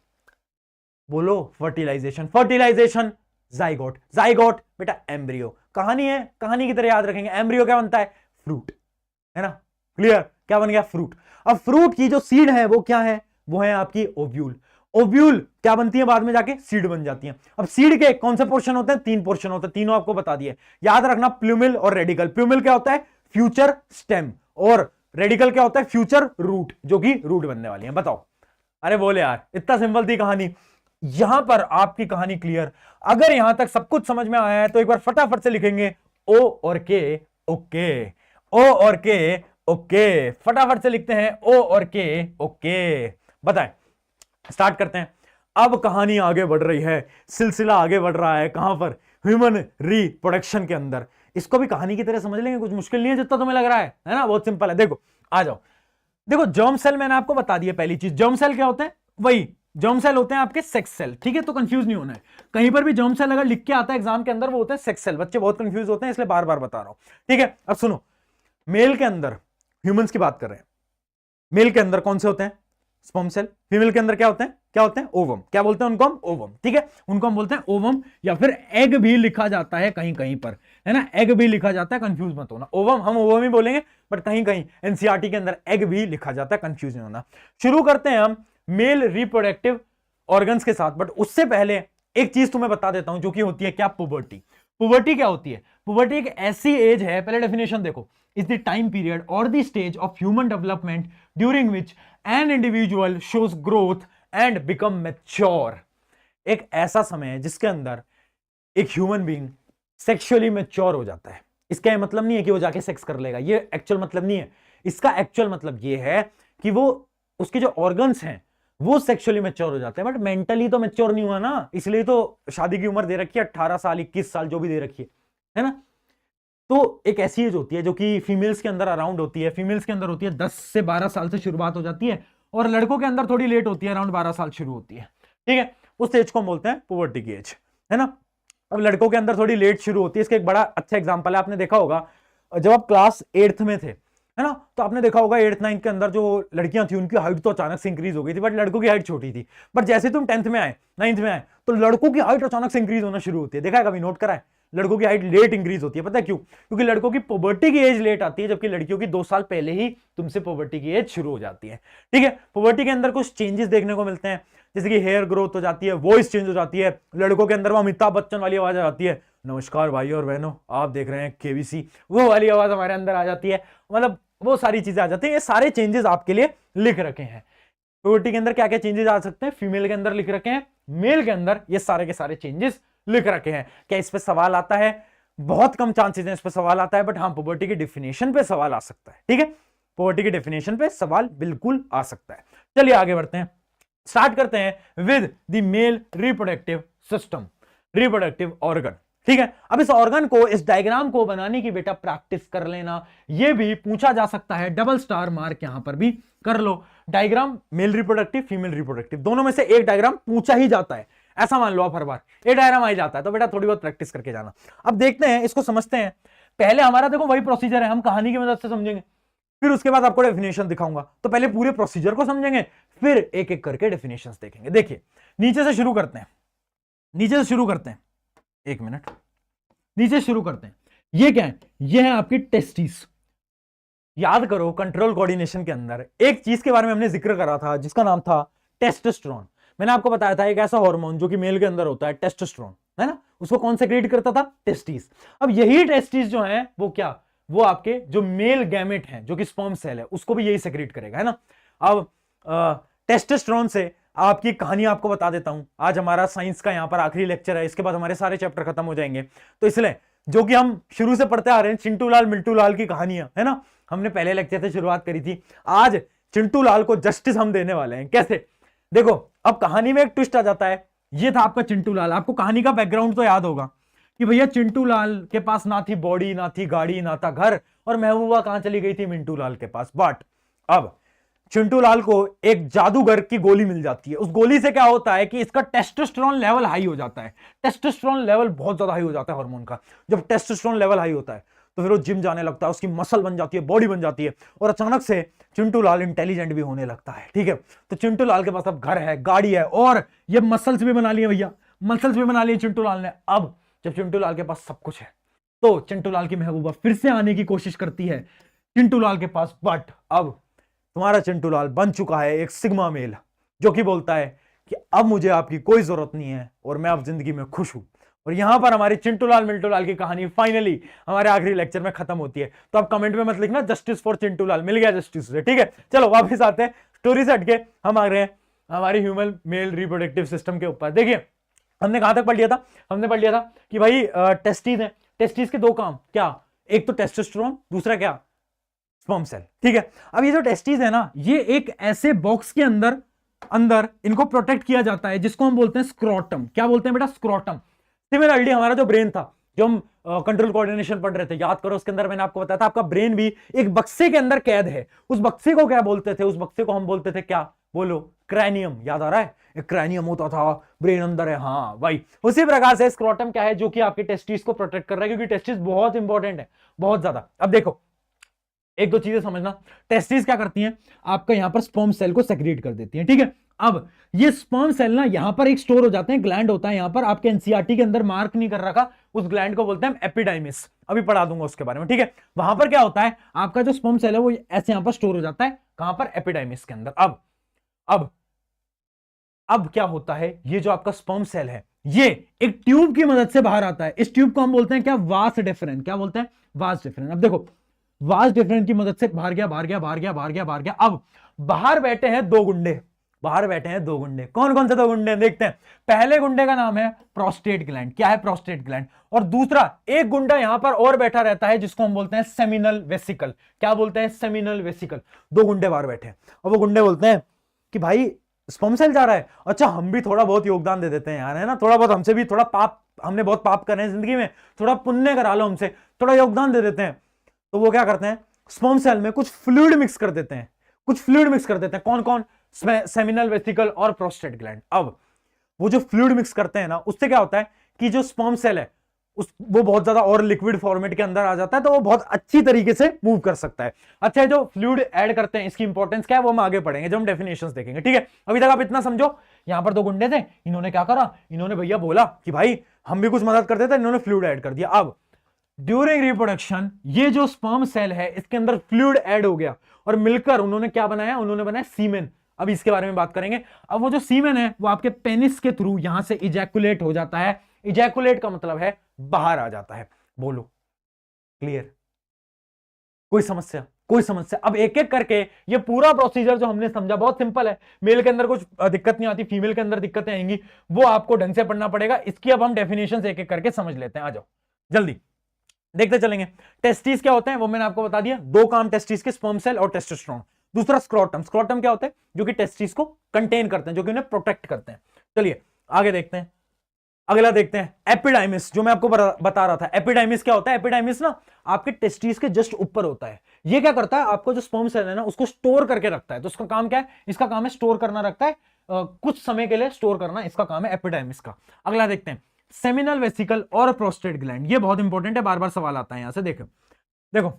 बोलो, फर्टिलाइजेशन। Fertilisation, zygote. जाइगोट बेटा एम्ब्रियो। कहानी है, कहानी की तरह याद रखेंगे। एम्ब्रियो क्या बनता है, फ्रूट, है ना, क्लियर, क्या बन गया, फ्रूट। अब फ्रूट की जो सीड है वो क्या है, वो है आपकी ओव्यूल। ओव्यूल क्या बनती है, बाद में जाके सीड बन जाती है। अब सीड के कौन से पोर्शन होते हैं, 3 पोर्शन होते हैं, तीनों आपको बता दिए, याद रखना। प्लूमिल और रेडिकल। प्लूमिल क्या होता है, फ्यूचर स्टेम, और रेडिकल क्या होता है, फ्यूचर रूट, जो कि रूट बनने वाली है। बताओ, अरे बोले यार, इतना सिंपल थी कहानी। यहां पर आपकी कहानी क्लियर। अगर यहां तक सब कुछ समझ में आया है तो एक बार फटाफट से लिखेंगे ओ और के, ओके। ओ और के, ओके, फटाफट से लिखते हैं ओ और के, ओके। बताएं, स्टार्ट करते हैं। अब कहानी आगे बढ़ रही है, सिलसिला आगे बढ़ रहा है, कहां पर, ह्यूमन रिप्रोडक्शन के अंदर। इसको भी कहानी की तरह समझ लेंगे, कुछ मुश्किल नहीं है जितना तुम्हें लग रहा है ना, बहुत सिंपल है। देखो, आ जाओ। देखो, जर्म सेल मैंने आपको बता दिया। पहली चीज, जर्म सेल क्या होते हैं, वही जर्म सेल होते हैं आपके सेक्स सेल, ठीक है, तो कंफ्यूज नहीं होना है। कहीं पर भी जर्म सेल अगर लिख के आता है एग्जाम के अंदर, वो होता है सेक्स सेल। बच्चे बहुत कंफ्यूज होते हैं, इसलिए बार बार बता रहा हूं, ठीक है। अब सुनो, मेल के अंदर, ह्यूमंस की बात कर रहे हैं, मेल के अंदर कौन से होते हैं, स्पर्म सेल। फीमेल के अंदर क्या होते हैं, क्या होते हैं, ओवम। क्या बोलते हैं उनको हम, ओवम, ठीक है, उनको हम बोलते हैं ओवम, या फिर एग भी लिखा जाता है कहीं कहीं पर, है ना, एग भी लिखा जाता है, कंफ्यूज मत होना। ओवम हम ओवम ही बोलेंगे, बट कहीं कहीं एनसीईआरटी के अंदर एग भी लिखा जाता है, कंफ्यूज नहीं होना। शुरू करते हैं हम मेल रिप्रोडक्टिव ऑर्गन्स के साथ, बट उससे पहले एक चीज तुम्हें बता देता हूं, जो कि होती है क्या, पुबर्टी। पुबर्टी क्या होती है, पुबर्टी एक ऐसी एज है, पहले डेफिनेशन देखो, इज द टाइम पीरियड और the stage of human development during which an individual shows growth and become mature. एक ऐसा समय है जिसके अंदर एक ह्यूमन बीइंग सेक्सुअली मैच्योर हो जाता है। इसका मतलब नहीं है कि वो जाके सेक्स कर लेगा, ये एक्चुअल मतलब नहीं है। इसका एक्चुअल मतलब ये है कि वो, उसके जो ऑर्गन्स हैं वो सेक्सुअली मैच्योर हो जाते हैं, बट मेंटली तो मैच्योर नहीं हुआ ना, इसलिए तो शादी की उम्र दे रखी है 18 साल, 21 साल, जो भी दे रखी है ना। तो एक ऐसी एज होती है जो कि फीमेल्स के अंदर अराउंड होती है, फीमेल्स के अंदर होती है 10 से 12 साल से शुरुआत हो जाती है, और लड़कों के अंदर थोड़ी लेट होती है, अराउंड 12 साल शुरू होती है, ठीक है। उस एज को हम बोलते हैं पुबर्टी की एज, है ना। अब लड़कों के अंदर थोड़ी लेट शुरू होती है, इसका एक बड़ा अच्छा एग्जांपल है, आपने देखा होगा जब आप क्लास 8th में थे, है ना, तो आपने देखा होगा 8th 9th के अंदर जो लड़कियां थी उनकी हाइट तो अचानक से इंक्रीज हो गई थी, बट लड़कों की हाइट छोटी थी। बट जैसे तुम 10th में आए, 9th में आए, तो लड़कों की हाइट अचानक से इंक्रीज होना शुरू होती है। देखा है कभी, नोट करा है, लड़कों की हाइट लेट इंक्रीज होती है। पता है क्यों, क्योंकि लड़कों की पुबर्टी की एज लेट आती है, जबकि लड़कियों की 2 साल पहले ही तुमसे पुबर्टी की एज शुरू हो जाती है, ठीक है। पुबर्टी के अंदर कुछ चेंजेस देखने को मिलते हैं, जैसे कि हेयर ग्रोथ हो जाती है, वॉइस चेंज हो जाती है, लड़कों के अंदर वो अमिताभ बच्चन वाली आवाज आ जाती है, नमस्कार भाइयों और बहनों, आप देख रहे हैं केबीसी, वो वाली आवाज हमारे अंदर आ जाती है, मतलब वो सारी चीजें आ जाती हैं। ये सारे चेंजेस आपके लिए लिख रखे हैं। पुबर्टी के अंदर क्या क्या चेंजेस आ सकते हैं, फीमेल के अंदर लिख रखे हैं, मेल के अंदर ये सारे के सारे चेंजेस लिख रखे हैं। क्या इस पे सवाल आता है, बहुत कम चांसेस हैं इस पे सवाल आता है, बट हाँ पुबर्टी की डेफिनेशन पे सवाल आ सकता है, ठीक है। पुबर्टी की डेफिनेशन पे सवाल बिल्कुल आ सकता है। चलिए आगे बढ़ते हैं, स्टार्ट करते हैं with the male reproductive system, reproductive organ, ठीक है। अब इस ऑर्गन को, इस डायग्राम को बनाने की बेटा प्रैक्टिस कर लेना, यह भी पूछा जा सकता है, डबल स्टार मार्क यहां पर भी कर लो। Diagram male reproductive, female reproductive, दोनों में से एक डायग्राम पूछा ही जाता है, ऐसा मान लो आप, हर बार एक डायग्राम आ ही जाता है, तो बेटा थोड़ी बहुत प्रैक्टिस करके जाना। अब देखते हैं, इसको समझते हैं। पहले हमारा देखो वही प्रोसीजर है, हम कहानी की मदद से समझेंगे, फिर उसके बाद आपको डेफिनेशन दिखाऊंगा। तो पहले पूरे प्रोसीजर को समझेंगे, फिर एक एक करके डेफिनेशंस देखेंगे। देखिए, नीचे से शुरू करते हैं, नीचे से शुरू करते हैं, एक मिनट, नीचे शुरू करते हैं। ये क्या है, ये है आपकी टेस्टिस। याद करो, कंट्रोल कोऑर्डिनेशन के अंदर एक चीज के बारे में हमने जिक्र करा था, जिसका नाम था टेस्टोस्टेरोन। मैंने आपको बताया था एक ऐसा हार्मोन जो कि मेल के अंदर होता है, टेस्टोस्टेरोन, है ना, उसको कौन सेक्रेट करता था, टेस्टिस। अब यही टेस्टिस जो है वो क्या, वो आपके जो मेल गैमेट हैं, जो कि स्पर्म सेल है, उसको भी यही सेक्रेट करेगा, है ना। अब टेस्टोस्टेरोन से आपकी कहानी आपको बता देता हूं। आज हमारा साइंस का यहां पर आखिरी लेक्चर है, इसके बाद हमारे सारे चैप्टर खत्म हो जाएंगे। तो इसलिए जो कि हम शुरू से पढ़ते आ रहे हैं, चिंटू लाल मिंटू लाल की कहानियां, है ना, हमने पहले लेक्चर से शुरुआत करी थी। आज चिंटू लाल को जस्टिस हम देने वाले हैं। कैसे? देखो, अब कहानी में एक ट्विस्ट आ जाता है। ये था आपका चिंटू लाल। आपको कहानी का बैकग्राउंड तो याद होगा कि भैया चिंटू लाल के पास ना थी बॉडी, ना थी गाड़ी, ना था घर, और महबूबा कहां चली गई थी? मिंटू लाल के पास। बट अब चिंटू लाल को एक जादूगर की गोली मिल जाती है। उस गोली से क्या होता है कि इसका टेस्टोस्टेरोन लेवल हाई हो जाता है। टेस्टोस्टेरोन लेवल बहुत ज्यादा हाई हो जाता है हार्मोन का। जब टेस्टोस्टेरोन लेवल हाई होता है तो फिर वो जिम जाने लगता है, उसकी मसल बन जाती है, बॉडी बन जाती है, और अचानक से चिंटू लाल इंटेलिजेंट भी होने लगता है। ठीक है, तो चिंटू लाल के पास अब घर है, गाड़ी है, और ये मसल्स भी बना लिए भैया, मसल्स भी बना लिए चिंटू लाल ने। अब जब चिंटू लाल के पास सब कुछ है तो चिंटू लाल की महबूबा फिर से आने की कोशिश करती है चिंटू लाल के पास। बट अब तुम्हारा चिंटू लाल बन चुका है एक सिग्मा मेल, जो कि बोलता है कि अब मुझे आपकी कोई जरूरत नहीं है और मैं अब जिंदगी में खुश हूं। और यहां पर हमारी चिंटू लाल मिंटू लाल की कहानी फाइनली हमारे आखिरी लेक्चर में खत्म होती है। तो आप कमेंट में मत लिखना जस्टिस फॉर चिंटू लाल, मिल गया जस्टिस से। ठीक है, चलो वापस आते हैं स्टोरी से हटके, हम आ रहे हैं हमारे ह्यूमन मेल रिप्रोडक्टिव सिस्टम के ऊपर। देखिए, हमने कहां तक पढ़ लिया था? हमने पढ़ लिया था कि भाई टेस्टिस है, टेस्टिस के दो काम, क्या? एक तो टेस्टोस्टेरोन, दूसरा क्या? Sperm cell. ठीक है, अब ये जो टेस्टिस है ना, ये एक ऐसे बॉक्स के अंदर इनको प्रोटेक्ट किया जाता है, जिसको हम बोलते हैं स्क्रोटम। क्या बोलते हैं बेटा? स्क्रोटम। सिमिलरली हमारा जो ब्रेन था, जो हम कंट्रोल कोऑर्डिनेशन पढ़ रहे थे, याद करो, उसके अंदर मैंने आपको बताया था आपका ब्रेन भी एक बक्से के अंदर कैद है। उस बक्से को क्या बोलते थे? उस बक्से को हम बोलते थे क्या? बोलो, क्रैनियम। याद आ रहा है? एक क्रैनियम होता था, ब्रेन अंदर है। हाँ भाई, उसी प्रकार से स्क्रोटम क्या है? जो कि आपके टेस्टिस को प्रोटेक्ट कर रहा है, क्योंकि टेस्टिस बहुत इंपॉर्टेंट है, बहुत ज्यादा। अब देखो, एक दो चीजें समझना। टेस्टिस क्या करती हैं? आपका यहां पर स्पर्म सेल को सेक्रेट कर देती हैं। ठीक है, अब ये स्पर्म सेल ना यहां पर एक स्टोर हो जाते हैं, ग्लैंड होता है यहां पर, आपके एनसीईआरटी के अंदर मार्क नहीं कर रखा, उस ग्लैंड को बोलते हैं एपिडाइमिस। अभी पढ़ा दूंगा उसके बारे में। ठीक है, वहां पर क्या होता है, आपका जो स्पर्म सेल है वो ऐसे यहां पर स्टोर हो जाता है। कहां पर? एपिडाइमिस के अंदर। अब क्या होता है, ये जो आपका स्पर्म सेल है, ये एक ट्यूब की मदद से बाहर आता है। इस ट्यूब को हम बोलते हैं क्या? Vas deferens. क्या बोलते हैं? Vas deferens. अब देखो, वास डिफरेंस की मदद से बाहर गया, बाहर गया, बाहर गया, बाहर गया, बाहर गया। अब बाहर बैठे हैं दो गुंडे, बाहर बैठे हैं दो गुंडे। कौन कौन से दो गुंडे? देखते हैं। पहले गुंडे का नाम है प्रोस्टेट ग्लैंड। क्या है? Prostate gland. और दूसरा एक गुंडा यहां पर और बैठा रहता है, जिसको हम बोलते हैं सेमिनल वेसिकल। क्या बोलते हैं? Seminal vesicle. दो गुंडे बाहर बैठे हैं, और वो गुंडे बोलते हैं कि भाई स्पर्म सेल जा रहा है, अच्छा हम भी थोड़ा बहुत योगदान दे देते हैं यार, है ना, थोड़ा बहुत, हमसे भी थोड़ा पाप, हमने बहुत पाप करे हैं जिंदगी में, थोड़ा पुण्य करा लो हमसे, थोड़ा योगदान दे देते हैं। तो वो क्या करते हैं? स्पर्म सेल में कुछ फ्लूइड मिक्स कर देते हैं, कुछ फ्लूइड मिक्स कर देते हैं। कौन कौन? सेमिनल वेसिकल और प्रोस्टेट ग्लैंड। अब वो जो फ्लूइड मिक्स करते हैं ना, उससे क्या होता है कि जो स्पर्म सेल है वो बहुत ज्यादा और लिक्विड फॉर्मेट के अंदर आ जाता है, तो वो बहुत अच्छी तरीके से मूव कर सकता है। अच्छा, जो फ्लूइड ऐड करते हैं, इसकी इंपॉर्टेंस क्या है वो हम आगे पढ़ेंगे जब हम डेफिनेशंस देखेंगे। ठीक है, अभी तक आप इतना समझो। यहां पर दो गुंडे थे, इन्होंने क्या करा? इन्होंने भैया बोला कि भाई हम भी कुछ मदद करते थे, इन्होंने फ्लूइड ऐड कर दिया। अब ड्यूरिंग रिप्रोडक्शन ये जो स्पर्म सेल है, इसके अंदर फ्लूइड ऐड हो गया, और मिलकर उन्होंने क्या बनाया? उन्होंने बनाया सीमेन। अब इसके बारे में बात करेंगे। अब वो जो सीमेन है वो आपके पेनिस के थ्रू यहां से इजैकुलेट हो जाता है। इजैकुलेट का मतलब है बाहर आ जाता है। बोलो, क्लियर? कोई समस्या? कोई समस्या? अब एक एक करके ये पूरा प्रोसीजर जो हमने समझा बहुत सिंपल है। मेल के अंदर कुछ दिक्कत नहीं आती, फीमेल के अंदर दिक्कतें आएंगी, वो आपको ढंग से पढ़ना पड़ेगा। इसकी अब हम डेफिनेशन एक एक करके समझ लेते हैं। आ जाओ जल्दी देखते चलेंगे। टेस्टिस क्या होते हैं वो मैंने आपको बता दिया। दो काम टेस्टिस के, स्पर्म सेल और टेस्टोस्टेरोन। दूसरा स्क्रोटम। स्क्रोटम क्या होता है? जो कि टेस्टिस को कंटेन करते हैं, जो कि उन्हें प्रोटेक्ट करते हैं। चलिए आगे देखते हैं। अगला देखते हैं एपिडाइमिस, जो मैं आपको बता रहा था। एपिडाइमिस क्या होता है? एपिडाइमिस ना आपके टेस्टिस के जस्ट ऊपर होता है। ये क्या करता है? आपको जो स्पर्म सेल है ना उसको स्टोर करके रखता है। तो उसका काम क्या है? इसका काम है स्टोर करना, रखता है कुछ समय के लिए स्टोर करना, इसका काम है एपिडाइमिस का। अगला देखते हैं सेमिनल वेसिकल और प्रोस्टेट ग्लैंड। ये बहुत इंपॉर्टेंट है, बार बार सवाल आता है यहां से। देखो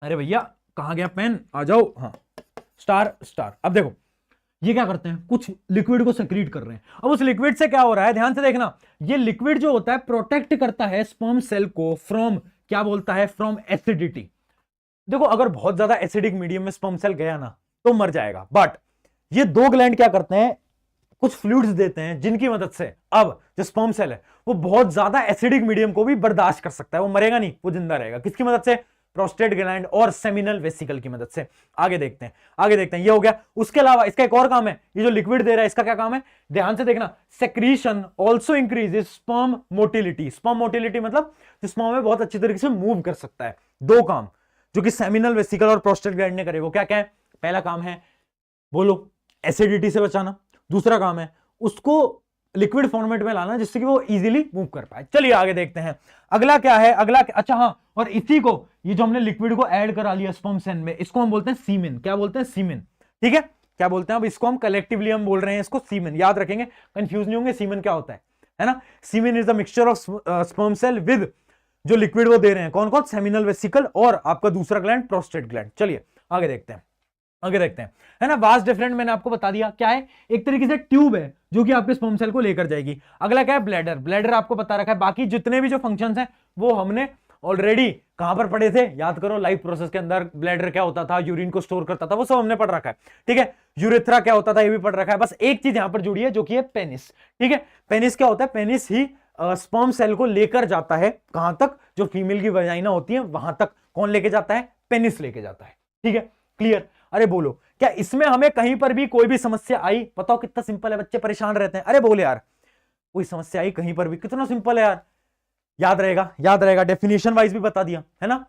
अरे भैया कहां गया पेन? आ जाओ। हाँ, स्टार स्टार। अब देखो ये क्या करते हैं? कुछ लिक्विड को सेक्रीट कर रहे हैं। अब उस लिक्विड से क्या हो रहा है, ध्यान से देखना। ये लिक्विड जो होता है प्रोटेक्ट करता है स्पर्म सेल को फ्रॉम, क्या बोलता है? From acidity. देखो अगर बहुत ज्यादा एसिडिक मीडियम में स्पर्म सेल गया ना तो मर जाएगा। बट ये दो ग्लैंड क्या करते हैं? कुछ फ्लूइड्स देते हैं, जिनकी मदद से अब जो स्पर्म सेल है वो बहुत ज्यादा एसिडिक मीडियम को भी बर्दाश्त कर सकता है। वो मरेगा नहीं, वो जिंदा रहेगा। किसकी मदद से? प्रोस्टेट ग्लैंड और सेमिनल वेसिकल की मदद से। आगे देखते हैं, आगे देखते हैं, ये हो गया। उसके अलावा इसका एक और काम है, ये जो लिक्विड दे रहा है इसका क्या काम है, ध्यान से देखना, secretion also increases sperm motility. Sperm motility मतलब स्पर्म में बहुत अच्छी तरीके से मूव कर सकता है। दो काम जो कि सेमिनल वेसिकल और प्रोस्टेट ग्लैंड ने करे, वो क्या क्या है? पहला काम है बोलो एसिडिटी से बचाना, दूसरा काम है उसको लिक्विड फॉर्मेट में लाना जिससे कि वो इजीली मूव कर पाए। चलिए आगे देखते हैं, अगला क्या है, अगला क्या? अच्छा हाँ, और इसी को, ये जो हमने लिक्विड को ऐड करा लिया स्पर्म सेल में, इसको हम बोलते हैं सीमेन। क्या बोलते हैं? सीमेन। ठीक है, क्या बोलते हैं? अब इसको हम कलेक्टिवली हम बोल रहे हैं इसको सीमेन। याद रखेंगे, कंफ्यूज नहीं होंगे, सीमेन क्या होता है ना? Semen is the mixture of sperm cell with जो लिक्विड वो दे रहे हैं, कौन कौन? सेमिनल वेसिकल और आपका दूसरा ग्लैंड प्रोस्टेट ग्लैंड। चलिए आगे देखते हैं, आगे देखते हैं, है ना। वास्ट डिफरेंट मैंने आपको बता दिया क्या है, एक तरीके से ट्यूब है जो कि आपके स्पर्म सेल को लेकर जाएगी। अगला क्या है? ब्लैडर। ब्लैडर आपको बता रखा है, बाकी जितने भी जो फंक्शंस हैं वो हमने ऑलरेडी कहां पर पढ़े थे, याद करो। लाइफ प्रोसेस के अंदर ब्लैडर क्या होता था, यूरिन को स्टोर करता था, वो सब हमने पढ़ रखा है। ठीक है, यूरेथ्रा क्या होता था ये भी पढ़ रखा है। बस एक चीज यहां पर जुड़ी है जो कि है पेनिस। ठीक है, पेनिस क्या होता है? पेनिस ही स्पर्म सेल को लेकर जाता है कहां तक? जो फीमेल की वजाइना होती है वहां तक। कौन लेके जाता है? पेनिस लेके जाता है। ठीक है, क्लियर? अरे बोलो, क्या इसमें हमें कहीं पर भी कोई भी समस्या आई? बताओ कितना सिंपल है, बच्चे परेशान रहते हैं। अरे बोले यार, कोई समस्या आई कहीं पर भी? कितना सिंपल है यार, याद रहेगा, याद रहेगा। डेफिनेशन वाइज भी बता दिया है ना।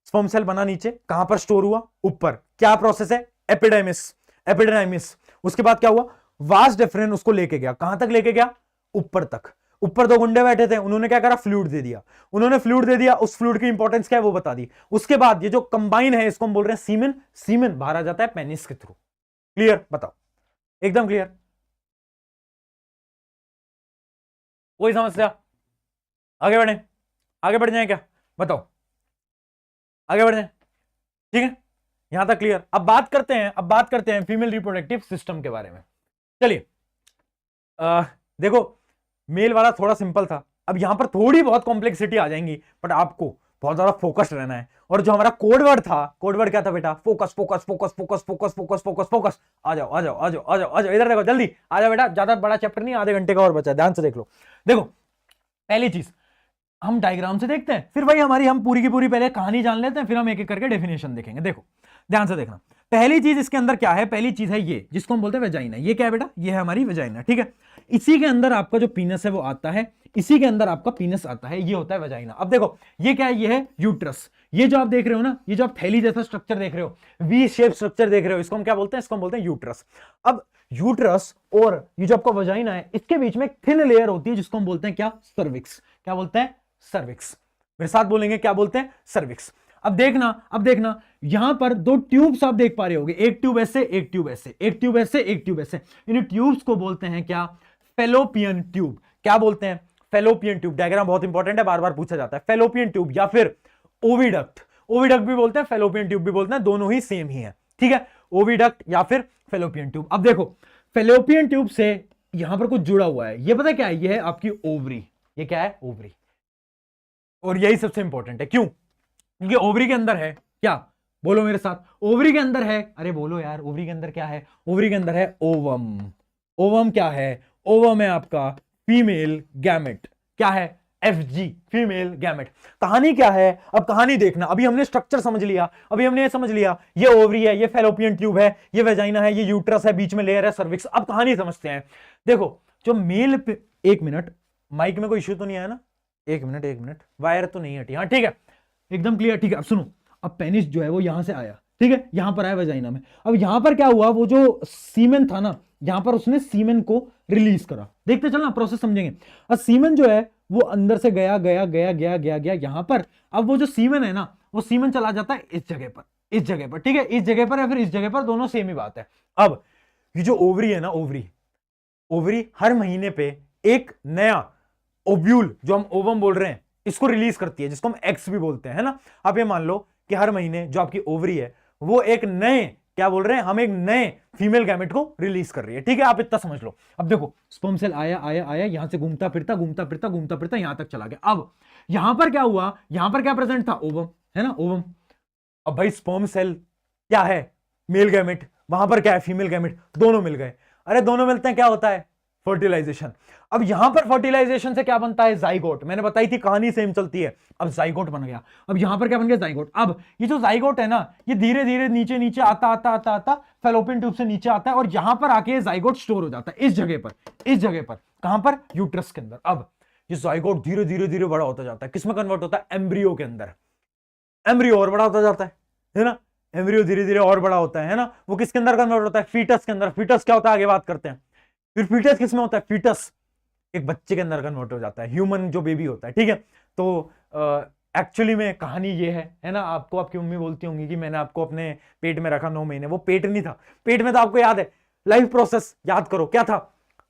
स्पर्म सेल बना नीचे, कहां पर स्टोर हुआ? ऊपर। क्या प्रोसेस है? Epidermis, epidermis. उसके बाद क्या हुआ? वास्ट डिफरेंट उसको लेके गया, कहां तक लेके गया? ऊपर तक। ऊपर दो गुंडे बैठे थे, उन्होंने क्या करा? फ्लूइड दे दिया। उन्होंने फ्लूइड दे दिया, उस फ्लूइड की इंपॉर्टेंस क्या है वो बता दी। उसके बाद ये जो कंबाइन है इसको हम बोल रहे हैं सीमेन। सीमेन बाहर आ जाता है पेनिस के थ्रू। क्लियर? बताओ, एकदम क्लियर? कोई समस्या? आगे बढ़े, आगे बढ़ जाए क्या? बताओ, आगे बढ़ जाए। ठीक है, यहां तक क्लियर? अब बात करते हैं, अब बात करते हैं फीमेल रिप्रोडक्टिव सिस्टम के बारे में। चलिए देखो, मेल वाला थोड़ा सिंपल था, अब यहां पर थोड़ी बहुत कॉम्प्लेक्सिटी आ जाएंगी, बट आपको बहुत ज्यादा फोकस्ड रहना है। और जो हमारा कोड वर्ड था, कोड वर्ड क्या था बेटा? Focus, focus, focus, focus, focus, focus, focus, focus. आ जाओ, आ जाओ, आ जाओ, आ जाओ, आ जाओ, इधर देखो, जल्दी आ जाओ बेटा। ज्यादा बड़ा चैप्टर नहीं, आधे घंटे का और बचा है, ध्यान से देख लो। देखो, पहली चीज हम डायग्राम से देखते हैं, फिर भाई हमारी हम पूरी की पूरी पहले कहानी जान लेते हैं, फिर हम एक एक करके डेफिनेशन देखेंगे। देखो ध्यान से देखना, पहली चीज इसके अंदर क्या है? पहली चीज है ये जिसको हम बोलते हैं वेजाइना। ये क्या है बेटा? ये है हमारी वेजाइना। ठीक है, इसी के अंदर आपका जो पीनस है वो आता है, इसी के अंदर आपका पीनस आता है, ये होता है वेजाइना। अब देखो ये क्या है? ये है यूट्रस। ये जो आप देख रहे हो ना, ये जो आप थैली जैसा स्ट्रक्चर देख रहे हो, वी शेप स्ट्रक्चर देख रहे हो, इसको हम क्या बोलते हैं? इसको हम बोलते हैं यूट्रस। अब यूट्रस और ये जो आपका वेजाइना है, इसके बीच में थिन लेयर होती है जिसको हम बोलते हैं क्या? सर्विक्स। क्या बोलते हैं? सर्विक्स। मेरे साथ बोलेंगे, क्या बोलते हैं? सर्विक्स। अब देखना, अब देखना, यहां पर दो ट्यूब्स आप देख पा रहे होगे, एक ट्यूब ऐसे, एक ट्यूब ऐसे, एक ट्यूब ऐसे, एक ट्यूब ऐसे। इन ट्यूब्स को बोलते हैं क्या? Fallopian tube. क्या बोलते हैं? Fallopian tube. डायग्राम बहुत इंपॉर्टेंट है, बार बार पूछा जाता है। फेलोपियन ट्यूब या फिर ओविडक्ट। ओविडक्ट भी बोलते हैं, फेलोपियन ट्यूब भी बोलते हैं, दोनों ही सेम ही है। ठीक है, ओविडक्ट या फिर फेलोपियन ट्यूब। अब देखो, फेलोपियन ट्यूब से यहां पर कुछ जुड़ा हुआ है, ये पता क्या है? ये है आपकी ओवरी। ये क्या है? ओवरी। और यही सबसे इंपॉर्टेंट है, क्यों? क्योंकि ओवरी के अंदर है क्या? बोलो मेरे साथ, ओवरी के अंदर है, अरे बोलो यार, ओवरी के अंदर क्या है? ओवरी के अंदर है ओवम। ओवम क्या है? ओवम है आपका फीमेल गैमेट। क्या है? FG, female gamete. कहानी क्या है? अब कहानी देखना, अभी हमने स्ट्रक्चर समझ लिया, अभी हमने ये समझ लिया, ये ओवरी है, ये फेलोपियन ट्यूब है, ये वेजाइना है, ये यूट्रस है, बीच में लेयर है सर्विक्स। अब कहानी समझते हैं। देखो, जो मेल पे, एक मिनट, माइक में कोई इश्यू तो नहीं आया ना? एक मिनट, एक मिनट, वायर तो नहीं हटी? हाँ ठीक है, एकदम क्लियर। ठीक है, अब सुनो, अब पेनिस जो है वो यहां से आया, ठीक है, यहां पर आया वेजाइना में। अब यहां पर क्या हुआ? वो जो सीमेन था ना, यहां पर उसने सीमेन को रिलीज करा। देखते चलना, प्रोसेस समझेंगे। अब सीमेन जो है वो अंदर से गया गया गया गया गया गया यहां पर। अब वो जो सीमेन है ना, वो सीमेन चला जाता है इस जगह पर, इस जगह पर। ठीक है, इस जगह पर या फिर इस जगह पर, दोनों सेम ही बात है। अब ये जो ओवरी है ना, ओवरी, ओवरी हर महीने पे एक नया ओव्यूल, जो हम ओवम बोल रहे हैं, इसको रिलीज करती है, जिसको हम एक्स भी बोलते हैं, है ना। आप ये मान लो कि हर महीने जो आपकी ओवरी है वो एक नए, क्या बोल रहे हैं हम, एक नए फीमेल गैमेट को रिलीज कर रही है। ठीक है, आप इतना समझ लो। अब देखो, स्पर्म सेल आया आया आया, यहां से घूमता फिरता घूमता फिरता घूमता फिरता यहां तक चला गया। अब यहां पर क्या हुआ? यहां पर क्या प्रेजेंट था? ओवम, है ना, ओवम। अब भाई स्पर्म सेल क्या है? मेल गैमेट, वहां पर क्या है? Female gamete. दोनों मिल गए। अरे दोनों मिलते हैं क्या होता है? फर्टिलाइजेशन। अब यहां पर फर्टिलाइजेशन से क्या बनता है, जाइगोट। मैंने बताई थी कहानी सेम चलती है। अब जाइगोट बन गया। अब यहां पर क्या बन गया, जाइगोट। अब ये जो जाइगोट है ना, ये धीरे धीरे नीचे नीचे आता आता आता आता फेलोपियन ट्यूब से नीचे आता है और यहां पर आके जाइगोट स्टोर हो जाता है इस जगह पर, इस जगह पर। कहां पर, यूट्रस के अंदर। अब ये जाइगोट धीरे धीरे धीरे बड़ा होता जाता है, किसमें कन्वर्ट होता है, एम्ब्रियो के अंदर। एम्ब्रियो और बड़ा होता जाता है ना, एम्ब्रियो धीरे धीरे और बड़ा होता है ना। वो किसके अंदर कन्वर्ट होता है, फीटस के अंदर। फीटस क्या होता है आगे बात करते हैं। फिर फीटस किसमें होता है, फीटस एक बच्चे के अंदर कन्वर्ट हो जाता है, ह्यूमन जो बेबी होता है, ठीक है। तो एक्चुअली में कहानी ये है ना, आपको आपकी मम्मी बोलती होंगी कि मैंने आपको अपने पेट में रखा 9 महीने। वो पेट नहीं था, पेट में तो आपको याद है लाइफ प्रोसेस याद करो, क्या था,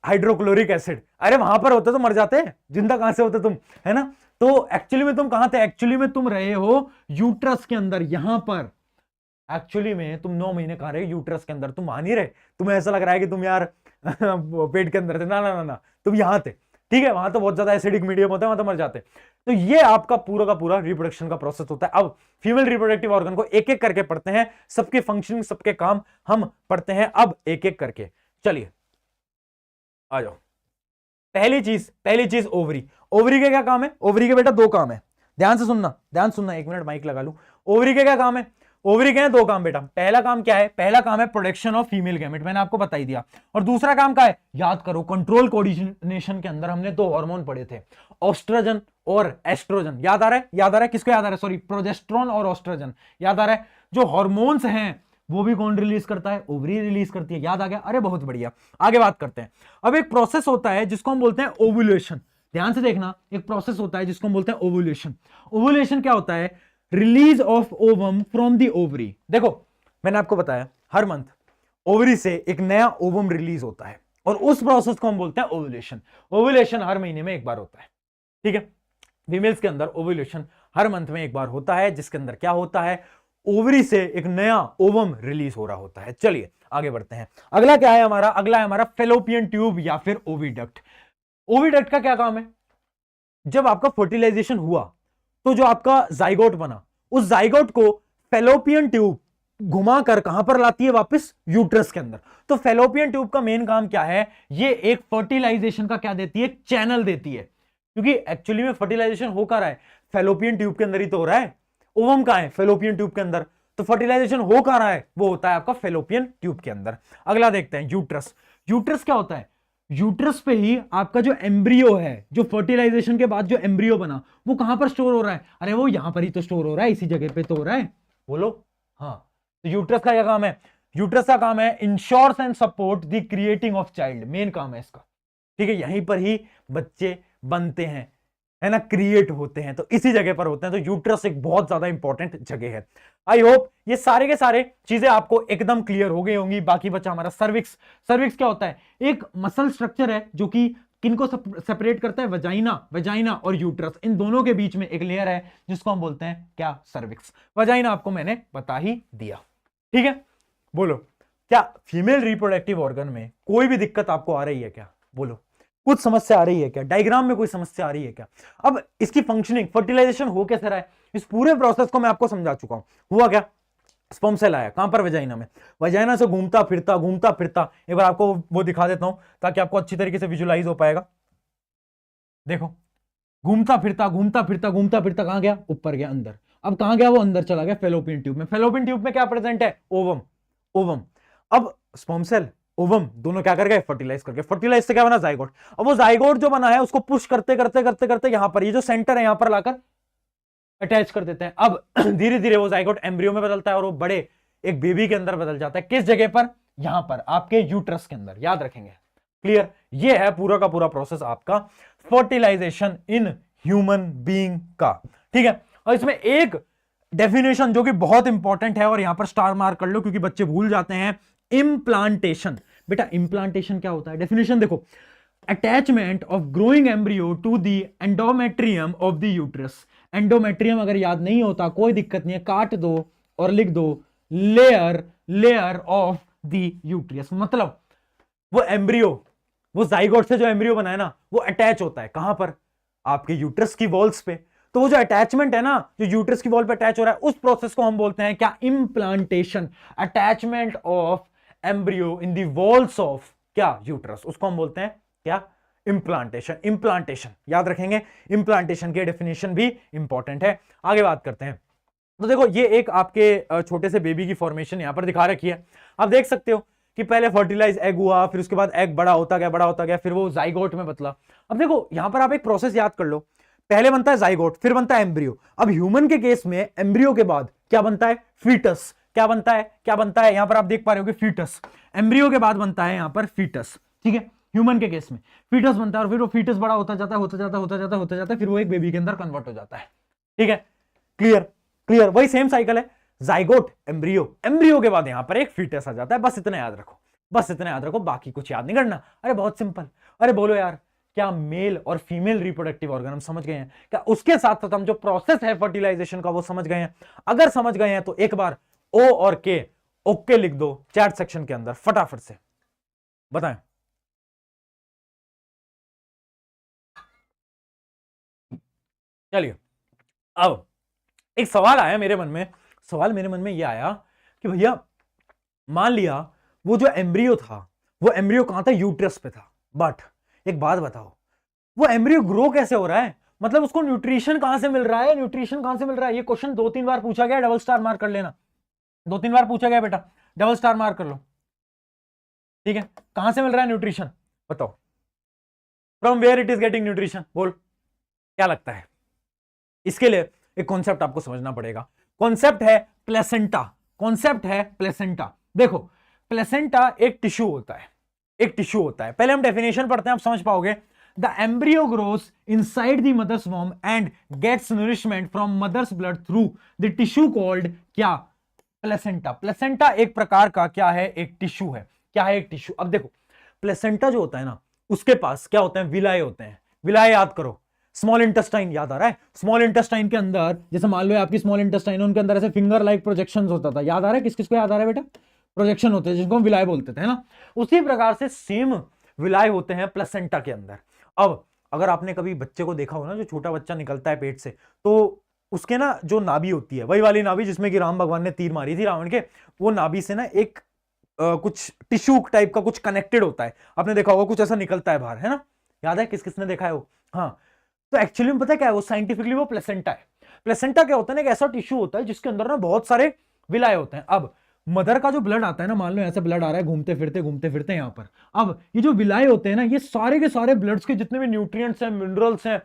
हाइड्रोक्लोरिक एसिड। अरे वहां पर होते तो मर जाते, जिंदा कहां से होते तुम, है ना। तो एक्चुअली में तुम कहां थे, एक्चुअली में तुम रहे हो यूट्रस के अंदर, यहां पर। एक्चुअली में तुम 9 महीने कहां रहे, यूट्रस के अंदर। तुम आ नहीं रहे, तुम्हें ऐसा लग रहा है कि तुम यार पेट के अंदर थे। ना ना ना ना, तुम यहां थे, ठीक है। वहां तो बहुत ज्यादा एसिडिक मीडियम होता है, वहां तो मर जाते। तो ये आपका पूरा का पूरा रिप्रोडक्शन का प्रोसेस होता है। अब फीमेल रिप्रोडक्टिव ऑर्गन को एक एक करके पढ़ते हैं, सबके फंक्शनिंग, सबके काम हम पढ़ते हैं अब एक एक करके। चलिए आ जाओ। पहली चीज ओवरी। ओवरी के क्या काम है, ओवरी के बेटा 2 काम है, ध्यान से सुनना, ध्यान सुनना। 1 मिनट माइक लगा लूं। ओवरी के क्या काम है, ओवरी के हैं 2 काम बेटा। पहला काम क्या है, पहला काम है प्रोडक्शन ऑफ फीमेल गैमेट, मैंने आपको बता ही दिया। और दूसरा काम क्या है, याद करो, कंट्रोल कोऑर्डिनेशन के अंदर हमने 2 हार्मोन पढ़े थे, ऑस्ट्रोजन और एस्ट्रोजन। याद आ रहा है, याद आ रहा है, किसको याद आ रहा है, सॉरी, प्रोजेस्टेरोन और ऑस्ट्रोजन याद आ रहा है। जो हार्मोन्स हैं वो भी कौन रिलीज करता है, ओवरी रिलीज करती है। याद आ गया, अरे बहुत बढ़िया। आगे बात करते हैं। अब एक प्रोसेस होता है जिसको हम बोलते हैं ओव्यूलेशन। ध्यान से देखना, एक प्रोसेस होता है जिसको हम बोलते हैं ओव्यूलेशन। ओव्यूलेशन क्या होता है, release of ovum from the ovary. देखो मैंने आपको बताया हर मंथ ओवरी से एक नया ओवम रिलीज होता है और उस प्रोसेस को हम बोलते हैं ओव्यूलेशन। ओव्यूलेशन हर महीने में एक बार होता है, ठीक है। फीमेल्स के अंदर ओव्यूलेशन हर मंथ में एक बार होता है, जिसके अंदर क्या होता है, ओवरी से एक नया ओवम रिलीज हो रहा होता है। चलिए आगे बढ़ते हैं। अगला क्या है हमारा, अगला है हमारा फेलोपियन ट्यूब या फिर ओविडक्ट। ओविडक्ट का क्या काम है, जब आपका फर्टिलाइजेशन हुआ तो जो आपका जाइगोट बना, उस जाइगोट को फेलोपियन ट्यूब घुमाकर कहां पर लाती है, वापस यूट्रस के अंदर। तो फेलोपियन ट्यूब का मेन काम क्या है, ये एक फर्टिलाइजेशन का क्या देती है, एक चैनल देती है। क्योंकि एक्चुअली में फर्टिलाइजेशन हो कहां रहा है, फेलोपियन ट्यूब के अंदर ही तो हो रहा है। ओवम कहां है, फेलोपियन ट्यूब के अंदर। तो फर्टिलाइजेशन हो कहां रहा है, वो होता है आपका फेलोपियन ट्यूब के अंदर। अगला देखते हैं यूट्रस। यूट्रस क्या होता है, यूट्रस पे ही आपका जो एम्ब्रियो है, जो फर्टिलाइजेशन के बाद जो एम्ब्रियो बना, वो कहां पर स्टोर हो रहा है, अरे वो यहां पर ही तो स्टोर हो रहा है, इसी जगह पे तो हो रहा है, बोलो। हाँ, तो यूट्रस का क्या काम है, यूट्रस का काम है ensures and support the creating of child, main काम है इसका, ठीक है। यहीं पर ही बच्चे बनते हैं, है ना, क्रिएट होते हैं, तो इसी जगह पर होते हैं। तो यूट्रस एक बहुत ज्यादा इंपॉर्टेंट जगह है। आई होप ये सारे के सारे चीजें आपको एकदम क्लियर हो गई होंगी। बाकी बचा हमारा सर्विक्स। सर्विक्स क्या होता है, एक मसल स्ट्रक्चर है जो कि किनको सेपरेट करता है, वजाइना और यूट्रस, इन दोनों के बीच में एक लेयर है जिसको हम बोलते हैं क्या, सर्विक्स। वजाइना आपको मैंने बता ही दिया, ठीक है। बोलो क्या फीमेल रिप्रोडक्टिव ऑर्गन में कोई भी दिक्कत आपको आ रही है क्या, बोलो कुछ समस्या आ रही है क्या, डायग्राम में कोई समस्या आ रही है क्या। अब इसकी फंक्शनिंग, फर्टिलाइजेशन हो कैसे रहा है, इस पूरे प्रोसेस को मैं आपको समझा चुका हूं। हुआ क्या, स्पर्म सेल आया कहां पर, वजाइना में। वजाइना से घूमता फिरता एक बार आपको वो दिखा देता हूं ताकि आपको अच्छी तरीके से विजुलाइज हो पाएगा। देखो घूमता फिरता कहां गया, ऊपर गया अंदर। अब कहां गया वो, अंदर चला गया फेलोपियन ट्यूब में। फेलोपियन ट्यूब में क्या प्रेजेंट है, ओवम। अब स्पर्म सेल ओवम दोनों क्या कर गए, फर्टिलाइज करके, फर्टिलाइज से क्या बना, जाइगोट। अब वो जाइगोट जो बना है उसको पुश करते यहां पर, ये जो सेंटर है यहां पर लाकर अटैच कर देते हैं। अब धीरे धीरे वो जाइगोट एम्ब्रियो में बदलता है और वो बड़े एक बेबी के अंदर बदल जाता है। किस जगह पर, यहां पर आपके यूट्रस के अंदर, याद रखेंगे, क्लियर। ये है पूरा का पूरा प्रोसेस आपका फर्टिलाइजेशन इन ह्यूमन बीइंग का, ठीक है। और इसमें एक डेफिनेशन जो कि बहुत इंपॉर्टेंट है और यहां पर स्टार मार्क कर लो क्योंकि बच्चे भूल जाते हैं, इम्प्लांटेशन। बेटा इम्प्लांटेशन क्या होता है, डेफिनेशन देखो, attachment of growing embryo to the endometrium of the uterus. Endometrium अगर याद नहीं होता कोई दिक्कत नहीं है, काट दो और लिख दो लेयर ऑफ द यूट्रस। मतलब वो एम्ब्रियो, वो जाइगोट से जो एम्ब्रियो बना है ना, वो अटैच होता है कहां पर, आपके यूट्रस की वॉल्स पे। तो वो जो अटैचमेंट है ना, जो यूट्रस की वॉल पे अटैच हो रहा है, उस प्रोसेस को हम बोलते हैं क्या, implantation. Attachment of embryo in the walls of क्या, यूट्रस, उसको हम बोलते हैं क्या? इम्प्लांटेशन। इम्प्लांटेशन याद रखेंगे, इम्प्लांटेशन की डेफिनेशन भी इंपॉर्टेंट है। आगे बात करते हैं। तो देखो ये एक आपके छोटे से बेबी की फॉर्मेशन यहां पर दिखा रखी है। आप देख सकते हो कि पहले फर्टिलाइज एग हुआ, फिर उसके बाद एग बड़ा होता गया, बड़ा होता गया, फिर वो जाइगोट में बदला। अब देखो यहां पर आप एक प्रोसेस याद कर लो, पहले बनता है जाइगोट, फिर बनता है एम्ब्रियो। अब ह्यूमन के केस में एम्ब्रियो के बाद क्या बनता है? फीटस। क्या बनता है? क्या बनता है? यहां पर आप देख पा रहे हो कि फीटस, एम्ब्रियो के बाद बनता है यहां पर फीटस। ठीक है, ह्यूमन के केस में फीटस बनता है और फिर वो फीटस बड़ा होता जाता है, होता जाता है, होता जाता है, होता जाता है, फिर वो एक बेबी के अंदर कन्वर्ट हो जाता है। ठीक है, क्लियर? क्लियर? वही सेम साइकिल है, जाइगोट, एम्ब्रियो, एम्ब्रियो के बाद यहां पर एक फीटस आ जाता है। बस इतना याद रखो, बस इतना याद रखो, बाकी कुछ याद नहीं करना। अरे बहुत सिंपल। अरे बोलो यार, क्या मेल और फीमेल रिप्रोडक्टिव ऑर्गन हम समझ गए हैं? क्या उसके साथ साथ हम जो प्रोसेस है फर्टिलाइजेशन का वो समझ गए हैं? अगर समझ गए हैं तो एक बार ओ और के ओके लिख दो चैट सेक्शन के अंदर फटाफट से, बताएं। चलिए, अब एक सवाल आया मेरे मन में, सवाल मेरे मन में यह आया कि भैया मान लिया वो जो एम्ब्रियो था, वो एम्ब्रियो कहां था? यूट्रस पे था। बट एक बात बताओ, वो एम्ब्रियो ग्रो कैसे हो रहा है? मतलब उसको न्यूट्रिशन कहां से मिल रहा है? न्यूट्रिशन कहां से मिल रहा है? ये क्वेश्चन 2-3 बार पूछा गया, डबल स्टार मार्क कर लेना। 2-3 बार पूछा गया बेटा, डबल स्टार मार्क कर लो। ठीक है, कहां से मिल रहा है न्यूट्रिशन? बताओ, from where it is getting nutrition? बोल, क्या लगता है? इसके लिए एक कॉन्सेप्ट आपको समझना पड़ेगा। कॉन्सेप्ट है प्लेसेंटा। कॉन्सेप्ट है प्लेसेंटा। देखो, प्लेसेंटा एक टिश्यू होता है, एक टिश्यू होता है। पहले हम डेफिनेशन पढ़ते हैं, आप समझ पाओगे। The embryo grows inside the mother's वॉर्म and gets nourishment from mother's blood through the tissue called क्या? प्लेसेंटा। प्लेसेंटा एक प्रकार का क्या है? एक टिश्यू है। क्या है? एक टिश्यू। अब देखो, प्लेसेंटा जो होता है ना, उसके पास क्या होते हैं? विलाए होते हैं। विलाए याद करो, स्मॉल इंटेस्टाइन याद आ रहा है? स्मॉल इंटेस्टाइन के अंदर, जैसे मान लो आपकी स्मॉल इंटेस्टाइन, उनके अंदर ऐसे फिंगर लाइक प्रोजेक्शंस होता था। याद आ रहा है? किस किस को याद आ रहा है बेटा? प्रोजेक्शन होते हैं जिनको हम विलाय बोलते थे, है ना? उसी प्रकार से सेम विलाय होते हैं प्लेसेंटा के अंदर। अब अगर आपने कभी बच्चे को देखा हो ना, जो छोटा बच्चा निकलता है पेट से, तो उसके ना जो नाभि होती है, वही वाली नाभि जिसमें कि राम भगवान ने तीर मारी थी रावण के, वो नाभि से ना एक कुछ टिश्यू टाइप का कुछ कनेक्टेड होता है। आपने देखा होगा कुछ ऐसा निकलता है बाहर, है ना? याद है? किस किसने देखा है वो? हाँ, तो एक्चुअली में पता है क्या है वो? साइंटिफिकली वो प्लेसेंटा है। प्लेसेंटा क्या होता है ना, एक ऐसा टिश्यू होता है जिसके अंदर ना बहुत सारे विलाय होते हैं। अब मदर का जो ब्लड आता है ना, मान लो ऐसे ब्लड आ रहा है घूमते फिरते यहां पर, अब ये जो विलाय होते हैं ना, ये सारे के सारे ब्लड्स के जितने भी न्यूट्रिएंट्स हैं, मिनरल्स हैं,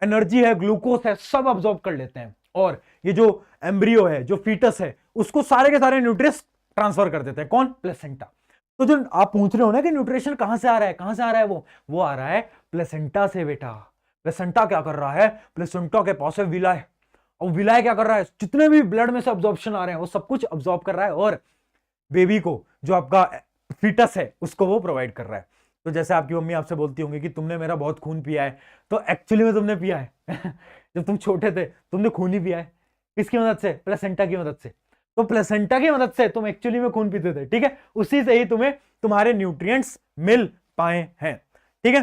एनर्जी है, ग्लूकोज है, सब अब्सॉर्ब कर लेते हैं। और ये जो एम्ब्रियो है, जो फीटस है, उसको सारे के सारे न्यूट्रिएंट्स ट्रांसफर कर देते हैं। कौन? प्लेसेंटा। तो जो आप पूछ रहे हो ना कि न्यूट्रिशन कहां से आ रहा है, कहां से आ रहा है, वो आ रहा है प्लेसेंटा से बेटा। प्लेसेंटा क्या कर रहा है? प्लेसेंटा के पास है विलाय, और विलाय क्या कर रहा है? जितने भी ब्लड में से अब्जॉर्प्शन आ रहे हैं वो सब कुछ अब्सॉर्ब कर रहा है, और बेबी को, जो आपका फीटस है, उसको वो प्रोवाइड कर रहा है। तो जैसे आपकी मम्मी आपसे बोलती होंगी कि तुमने मेरा बहुत खून पिया है, तो एक्चुअली में तुमने पिया है जब तुम छोटे थे तुमने खून ही पिया है। किसकी मदद से? प्लेसेंटा की मदद से। तो प्लेसेंटा की मदद से तुम एक्चुअली में खून पीते थे। ठीक है, उसी से ही तुम्हें तुम्हारे न्यूट्रिएंट्स मिल पाए हैं। ठीक है,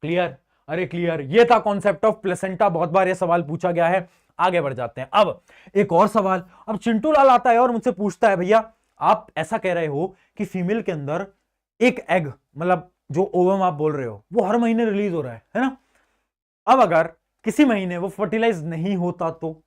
क्लियर? अरे क्लियर। ये था कॉन्सेप्ट ऑफ प्लेसेंटा। बहुत बार ये सवाल पूछा गया है। आगे बढ़ जाते हैं। अब एक और सवाल, अब चिंटू लाल आता है और मुझसे पूछता है, भैया आप ऐसा कह रहे हो कि फीमेल के अंदर एक एग, मतलब जो ओवम आप बोल रहे हो, वो हर महीने रिलीज हो रहा है ना? अब अगर किसी महीने वो फर्टिलाइज नहीं होता, तो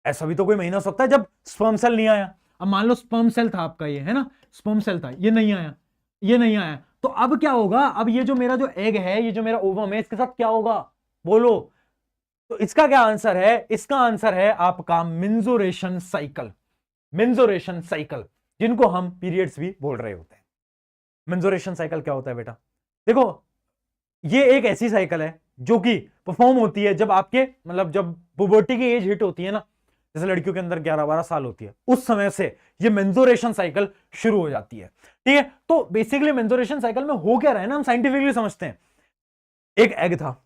ऐसा भी तो कोई महीना हो सकता है जब स्पर्म सेल नहीं आया। अब मान लो स्पर्म सेल था आपका, ये है ना, स्पर्म सेल था, ये नहीं आया, ये नहीं आया, तो अब क्या होगा? अब ये जो मेरा जो एग है, ये जो मेरा ओवम है, इसके साथ क्या होगा? बोलो। तो इसका क्या आंसर है? इसका आंसर है आपका मेंजुरेशन साइकिल। मेंजुरेशन साइकिल, जिनको हम पीरियड्स भी बोल रहे होते हैं। मेंजुरेशन साइकिल क्या होता है बेटा? देखो, ये एक ऐसी साइकिल है जो कि परफॉर्म होती है जब आपके, मतलब जब पुबर्टी की एज हिट होती है ना, जैसे लड़कियों के अंदर 11-12 साल होती है, उस समय से ये मेंजुरेशन साइकिल शुरू हो जाती है। ठीक है, तो बेसिकली मेंजुरेशन साइकिल में हो क्या रहा है ना, हम साइंटिफिकली समझते हैं। एक एग था,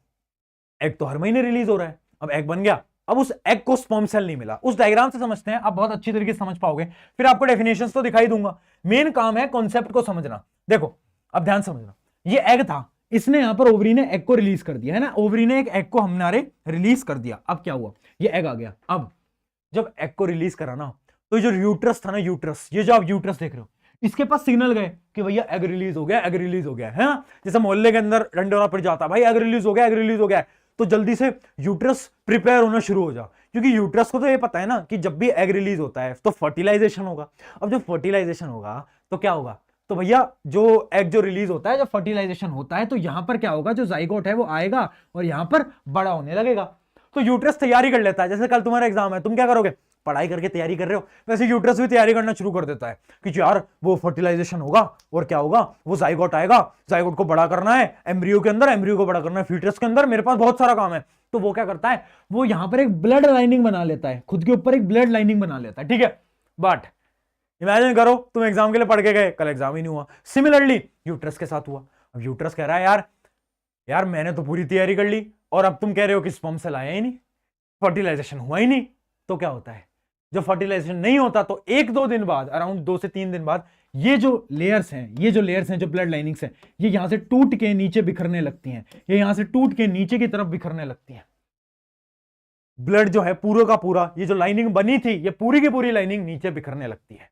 एग तो हर महीने रिलीज हो रहा है, अब एग बन गया, अब उस एग को स्पर्म सेल नहीं मिला। उस डायग्राम से समझते हैं, आप बहुत अच्छी तरीके से समझ पाओगे, फिर आपको डेफिनेशंस तो दिखाई दूंगा। मेन काम है कॉन्सेप्ट को समझना। देखो, अब ध्यान समझना, ये एग था, इसने यहां पर ओवरी ने एग को रिलीज कर दिया, है ना? ओवरी ने एक एग को हमारे रिलीज कर दिया। अब क्या हुआ? ये एग आ गया। अब जब एग को रिलीज करा ना, तो जो यूट्रस था ना, यूट्रस, ये जो आप यूट्रस देख रहे हो, इसके पास सिग्नल गए कि भैया एग रिलीज हो गया, एग रिलीज हो गया है ना। जैसे मोहल्ले के अंदर डंडोरा पड़ जाता है, भाई एग रिलीज हो गया, एग रिलीज हो गया, तो जल्दी से यूट्रस प्रिपेयर होना शुरू हो जा, क्योंकि यूट्रस को तो ये पता है ना कि जब भी एग रिलीज होता है तो फर्टिलाइजेशन होगा। अब जब फर्टिलाइजेशन होगा तो क्या होगा, तो भैया जो एग जो रिलीज होता है, जब फर्टिलाइजेशन होता है तो यहां पर क्या होगा, जो जाइगोट है वो आएगा और यहां पर बड़ा होने लगेगा। तो यूट्रस तैयारी कर लेता है, जैसे कल तुम्हारा एग्जाम है, तुम क्या करोगे, पढ़ाई करके तैयारी कर रहे हो, वैसे यूट्रस भी तैयारी करना शुरू कर देता है कि यार वो फर्टिलाइजेशन होगा और क्या होगा, वो जाइगोट आएगा, जाइगोट को बड़ा करना है एम्ब्रियो के अंदर, एम्ब्रियो को बड़ा करना है फीटस के अंदर, मेरे पास बहुत सारा काम है। तो वो क्या करता है, वो यहां पर एक ब्लड लाइनिंग बना लेता है, खुद के ऊपर एक ब्लड लाइनिंग बना लेता है, ठीक है। बट इमेजिन करो तुम एग्जाम के लिए पढ़ के गए, कल एग्जाम ही नहीं हुआ। सिमिलरली यूट्रस के साथ हुआ। अब यूट्रस कह रहा है यार यार मैंने तो पूरी तैयारी कर ली, और अब तुम कह रहे हो कि स्पर्म सेल आया ही नहीं, फर्टिलाइजेशन हुआ ही नहीं। तो क्या होता है, जब फर्टिलाइजेशन नहीं होता तो 1-2 दिन बाद, अराउंड 2 से 3 दिन बाद, ये जो लेयर्स हैं, जो ब्लड लाइनिंग्स हैं, ये यहां से टूट के नीचे बिखरने लगती हैं, ये यहां से टूट के नीचे की तरफ बिखरने लगती हैं। ब्लड जो है पूरा का पूरा, ये जो लाइनिंग बनी थी, ये पूरी की पूरी लाइनिंग नीचे बिखरने लगती है।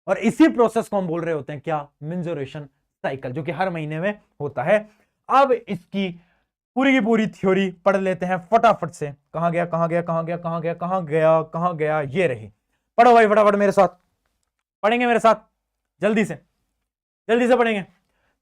और इसी प्रोसेस को हम बोल रहे होते हैं क्या, मेंस्ट्रुएशन साइकिल, जो कि हर महीने में होता है। अब इसकी पूरी की पूरी थ्योरी पढ़ लेते हैं फटाफट से। कहां गया, कहां गया, कहां गया, कहां गया, कहां गया, कहां गया, ये रही। पढ़ो भाई फटाफट मेरे साथ, पढ़ेंगे मेरे साथ, जल्दी से पढ़ेंगे।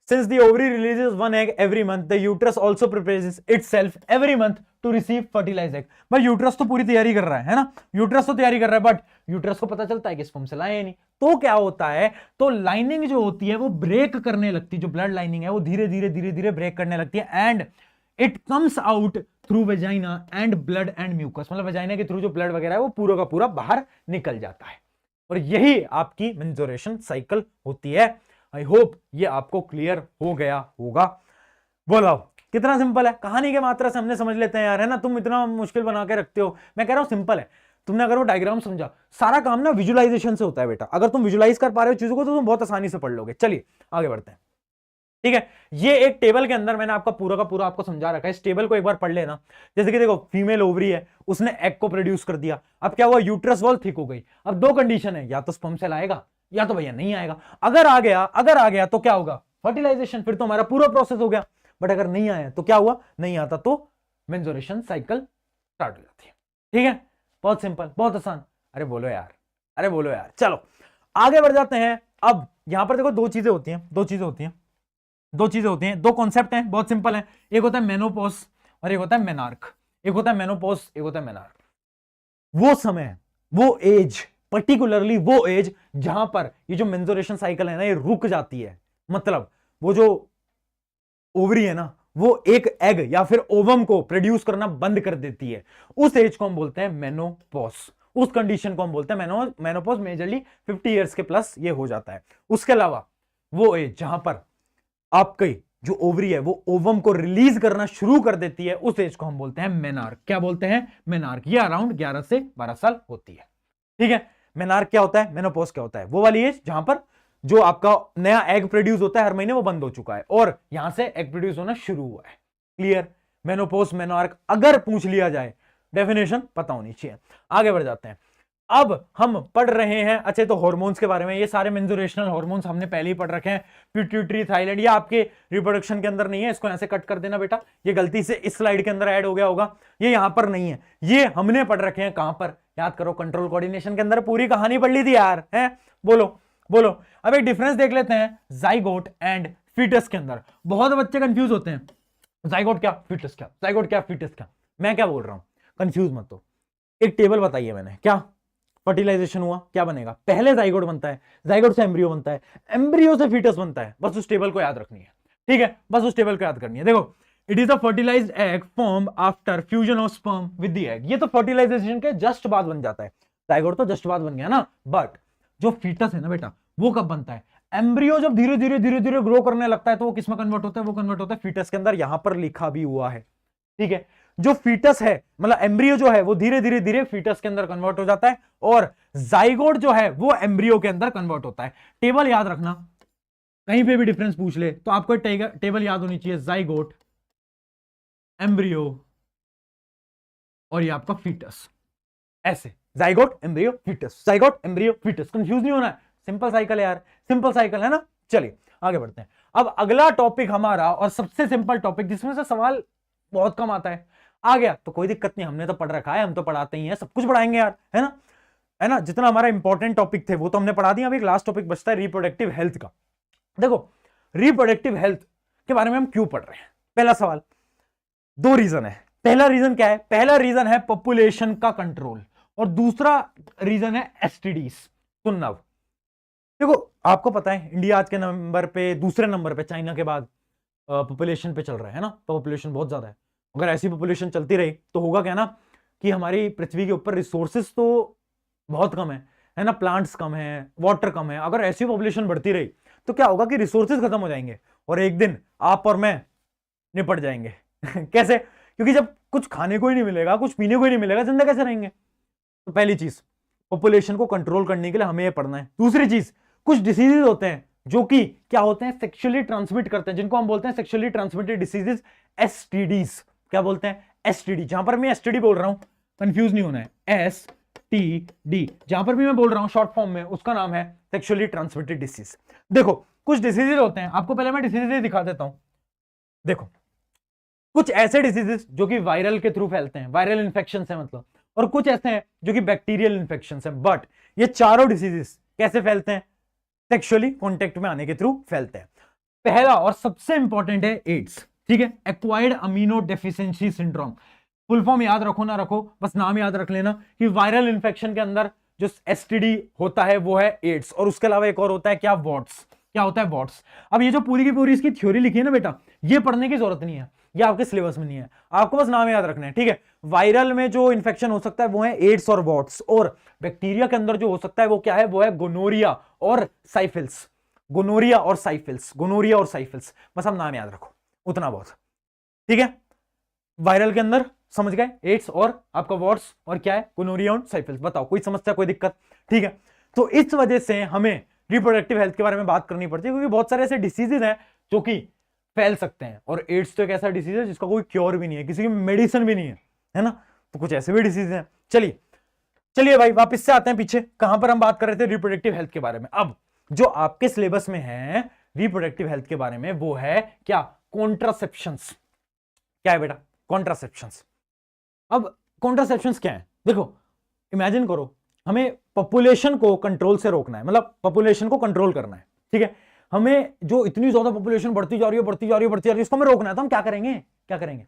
Since the ovary releases one egg every month, the uterus also prepares itself every month to receive fertilized egg. भाई यूट्रस तो पूरी तैयारी कर रहा है ना, यूट्रस तो तैयारी कर रहा है, बट यूट्रस को पता चलता है कि स्पर्म सेल आए नहीं। तो क्या होता है, तो लाइनिंग जो होती है वो ब्रेक करने लगती है, जो ब्लड लाइनिंग है वो धीरे धीरे ब्रेक करने लगती है, and it comes out through vagina and blood and mucus, मतलब वेजाइना के थ्रू जो ब्लड वगैरह है वो पूरा का पूरा बाहर निकल जाता है। और यही आपकी मेंस्ट्रुएशन साइकिल होती है। आई होप ये आपको क्लियर हो गया होगा। बोलो कितना सिंपल है, कहानी के मात्रा से हमने समझ लेते हैं यार, है ना। तुम इतना मुश्किल बना के रखते हो, मैं कह रहा हूं सिंपल है। तुमने अगर वो डायग्राम समझा, सारा काम ना विजुअलाइजेशन से होता है बेटा। अगर तुम विजुअलाइज कर पा रहे हो चीजों को तो तुम बहुत आसानी से पढ़ लोगे। चलिए आगे बढ़ते हैं, ठीक है। ये एक टेबल के अंदर मैंने आपका पूरा का पूरा आपको समझा रखा है, इस टेबल को एक बार पढ़ लेना। जैसे कि देखो, फीमेल ओवरी है, उसने एग को प्रोड्यूस कर दिया। अब क्या हुआ, यूट्रस वॉल थिक हो गई। अब दो कंडीशन है, या तो स्पर्म सेल आएगा या तो भैया नहीं आएगा। अगर आ गया तो क्या होगा, फर्टिलाइजेशन, फिर तो हमारा पूरा प्रोसेस हो गया। बट अगर नहीं आया तो क्या हुआ, नहीं आता तो मेंस्ट्रुएशन साइकिल स्टार्ट हो जाती है। ठीक है, बहुत सिंपल, बहुत आसान। अरे बोलो यार, चलो आगे बढ़ जाते हैं। अब यहां पर देखो दो चीजें होती हैं, दो कॉन्सेप्ट हैं, बहुत सिंपल है। एक होता है मेनोपॉज और एक होता है मेनार्क। एक होता है मेनोपॉज, एक होता है मेनार्क। वो समय, वो एज, पर्टिकुलरली वो एज जहां पर ये जो मेंस्ट्रुएशन साइकिल है ना, ये रुक जाती है। मतलब वो जो ओवरी है ना, वो एक एग या फिर ओवम को प्रोड्यूस करना बंद कर देती है। उस एज को हम बोलते हैं मेनोपॉज। उस कंडीशन को हम बोलते हैं मेनोपॉज। मेजरली 50 इयर्स के प्लस ये हो जाता है। उसके अलावा वो एज जहां पर आपकी जो ओवरी है वो ओवम को रिलीज करना शुरू कर देती है, उस एज को हम बोलते हैं मेनार्क। क्या बोलते हैं, मेनार्क। ये अराउंड 11 से 12 साल होती है। ठीक है, मेनार्क क्या होता है, मेनोपॉज क्या होता है, वो वाली एज जहां पर जो आपका नया एग प्रोड्यूस होता है हर महीने, वो बंद हो चुका है और यहां से एग प्रोड्यूस होना शुरू हुआ है। क्लियर, मेनोपॉज, मेनार्क अगर पूछ लिया जाए, डेफिनेशन पता होनी चाहिए। आगे बढ़ जाते हैं। अब हम पढ़ रहे हैं अच्छे तो हार्मोन्स के बारे में। ये सारे मेंस्ट्रुएशनल हार्मोन्स हमने पहले ही पढ़ रखे हैं। पिट्यूटरी, थायराइड, ये आपके रिप्रोडक्शन के अंदर नहीं है, इसको ऐसे कट कर देना बेटा। ये गलती से इस स्लाइड के अंदर ऐड हो गया होगा, ये यहां पर नहीं है। ये हमने पढ़ रखे हैं कहां पर, याद करो, कंट्रोल कोऑर्डिनेशन के अंदर। पूरी कहानी पढ़ ली थी यार, है। बोलो। अब एक डिफरेंस देख लेते हैं जाइगोट एंड फीटस के अंदर। बहुत बच्चे कंफ्यूज होते हैं, जाइगोट क्या, फीटस क्या, जाइगोट क्या, फीटस क्या। मैं क्या बोल रहा हूं, कंफ्यूज मत हो। एक टेबल बताइए मैंने, क्या फर्टिलाइजेशन हुआ, क्या बनेगा, पहले जाइगोट बनता है, जाइगोट से एम्ब्रियो बनता है, एम्ब्रियो से फीटस बनता है। बस उस टेबल को याद रखनी है, ठीक है, बस उस टेबल को याद करनी है। देखो, it is a fertilised egg form after fusion of sperm with the egg. ये तो फर्टिलाइजेशन के जस्ट बाद बन जाता है। जाइगोट तो जस्ट बाद बन गया ना, बट जो फीटस है ना बेटा, वो कब बनता है, एम्ब्रियो जब धीरे धीरे ग्रो करने लगता है तो वो किस में कन्वर्ट होता है, वो कन्वर्ट होता है फीटस के अंदर। यहां पर लिखा भी हुआ है, ठीक है। जो फीटस है, मतलब एम्ब्रियो जो है, वो धीरे धीरे फीटस के अंदर कन्वर्ट हो जाता है, और जाइगोट जो है वो एम्ब्रियो के अंदर कन्वर्ट होता है। टेबल याद रखना, कहीं पे भी डिफरेंस पूछ ले तो आपको टेबल याद होनी चाहिए। जाइगोट, एम्ब्रियो और ये आपका फीटस, ऐसे zygote, embryo, foetus, zygote, embryo, foetus. Confuse नहीं होना है, सिंपल साइकिल है यार, सिंपल साइकिल है ना। चलिए आगे बढ़ते हैं। अब अगला टॉपिक हमारा और सबसे सिंपल टॉपिक जिसमें से सवाल बहुत कम आता है आ गया तो कोई दिक्कत नहीं, हमने तो पढ़ रखा है, हम तो पढ़ाते ही हैं, सब कुछ पढ़ाएंगे यार, है ना, है ना। जितना हमारा इंपॉर्टेंट टॉपिक थे वो तो हमने पढ़ा दिया। अब एक लास्ट टॉपिक बचता है रिप्रोडक्टिव हेल्थ का। देखो रिप्रोडक्टिव हेल्थ के बारे में हम क्यों पढ़ रहे हैं, पहला सवाल, दो रीजन है। पहला रीजन क्या है, पहला रीजन है पॉपुलेशन का कंट्रोल और दूसरा रीजन है एसटीडीज। सुनना, देखो आपको पता है इंडिया आज के नंबर पे दूसरे नंबर पे चाइना के बाद पॉपुलेशन पे चल रहा है ना, पॉपुलेशन बहुत ज्यादा है। अगर ऐसी पॉपुलेशन चलती रही तो होगा क्या ना कि हमारी पृथ्वी के ऊपर रिसोर्सेज तो बहुत कम है ना, प्लांट्स कम है, वाटर कम है। अगर ऐसी पॉपुलेशन बढ़ती रही तो क्या होगा कि रिसोर्सेज खत्म हो जाएंगे और एक दिन आप और मैं निपट जाएंगे कैसे, क्योंकि जब कुछ खाने को ही नहीं मिलेगा, कुछ पीने को ही नहीं मिलेगा, जिंदा कैसे रहेंगे। तो पहली चीज पॉपुलेशन को कंट्रोल करने के लिए हमें यह पढ़ना है। दूसरी चीज, कुछ डिसीजेज होते हैं जो कि क्या होते हैं, सेक्सुअली ट्रांसमिट करते हैं, जिनको हम बोलते हैं सेक्सुअली ट्रांसमिटेड डिसीजेज, एसटीडीज। क्या बोलते हैं, एसटीडी। जहां पर मैं एसटीडी बोल रहा हूं कंफ्यूज नहीं होना है, एसटीडी जहां पर भी मैं बोल रहा हूं शॉर्ट फॉर्म में उसका नाम है सेक्सुअली ट्रांसमिटेड डिसीज। देखो कुछ डिसीजेज होते हैं, आपको पहले मैं डिसीजेज दिखा देता हूं। देखो कुछ ऐसे डिसीजेस जो कि वायरल के थ्रू फैलते हैं, वायरल इंफेक्शन है मतलब, और कुछ ऐसे हैं जो कि बैक्टीरियल इंफेक्शन है। बट ये चारों डिसीजेस कैसे फैलते हैं, सेक्सुअली कांटेक्ट में आने के थ्रू फैलते हैं। पहला और सबसे इंपॉर्टेंट है एड्स, ठीक है, acquired amino deficiency syndrome. Full form याद रखो ना रखो, बस नाम याद रख लेना कि वायरल इंफेक्शन के अंदर जो एसटीडी होता है वो है एड्स, और उसके अलावा एक और होता है क्या, वॉट्स। क्या होता है, वॉट्स। अब ये जो पूरी की पूरी इसकी थ्योरी लिखी है ना बेटा, ये पढ़ने की जरूरत नहीं है, ये आपके सिलेबस में नहीं है, आपको बस नाम याद रखना है, ठीक है। वायरल में जो इंफेक्शन हो सकता है वो है एड्स और वॉट्स, और बैक्टीरिया के अंदर जो हो सकता है वो क्या है, वो है गोनोरिया और साइफिल्स। गोनोरिया और साइफिल्स, गोनोरिया और साइफिल्स, बस हम नाम याद रखो, उतना बहुत, ठीक है। वायरल के अंदर समझ गए, एड्स और आपका वॉट्स और क्या है, गोनोरिया और साइफिल्स। बताओ कोई समस्या, कोई दिक्कत, ठीक है। तो इस वजह से हमें रिप्रोडक्टिव हेल्थ के बारे में बात करनी पड़ती है, क्योंकि बहुत सारे ऐसे डिसीजेज हैं जो कि फैल सकते हैं, और एड्स तो एक ऐसा डिसीज है जिसका कोई क्योर भी नहीं है, किसी की मेडिसिन भी नहीं है ना। तो कुछ ऐसे भी डिसीज हैं। चलिए चलिए भाई वापस से आते हैं पीछे, कहां पर हम बात कर रहे थे, रिप्रोडक्टिव हेल्थ के बारे में। अब जो आपके सिलेबस में है रिप्रोडक्टिव हेल्थ के बारे में वो है क्या, कॉन्ट्रासेप्शंस। क्या है बेटा, कॉन्ट्रासेप्शंस। अब कॉन्ट्रासेप्शंस क्या है, देखो इमेजिन करो हमें पॉपुलेशन को कंट्रोल से रोकना है, मतलब पॉपुलेशन को कंट्रोल करना है, ठीक है। हमें जो इतनी ज्यादा पॉपुलेशन बढ़ती जा रही है, बढ़ती जा रही है, बढ़ती जा रही है, इसको हमें रोकना है, तो हम क्या करेंगे, क्या करेंगे।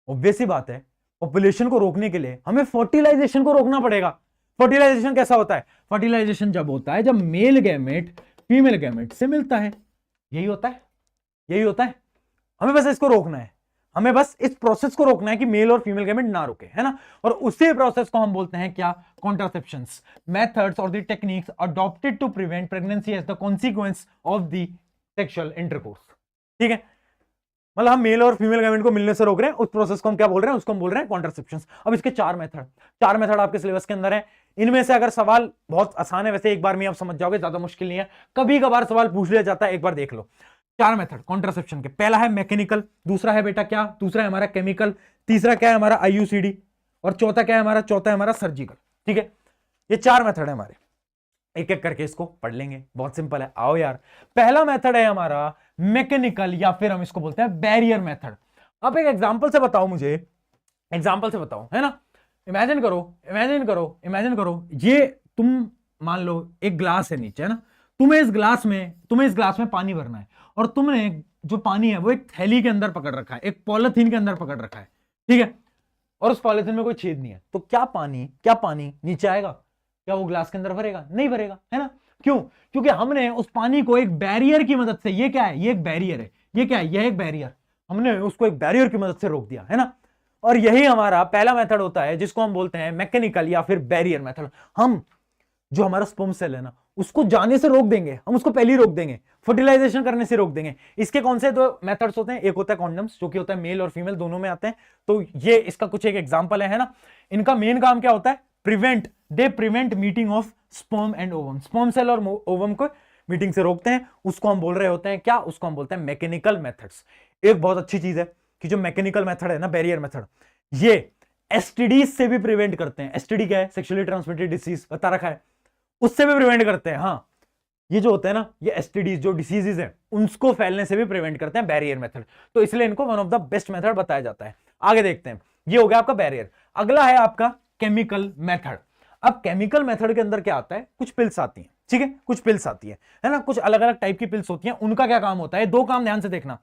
ऑब्वियस सी बात है, पॉपुलेशन को रोकने के लिए हमें फर्टिलाइजेशन को रोकना पड़ेगा। फर्टिलाइजेशन कैसा होता है, फर्टिलाइजेशन जब होता है जब मेल गैमेट फीमेल गैमेट से मिलता है, यही होता है, यही होता है। हमें बस इसको रोकना है, हमें बस इस प्रोसेस को रोकना है कि मेल और फीमेल गैमेट ना रुके, है ना। और उसी प्रोसेस को हम बोलते हैं क्या, कॉन्ट्रासेप्शंस। मेथड्स और the techniques adopted to prevent pregnancy as the consequence of the sexual intercourse, ठीक है। मतलब हम मेल और फीमेल गैमेट को मिलने से रोक रहे हैं, उस प्रोसेस को हम क्या बोल रहे हैं, उसको हम बोल रहे हैं कॉन्ट्रासेप्शंस। अब इसके चार मेथड आपके सिलेबस के अंदर है। इनमें से अगर सवाल बहुत आसान है, वैसे एक बार में आप समझ जाओगे, ज्यादा मुश्किल नहीं है, कभी कभार सवाल पूछ लिया जाता है, एक बार देख लो। चार मेथड कॉन्ट्रासेप्शन के, पहला है मैकेनिकल, दूसरा है बेटा क्या, दूसरा है हमारा केमिकल, तीसरा क्या है हमारा आईयूसीडी, और चौथा क्या है हमारा, चौथा है हमारा सर्जिकल, ठीक है। ये चार मेथड है हमारे, एक एक करके इसको पढ़ लेंगे, बहुत सिंपल है। आओ यार, पहला मेथड है हमारा मैकेनिकल, या फिर हम इसको बोलते हैं बैरियर मेथड। आप एक एग्जांपल से बताओ मुझे, एग्जांपल से बताओ, है ना। इमेजिन करो, इमेजिन करो, इमेजिन करो, ये तुम मान लो एक ग्लास है नीचे, है ना, तुम्हें इस ग्लास में पानी भरना है, और तुमने जो पानी है वो एक थैली के अंदर पकड़ रखा है, एक पॉलिथीन के अंदर पकड़ रखा है, ठीक है, और उस पॉलिथीन में कोई छेद नहीं है, तो क्या पानी नीचे आएगा, क्या वो ग्लास के अंदर भरेगा, नहीं भरेगा, है ना। क्यों, क्योंकि हमने उस पानी को एक बैरियर की मदद से, ये क्या है, ये एक बैरियर है, ये क्या है, यह एक बैरियर, हमने उसको एक बैरियर की मदद से रोक दिया, है ना। और यही हमारा पहला मेथड होता है जिसको हम बोलते हैं मैकेनिकल या फिर बैरियर मेथड। हम जो हमारा स्पर्म सेल है ना उसको जाने से रोक देंगे, हम उसको पहले ही रोक देंगे, फर्टिलाइजेशन करने से रोक देंगे। इसके कौन से दो मेथड्स होते हैं, एक होता है कॉन्डम्स, जो कि होता है मेल और फीमेल दोनों में आते हैं, तो ये इसका कुछ एक एग्जांपल है ना। इनका मेन काम क्या होता है, prevent meeting of sperm and ovum, sperm cell और ओवम को मीटिंग से रोकते हैं, उसको हम बोल रहे होते हैं क्या, उसको हम बोलते हैं मैकेनिकल मेथड्स। एक बहुत अच्छी चीज है कि जो मैकेनिकल मेथड है ना, बैरियर मेथड, ये एसटीडी से भी प्रिवेंट करते हैं। एसटीडी क्या है, सेक्सुअली ट्रांसमिटेड डिसीज, बता रखा है, उससे भी प्रिवेंट करते हैं। हाँ, ये जो होते हैं ना, ये एसटीडीज जो डिसीजेज हैं उनको फैलने से भी प्रिवेंट करते हैं बैरियर मेथड, तो इसलिए इनको one of the best method बताया जाता है। आगे देखते हैं, ये हो गया आपका बैरियर। अगला है आपका केमिकल मेथड। अब केमिकल मेथड के अंदर क्या आता है, कुछ पिल्स आती हैं, ठीक है, कुछ पिल्स आती है ना, कुछ अलग अलग टाइप की पिल्स होती हैं। उनका क्या काम होता है, दो काम ध्यान से देखना।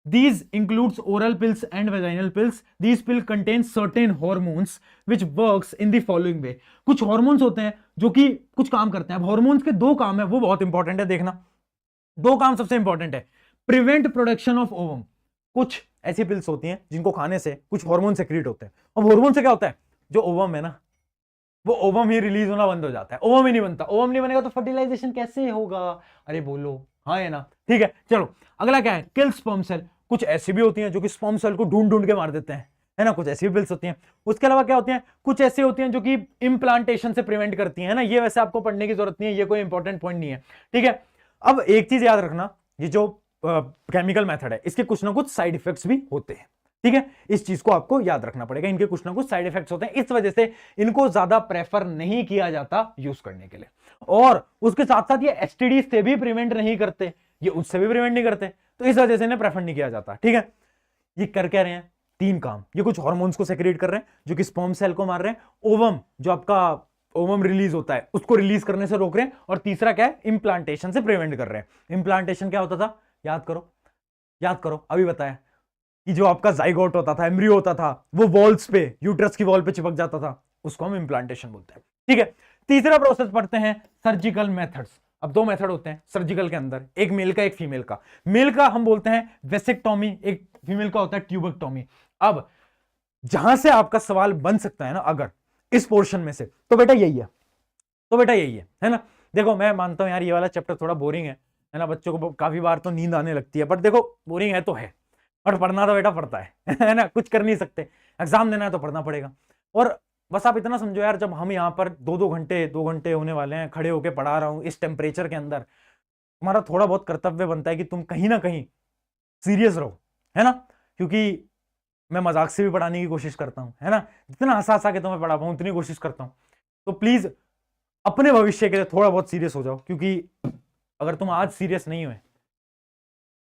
These includes oral pills and vaginal pills. These pills contain certain hormones which works in the following way. कुछ hormones होते हैं जो कि कुछ काम करते हैं। अब hormones के दो काम है, वो बहुत इंपॉर्टेंट है, देखना। दो काम सबसे इंपॉर्टेंट है, प्रिवेंट प्रोडक्शन ऑफ ओवम। कुछ ऐसी पिल्स होती हैं जिनको खाने से कुछ हार्मोन सेक्रेट होते हैं। अब हार्मोन से क्या होता है, जो ओवम है ना, वो ओवम ही रिलीज होना बंद हो जाता है, ओवम ही नहीं बनता। ओवम नहीं बनेगा तो फर्टिलाइजेशन कैसे होगा, अरे बोलो हाँ है ना, ठीक है। चलो अगला क्या है, किल स्पर्म सेल। कुछ ऐसी भी होती हैं जो कि स्पर्म सेल को ढूंढ ढूंढ के मार देते हैं, है ना, कुछ ऐसी भी पिल्स होती हैं। उसके अलावा क्या होती हैं, कुछ ऐसी होती हैं जो कि इम्प्लांटेशन से प्रिवेंट करती हैं, है ना। ये वैसे आपको पढ़ने की जरूरत नहीं है, ये कोई इंपॉर्टेंट पॉइंट नहीं है, ठीक है। अब एक चीज याद रखना, ये जो केमिकल मेथड है इसके कुछ ना कुछ साइड इफेक्ट्स भी होते हैं, ठीक है। इस चीज को आपको याद रखना पड़ेगा, इनके कुछ ना कुछ साइड इफेक्ट्स होते हैं, इस वजह से इनको ज्यादा प्रेफर नहीं किया जाता यूज करने के लिए। और उसके साथ साथ ये एसटीडी से भी प्रिवेंट नहीं करते, ये उससे भी प्रिवेंट नहीं करते, तो इस वजह से इन्हें प्रेफर नहीं किया जाता, ठीक है। ये कर क्या रहे हैं, तीन काम। ये कुछ हार्मोन्स को सेक्रेट कर रहे हैं जो कि स्पर्म सेल को मार रहे हैं, ओवम जो आपका ओवम रिलीज होता है उसको रिलीज करने से रोक रहे हैं, और तीसरा क्या है, इंप्लांटेशन से प्रिवेंट कर रहे हैं। इंप्लांटेशन क्या होता था, याद करो, याद करो, अभी बताया कि जो आपका जाइगोट होता था, एम्ब्रियो होता था, वो वॉल्स पे, यूट्रस की वॉल पे चिपक जाता था, उसको हम इंप्लांटेशन बोलते हैं, ठीक है। तीसरा प्रोसेस पढ़ते हैं, सर्जिकल मेथड्स। अब दो मेथड होते हैं सर्जिकल के अंदर, एक मेल का एक फीमेल का। मेल का हम बोलते हैं वेसेक्टोमी, एक फीमेल का होता है ट्यूबेक्टोमी। अब जहां से आपका सवाल बन सकता है ना अगर इस पोर्शन में से, तो बेटा यही है, तो बेटा यही है ना। देखो मैं मानता हूं यार ये वाला चैप्टर थोड़ा बोरिंग है ना, बच्चों को काफी बार तो नींद आने लगती है, बट देखो बोरिंग है तो है, और पढ़ना तो बेटा पड़ता है ना, कुछ कर नहीं सकते, एग्जाम देना है तो पढ़ना पड़ेगा। और बस आप इतना समझो यार, जब हम यहाँ पर दो घंटे होने वाले हैं, खड़े होके पढ़ा रहा हूँ इस टेम्परेचर के अंदर, तुम्हारा थोड़ा बहुत कर्तव्य बनता है कि तुम कहीं ना कहीं सीरियस रहो, है ना। क्योंकि मैं मजाक से भी पढ़ाने की कोशिश करता हूँ, है ना, जितना हंसा हंसा के तुम्हें पढ़ा पाऊँ उतनी कोशिश करता हूँ। तो प्लीज अपने भविष्य के लिए थोड़ा बहुत सीरियस हो जाओ, क्योंकि अगर तुम आज सीरियस नहीं हुए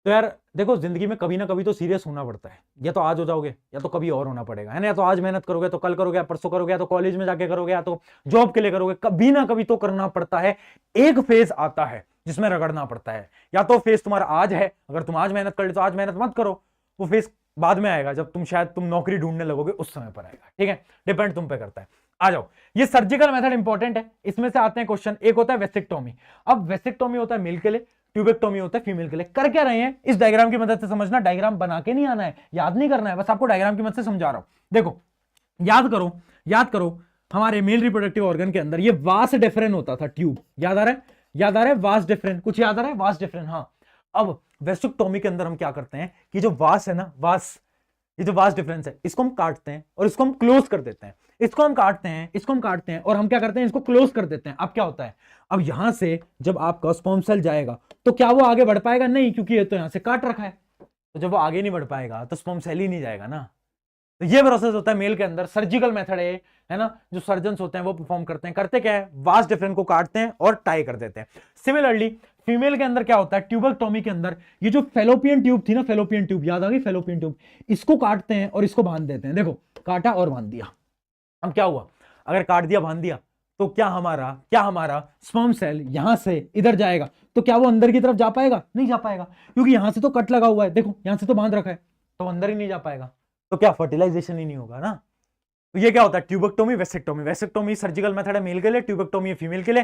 तो यार देखो जिंदगी में कभी ना कभी तो सीरियस होना पड़ता है, या तो आज हो जाओगे या तो कभी और होना पड़ेगा, है ना। या तो आज मेहनत करोगे तो कल करोगे, या परसों करोगे, या तो कॉलेज में जाके करोगे, या तो जॉब के लिए करोगे, कभी ना कभी तो करना पड़ता है। एक फेज आता है जिसमें रगड़ना पड़ता है, या तो फेज तुम्हारा आज है, अगर तुम आज मेहनत कर ले तो आज मेहनत मत करो, वो फेज बाद में आएगा जब तुम नौकरी ढूंढने लगोगे, उस समय पर आएगा, ठीक है। डिपेंड तुम पे करता है। आ जाओ, ये सर्जिकल मेथड इंपॉर्टेंट है, इसमें से आते हैं क्वेश्चन। एक होता है वेसेक्टोमी। अब वेसेक्टोमी होता है मेल के लिए, ट्यूबेक्टोमी होता है फीमेल के लिए। कर क्या रहे हैं, इस डायग्राम की मदद से समझना, डायग्राम बना के नहीं आना है, याद नहीं करना है, बस आपको डायग्राम की मदद से समझा रहा हूं। देखो याद करो, याद करो, हमारे मेल रिप्रोडक्टिव ऑर्गन के अंदर ये वास डेफरेन होता था, ट्यूब, याद आ रहा है, याद आ रहा है, वास डेफरेन, कुछ याद आ रहा है, वास डेफरेन, हाँ। अब वेसेक्टोमी के अंदर हम क्या करते हैं कि जो वास है ना, वास, ये जो वास डिफरेंस है, इसको हम काटते हैं और इसको हम क्लोज कर देते हैं, इसको हम काटते हैं, इसको हम काटते हैं, और हम क्या करते हैं, इसको क्लोज कर देते हैं। अब क्या होता है, अब यहां से जब आपका स्पर्म सेल जाएगा तो क्या वो आगे बढ़ पाएगा, नहीं, क्योंकि ये तो यहां से काट रखा है। तो जब वो आगे नहीं बढ़ पाएगा तो स्पर्म सेल ही नहीं जाएगा ना। तो ये प्रोसेस होता है मेल के अंदर, सर्जिकल मेथड है ना, जो सर्जन होते हैं वो परफॉर्म करते हैं। करते क्या है, वास डिफरेंस को काटते हैं और टाई कर देते हैं। सिमिलरली फीमेल के अंदर क्या होता है, ट्यूबेक्टोमी के अंदर ये जो फेलोपियन ट्यूब थी ना, फेलोपियन ट्यूब, याद आ गई, फेलोपियन ट्यूब, इसको काटते हैं और इसको बांध देते हैं। देखो काटा और बांध दिया। अब क्या हुआ, अगर काट दिया बांध दिया तो क्या हमारा स्पर्म सेल यहां से इधर जाएगा, तो क्या वो अंदर की तरफ जा पाएगा, नहीं जा पाएगा, क्योंकि यहां से तो कट लगा हुआ है, देखो यहां से तो बांध रखा है, तो अंदर ही नहीं जा पाएगा, तो क्या फर्टिलाइजेशन ही नहीं होगा ना। तो ये क्या होता है, tubectomy, vasectomy. Vasectomy surgical method है मेल के लिए, ट्यूबेक्टोमी है फीमेल के लिए।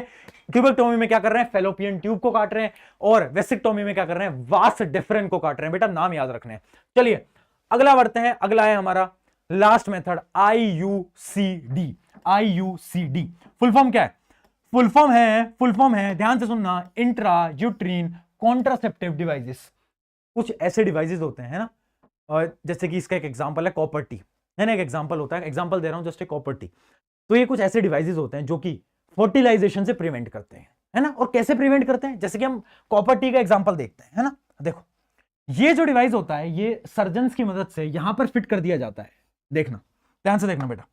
ट्यूबेक्टोमी में क्या कर रहे हैं, फेलोपियन ट्यूब को काट रहे हैं, और वेसेक्टोमी में क्या कर रहे हैं, वास डिफरेंस को काट रहे हैं। बेटा नाम याद रखने हैं। चलिए अगला बढ़ते हैं, अगला है हमारा last method, IUCD। IUCD full form क्या है, फुल फॉर्म है, ध्यान से सुनना, इंट्रा यूट्रीन कॉन्ट्रासेप्टिव डिवाइसेस। कुछ ऐसे डिवाइसेस होते हैं ना, और जैसे कि इसका एक एग्जांपल है कॉपर टी, है ना, एक एग्जांपल होता है, एग्जांपल दे रहा हूं जस्ट, कॉपर टी। तो ये कुछ ऐसे डिवाइसेस होते हैं जो कि फर्टिलाइजेशन से प्रिवेंट करते हैं, है ना। और कैसे प्रिवेंट करते हैं, जैसे कि हम कॉपर टी का एग्जांपल देखते हैं, है ना। देखो ये जो डिवाइस होता है ये सर्जन्स की मदद से यहां पर फिट कर दिया जाता है, देखना ध्यान से देखना बेटा,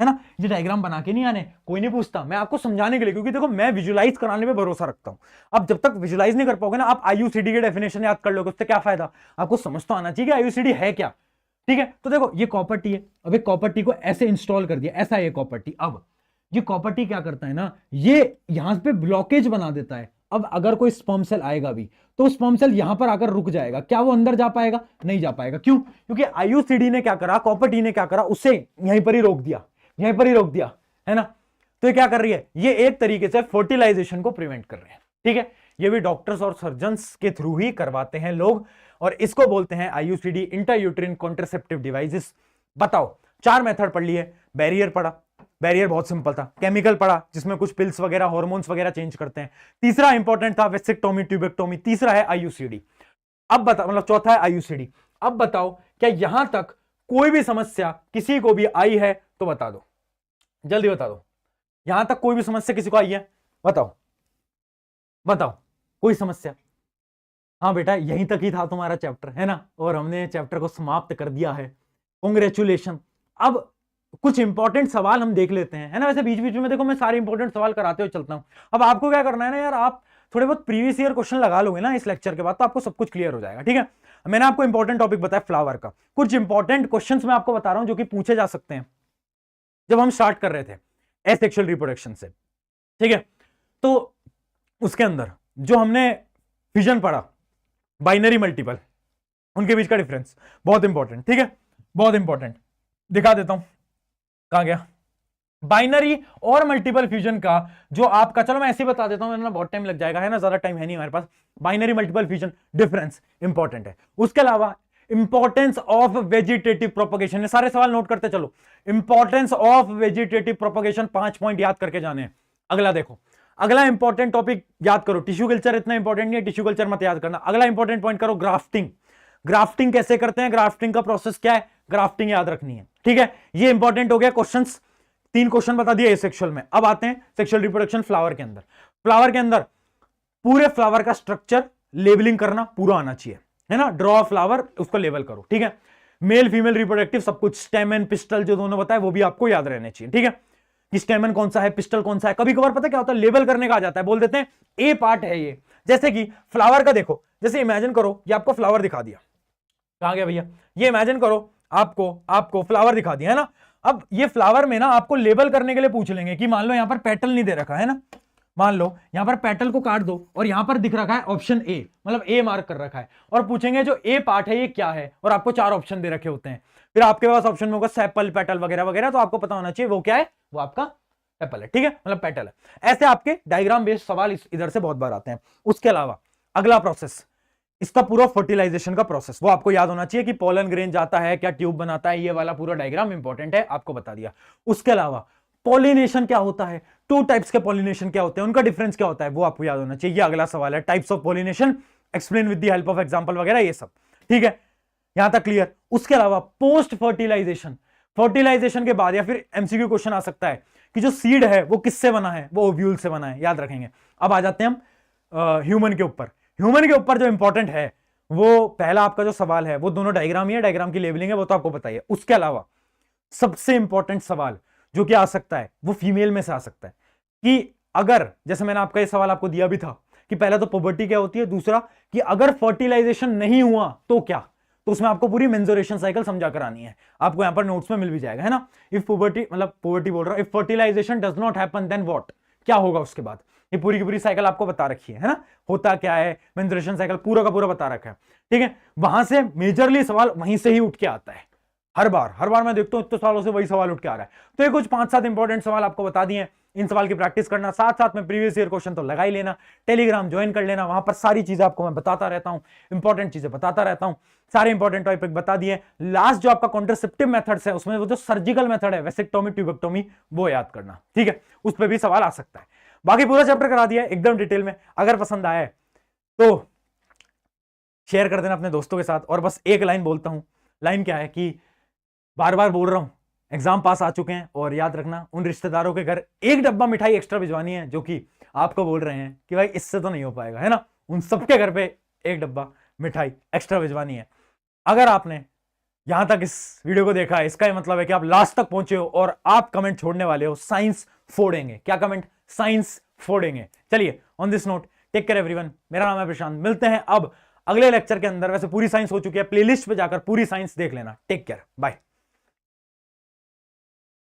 है ना। ये डायग्राम बना के नहीं आने, कोई नहीं पूछता, मैं आपको समझाने के लिए, क्योंकि देखो मैं विजुलाइज कराने में भरोसा रखता हूं। अब जब तक विजुलाइज नहीं कर पाओगे ना, आप आईयूसीडी के डेफिनेशन याद कर लोगे, उससे क्या फायदा, आपको समझ तो आना चाहिए कि आईयूसीडी है क्या। ठीक है, तो देखो ये कॉपर टी है, अब एक कॉपर टी को ऐसे इंस्टॉल कर दिया, ऐसा है कॉपर टी। अब ये कॉपर टी क्या करता है ना, ये यहां पे ब्लॉकेज बना देता है। अब अगर कोई स्पर्म सेल आएगा भी, तो स्पर्म सेल यहां पर आकर रुक जाएगा, क्या वो अंदर जा पाएगा, नहीं जा पाएगा। क्यों, क्योंकि आईयूसीडी ने क्या करा, कॉपर टी ने क्या करा, उसे यहीं पर ही रोक दिया, यहीं पर ही रोक दिया, है ना। तो ये क्या कर रही है, ये एक तरीके से फर्टिलाइजेशन को प्रिवेंट कर रहे हैं। ठीक है, ये भी डॉक्टर्स और सर्जन्स के थ्रू ही करवाते हैं लोग, और इसको बोलते हैं आईयूसीडी, इंट्रायूटेरिन कॉन्ट्रासेप्टिव डिवाइसेस। बताओ, 4 मेथड पढ़ लिए, बैरियर पढ़ा, बैरियर बहुत सिंपल था, केमिकल पढ़ा जिसमें कुछ पिल्स वगैरह हार्मोन्स वगैरह चेंज करते हैं, तीसरा इंपॉर्टेंट था वेसेक्टोमी ट्यूबेक्टोमी, तीसरा है आईयूसीडी। अब बता, मतलब चौथा है आईयूसीडी। अब बताओ, क्या यहां तक कोई भी समस्या किसी को भी आई है तो बता दो, जल्दी बता दो, यहां तक कोई भी समस्या किसी को आई है, बताओ बताओ, कोई समस्या। हाँ बेटा, यहीं तक ही था तुम्हारा चैप्टर, है ना, और हमने चैप्टर को समाप्त कर दिया है, कांग्रेचुलेशन। अब कुछ इंपॉर्टेंट सवाल हम देख लेते हैं, है ना। वैसे बीच बीच में देखो मैं सारे इंपॉर्टेंट सवाल कराते हुए चलता हूं। अब आपको क्या करना है ना यार, आप थोड़े बहुत प्रीवियस ईयर क्वेश्चन लगा लोगे ना इस लेक्चर के बाद, तो आपको सब कुछ क्लियर हो जाएगा। ठीक है, मैंने आपको इंपॉर्टेंट टॉपिक बताया फ्लावर का, कुछ इंपॉर्टेंट क्वेश्चन मैं आपको बता रहा हूं जो कि पूछे जा सकते हैं जब हम स्टार्ट कर रहे थे एसेक्सुअल रिप्रोडक्शन से। ठीक है, तो उसके अंदर जो हमने फिजन पढ़ा, बाइनरी मल्टीपल, उनके बीच का डिफरेंस बहुत इंपॉर्टेंट। ठीक है, बहुत इंपॉर्टेंट, दिखा देता हूं, कहां गया बाइनरी और मल्टीपल फ्यूजन का जो आपका, चलो मैं ऐसे ही बता देता हूं, ना बहुत टाइम लग जाएगा, है ना, ज्यादा टाइम है नहीं हमारे पास। Binary multiple fusion difference important है। उसके अलावा इंपॉर्टेंस ऑफ वेजिटेटिव प्रोपगेशन, ये सारे सवाल नोट करते चलो। Importance of vegetative propagation 5 point याद करके जाने हैं। अगला देखो, अगला इंपॉर्टेंट टॉपिक याद करो, टिश्यू कल्चर इतना इंपॉर्टेंट नहीं है, टिश्यू कल्चर मत याद करना। अगला इंपॉर्टेंट पॉइंट करो ग्राफ्टिंग, ग्राफ्टिंग कैसे करते हैं, ग्राफ्टिंग का प्रोसेस क्या है, ग्राफ्टिंग याद रखनी है। ठीक है, ये इंपॉर्टेंट हो गया। क्वेश्चंस 3 क्वेश्चन बता दिए सेक्सुअल में। अब आते हैं सेक्सुअल रिप्रोडक्शन फ्लावर के अंदर। फ्लावर के अंदर पूरे फ्लावर का स्ट्रक्चर लेबलिंग करना पूरा आना चाहिए, है ना। ड्रॉ फ्लावर, उसको लेबल करो। ठीक है, मेल फीमेल रिप्रोडक्टिव सब कुछ, स्टेमन पिस्टल जो दोनों बताए वो भी आपको याद रहने चाहिए। ठीक है, कि स्टेमन कौन सा है, पिस्टल कौन सा है। कभी कभार पता क्या होता है, लेबल करने का आ जाता है, बोल देते हैं ए पार्ट है ये। जैसे कि फ्लावर का देखो, जैसे इमेजिन करो ये आपको फ्लावर दिखा दिया, कहां गया भैया, ये इमेजिन करो आपको फ्लावर दिखा दिया, है ना। अब ये फ्लावर में ना आपको लेबल करने के लिए पूछ लेंगे कि मान लो यहां पर पेटल नहीं दे रखा है ना, मान लो यहां पर पेटल को काट दो और यहां पर दिख रखा है ऑप्शन ए, मतलब ए मार्क कर रखा है, और पूछेंगे जो ए पार्ट है ये क्या है, और आपको 4 ऑप्शन दे रखे होते हैं। फिर आपके पास ऑप्शन में होगा सेपल, पेटल वगैरह वगैरह, तो आपको पता होना चाहिए वो क्या है, वो आपका सेपल है। ठीक है, मतलब पेटल है। ऐसे आपके डायग्राम बेस्ड सवाल इधर से बहुत बार आते हैं। उसके अलावा अगला प्रोसेस, इसका पूरा फर्टिलाइजेशन का प्रोसेस, वो आपको याद होना चाहिए कि पोलन ग्रेन जाता है, क्या ट्यूब बनाता है, ये वाला पूरा डायग्राम इंपॉर्टेंट है, आपको बता दिया। उसके अलावा पॉलिनेशन क्या होता है, 2 टाइप्स के पॉलिनेशन क्या होते हैं, उनका डिफरेंस क्या होता है, वो आपको याद होना चाहिए। ये अगला सवाल है, types of pollination explain with the help of example वगैरह, ये सब। ठीक है, यहां तक क्लियर। उसके अलावा पोस्ट फर्टिलाइजेशन, फर्टिलाइजेशन के बाद या फिर एमसीक्यू क्वेश्चन आ सकता है कि जो सीड है वो किससे बना है, वो ओव्यूल से बना है, याद रखेंगे। अब आ जाते हैं हम ह्यूमन के ऊपर। ह्यूमन के ऊपर जो इंपॉर्टेंट है, वो पहला आपका जो सवाल है वो दोनों डायग्राम ही है, डायग्राम की लेबलिंग है, वो तो आपको पता ही है। उसके अलावा सबसे इंपॉर्टेंट सवाल जो कि आ सकता है वो फीमेल में से आ सकता है कि अगर, जैसे मैंने आपका ये सवाल आपको दिया भी था कि पहला तो पुबर्टी क्या होती है, दूसरा कि अगर फर्टिलाइजेशन नहीं हुआ तो क्या, तो उसमें आपको पूरी मेंस्ट्रुएशन साइकिल समझा कर आनी है। आपको यहां पर नोट्स में मिल भी जाएगा, है ना। इफ पुबर्टी, मतलब पुबर्टी बोल रहा हूं, if fertilisation does not happen then what, क्या होगा उसके बाद, ये पूरी की पूरी साइकिल आपको बता रखी है ना, होता क्या है, मेंस्ट्रुएशन साइकिल पूरा का पूरा बता रखा है। ठीक है, वहां से मेजरली सवाल वहीं से ही उठ के आता है, हर बार मैं देखता हूं इतने सालों से वही सवाल उठ के आ रहा है। तो ये कुछ 5-7 इंपॉर्टेंट सवाल आपको बता दिए, इन सवाल की प्रैक्टिस करना, साथ साथ में प्रीवियस ईयर क्वेश्चन तो लगा ही लेना। टेलीग्राम ज्वाइन कर लेना, वहां पर सारी चीजें आपको मैं बताता रहता हूं, इंपॉर्टेंट चीजें बताता रहता हूं, सारे इंपॉर्टेंट टॉपिक बता दिए। लास्ट जो आपका कॉन्ट्रासेप्टिव मेथड्स है, उसमें वो जो सर्जिकल मेथड है, वेसेक्टोमी ट्यूबेक्टोमी, वो याद करना। ठीक है, उस पर भी सवाल आ सकता है। बाकी पूरा चैप्टर करा दिया एकदम डिटेल में। अगर पसंद आया है तो शेयर कर देना अपने दोस्तों के साथ। और बस एक लाइन बोलता हूं, लाइन क्या है कि बार बार बोल रहा हूं, एग्जाम पास आ चुके हैं, और याद रखना उन रिश्तेदारों के घर एक डब्बा मिठाई एक्स्ट्रा भिजवानी है जो कि आपको बोल रहे हैं कि भाई इससे तो नहीं हो पाएगा, है ना। उन सबके घर पे एक डब्बा मिठाई एक्स्ट्रा भिजवानी है। अगर आपने यहां तक इस वीडियो को देखा है, इसका मतलब है कि आप लास्ट तक पहुंचे हो और आप कमेंट छोड़ने वाले हो साइंस फोड़ेंगे। क्या कमेंट? साइंस फोड़ेंगे। चलिए, on this note, take care everyone. मेरा नाम है प्रशांत, मिलते हैं अब अगले लेक्चर के अंदर। वैसे पूरी साइंस हो चुकी है, प्लेलिस्ट पे जाकर पूरी साइंस देख लेना। Take care, bye.